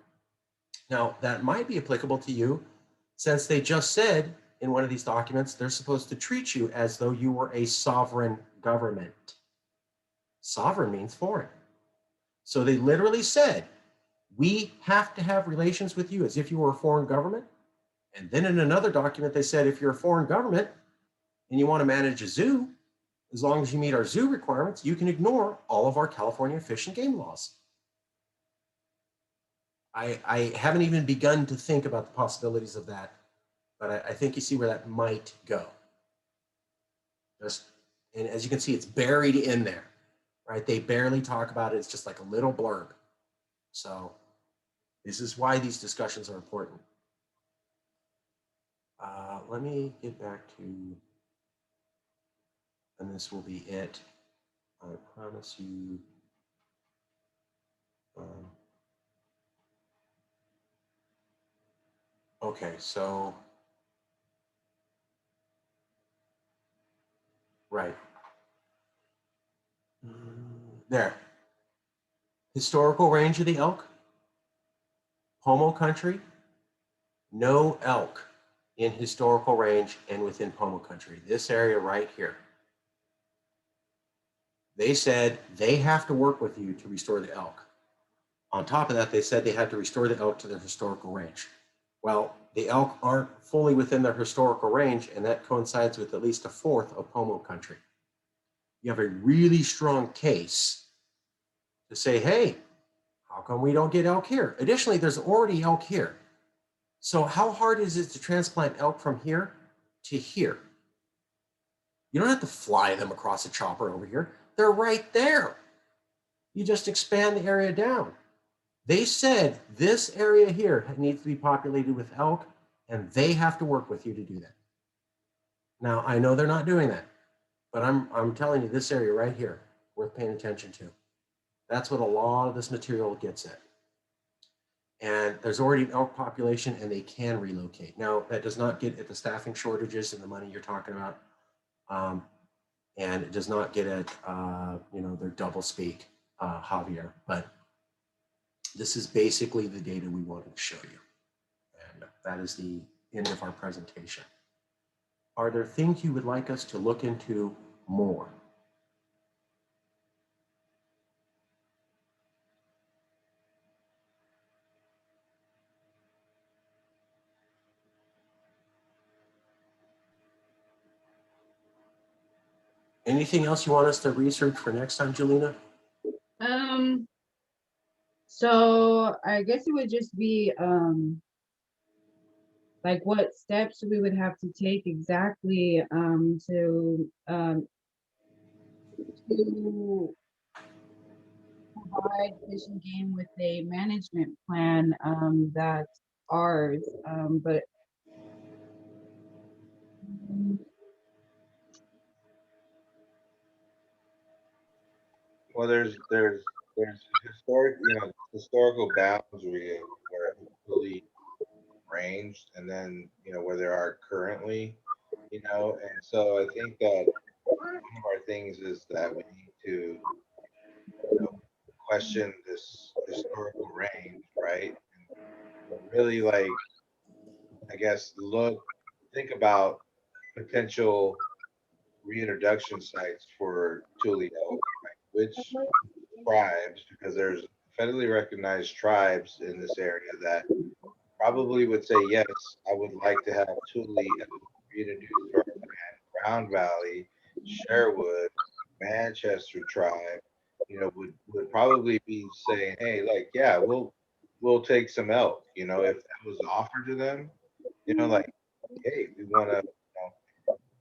Now, that might be applicable to you since they just said in one of these documents, they're supposed to treat you as though you were a sovereign government. Sovereign means foreign. So they literally said, we have to have relations with you as if you were a foreign government. And then in another document, they said, if you're a foreign government and you want to manage a zoo, as long as you meet our zoo requirements, you can ignore all of our California fish and game laws. I haven't even begun to think about the possibilities of that, but I think you see where that might go. And as you can see, it's buried in there, right? They barely talk about it. It's just like a little blurb. So this is why these discussions are important. Let me get back to, and this will be it. I promise you. Okay, so, right. There. Historical range of the elk, POMO country, no elk in historical range and within POMO country. This area right here. They said they have to work with you to restore the elk. On top of that, they said they had to restore the elk to their historical range. Well, the elk aren't fully within their historical range, and that coincides with at least a fourth of POMO country. You have a really strong case to say, hey, how come we don't get elk here? Additionally, there's already elk here. So how hard is it to transplant elk from here to here? You don't have to fly them across a chopper over here. They're right there. You just expand the area down. They said this area here needs to be populated with elk, and they have to work with you to do that. Now, I know they're not doing that, but I'm telling you this area right here, worth paying attention to. That's what a lot of this material gets at. And there's already an elk population and they can relocate. Now, that does not get at the staffing shortages and the money you're talking about. And it does not get at, their double speak, Javier, but this is basically the data we wanted to show you. And that is the end of our presentation. Are there things you would like us to look into more? Anything else you want us to research for next time, Jewelina? So I guess it would just be like what steps we would have to take exactly to provide Fish and Game with a management plan that's ours. But Well, there's historical boundary of where it's really ranged, and then where there are currently, and so I think that one of our things is that we need to question this historical range, right? And really, like, I guess, think about potential reintroduction sites for Tule Elk, like which tribes, because there's federally recognized tribes in this area that probably would say, yes, I would like to have Tule Elk reintroduced to our land. Round Valley, Sherwood, Manchester tribe, would probably be saying, hey, like, yeah, we'll take some elk, if that was offered to them, like, hey, we want to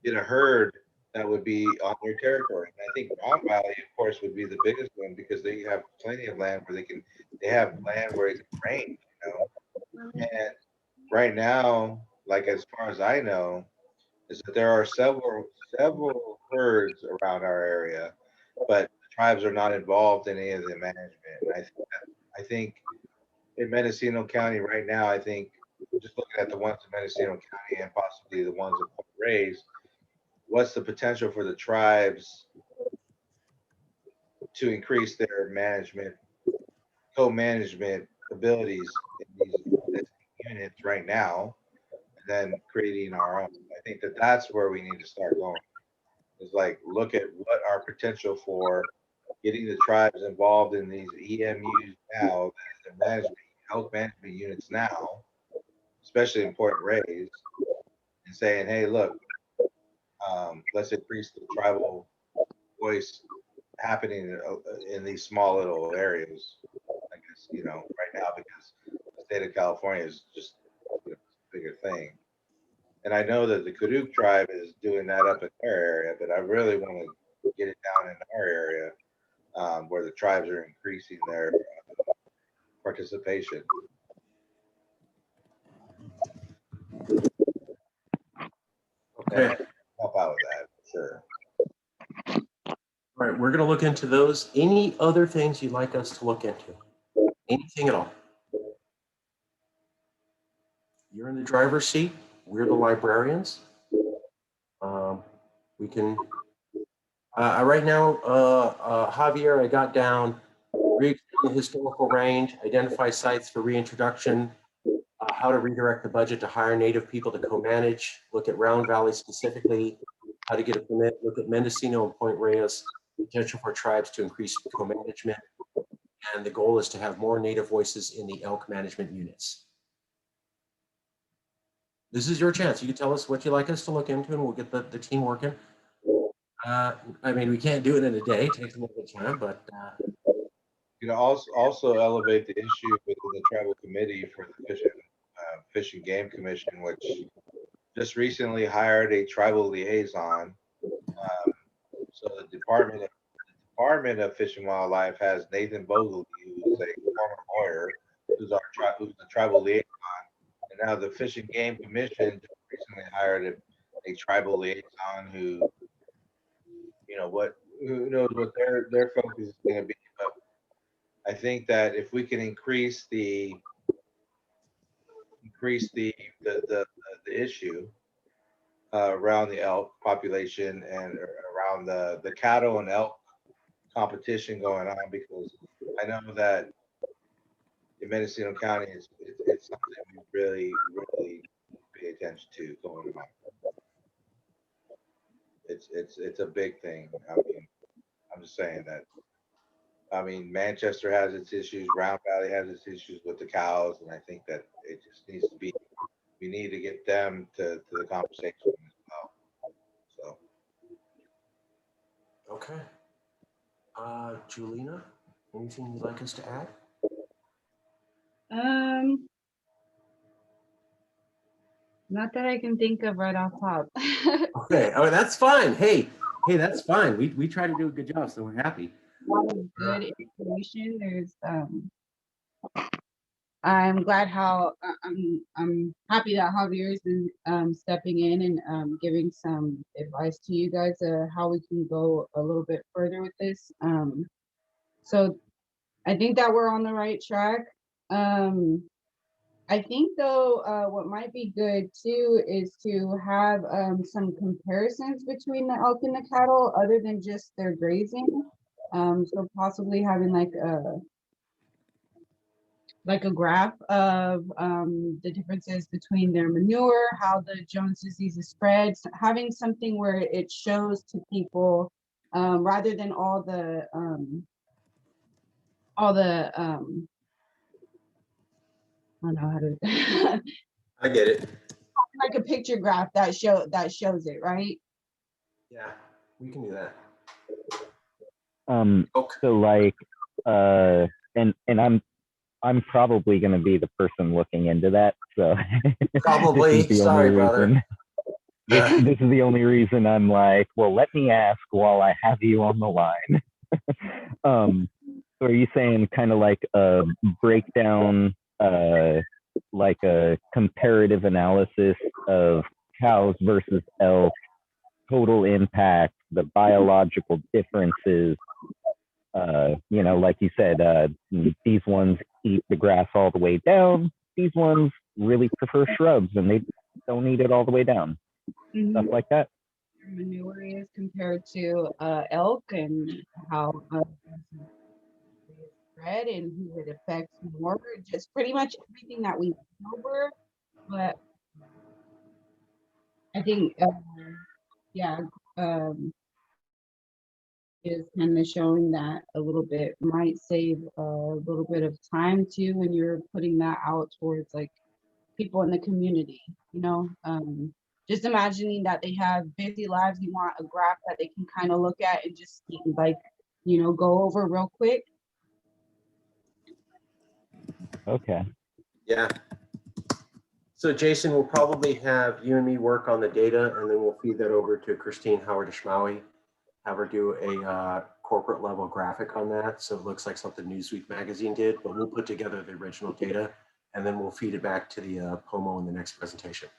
get a herd that would be on their territory. And I think Round Valley, of course, would be the biggest one because they have plenty of land where they have land where it can range, And right now, like as far as I know, is that there are several herds around our area, but the tribes are not involved in any of the management. And I think in Mendocino County right now, I think just looking at the ones in Mendocino County and possibly the ones in Point Reyes, what's the potential for the tribes to increase their co-management abilities in these existing units right now, and then creating our own. I think that that's where we need to start going. Is like look at what our potential for getting the tribes involved in these EMUs now, the management, health management units now, especially in Point Reyes, and saying, hey, look, let's increase the tribal voice happening in these small little areas. I guess right now because the state of California is just a bigger thing. And I know that the Kaduk tribe is doing that up in their area, but I really want to get it down in our area where the tribes are increasing their participation. And Okay. help out with that, for sure. All right, we're going to look into those. Any other things you'd like us to look into? Anything at all? You're in the driver's seat. We're the librarians. We can, right now, Javier, I got down, re-extend the historical range, identify sites for reintroduction, how to redirect the budget to hire Native people to co-manage, look at Round Valley specifically, how to get a permit, look at Mendocino and Point Reyes, potential for tribes to increase co-management, and the goal is to have more Native voices in the elk management units. This is your chance. You can tell us what you'd like us to look into and we'll get the team working. I mean, we can't do it in a day. It takes a little bit of time, but Also elevate the issue within the tribal committee for the Fish and Game Commission, which just recently hired a tribal liaison. So the Department of Fish and Wildlife has Nathan Bogle, who's a former lawyer, who's the tribal liaison, and now the Fish and Game Commission just recently hired a tribal liaison who knows what their focus is going to be. But I think that if we can increase the issue around the elk population and around the cattle and elk competition going on, because I know that in Mendocino County it's something we really pay attention to going on. It's a big thing. I mean, I'm just saying that. I mean, Manchester has its issues, Round Valley has its issues with the cows, and I think that it just needs to be. We need to get them to the conversation as well. So, Okay. Jewelina, anything you'd like us to add? Not that I can think of right off top. Okay. Oh, that's fine. Hey, that's fine. We try to do a good job, so we're happy. Lot of good information. There's I'm glad how I'm happy that Javier's been stepping in and giving some advice to you guys how we can go a little bit further with this. So I think that we're on the right track. I think though what might be good too is to have some comparisons between the elk and the cattle other than just their grazing. So possibly having like a graph of the differences between their manure, how the Jones disease is spread, having something where it shows to people rather than all the I don't know how to I get it. like a picture graph that shows it, right? Yeah, we can do that. So like, and I'm probably going to be the person looking into that. So Probably. Sorry, brother. This is the only reason I'm like, well, let me ask while I have you on the line. So are you saying kind of like a breakdown, like a comparative analysis of cows versus elk, total impact, the biological differences? You know, like you said, these ones eat the grass all the way down. These ones really prefer shrubs and they don't eat it all the way down. Stuff like that. Manure is compared to elk and how spread and who it affects more. Just pretty much everything that we went over. But I think, yeah, is kind of showing that a little bit might save a little bit of time too when you're putting that out towards like people in the community, you know. Just imagining that they have busy lives, you want a graph that they can kind of look at and just like, you know, go over real quick. Okay. Yeah. So Jason, we'll probably have you and me work on the data, and then we'll feed that over to Christine Howard-Ishmawi, have her do a corporate level graphic on that. So it looks like something Newsweek magazine did, but we'll put together the original data, and then we'll feed it back to the POMO in the next presentation.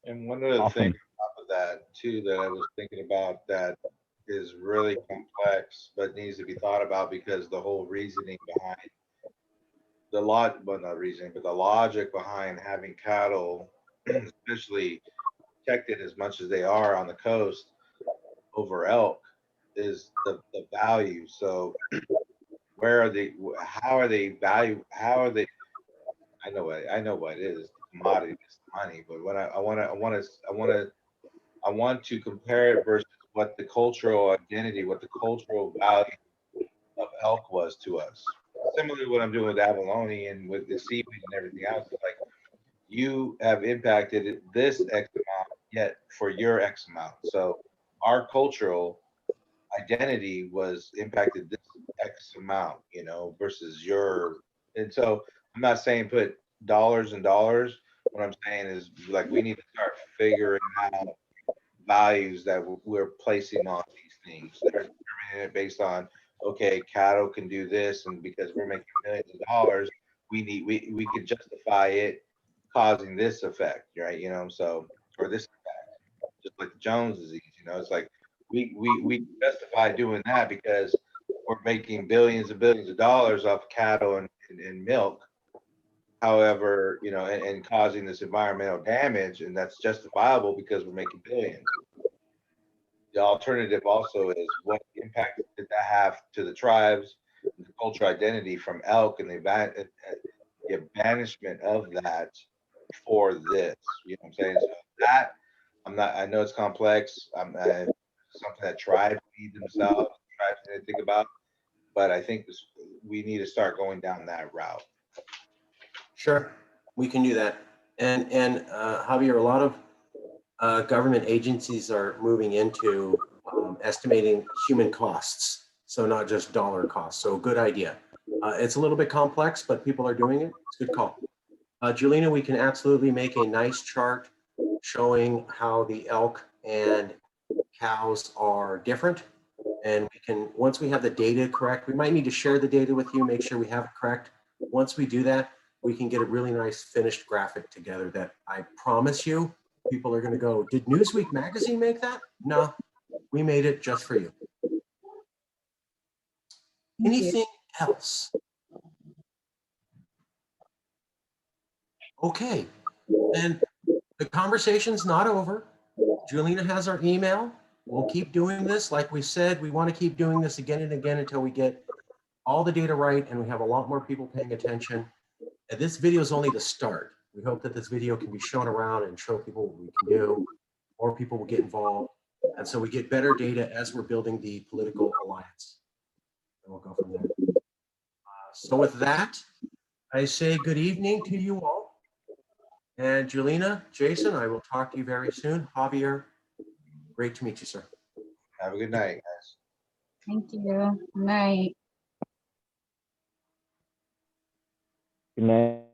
and one of the Awesome. things on top of that too that I was thinking about that is really complex, but needs to be thought about because the whole reasoning behind well, not reasoning, but the logic behind having cattle, especially protected as much as they are on the coast over elk, is the value. So where are they? How are they value? How are they? I know what it is. The commodity is the money, but what I want to compare it versus what the cultural identity, what the cultural value of elk was to us. Similarly, what I'm doing with abalone and with the seaweed and everything else, it's like you have impacted this X amount, yet for your X amount. So our cultural identity was impacted this X amount, you know, versus your. And so I'm not saying put dollars and dollars. What I'm saying is like we need to start figuring out values that we're placing on these things that are determining it based on, okay, cattle can do this, and because we're making millions of dollars, we can justify it causing this effect, right? You know, so or this effect, just like the Jones disease, you know, it's like we justify doing that because we're making billions and billions of dollars off cattle and milk. However, you know, and causing this environmental damage, and that's justifiable because we're making billions. The alternative also is what impact did that have to the tribes, the cultural identity from elk, and the banishment of that for this. You know what I'm saying? So that I know it's complex. Something that tribes need themselves, tribes need to think about. But I think we need to start going down that route. Sure, we can do that. And Javier, a lot of government agencies are moving into estimating human costs, so not just dollar costs. So good idea. It's a little bit complex, but people are doing it. It's a good call. Jewelina, we can absolutely make a nice chart showing how the elk and cows are different. And we can, once we have the data correct, we might need to share the data with you, make sure we have it correct. Once we do that, we can get a really nice finished graphic together that I promise you, people are going to go, did Newsweek magazine make that? No, we made it just for you. Anything else? Okay, and the conversation's not over. Jewelina has our email. We'll keep doing this. Like we said, we want to keep doing this again and again until we get all the data right and we have a lot more people paying attention. And this video is only the start. We hope that this video can be shown around and show people what we can do. More people will get involved. And so we get better data as we're building the political alliance. And we'll go from there. So with that, I say good evening to you all. And Jewelina, Jason, I will talk to you very soon. Javier, great to meet you, sir. Have a good night, guys. Thank you. Good night. Good night.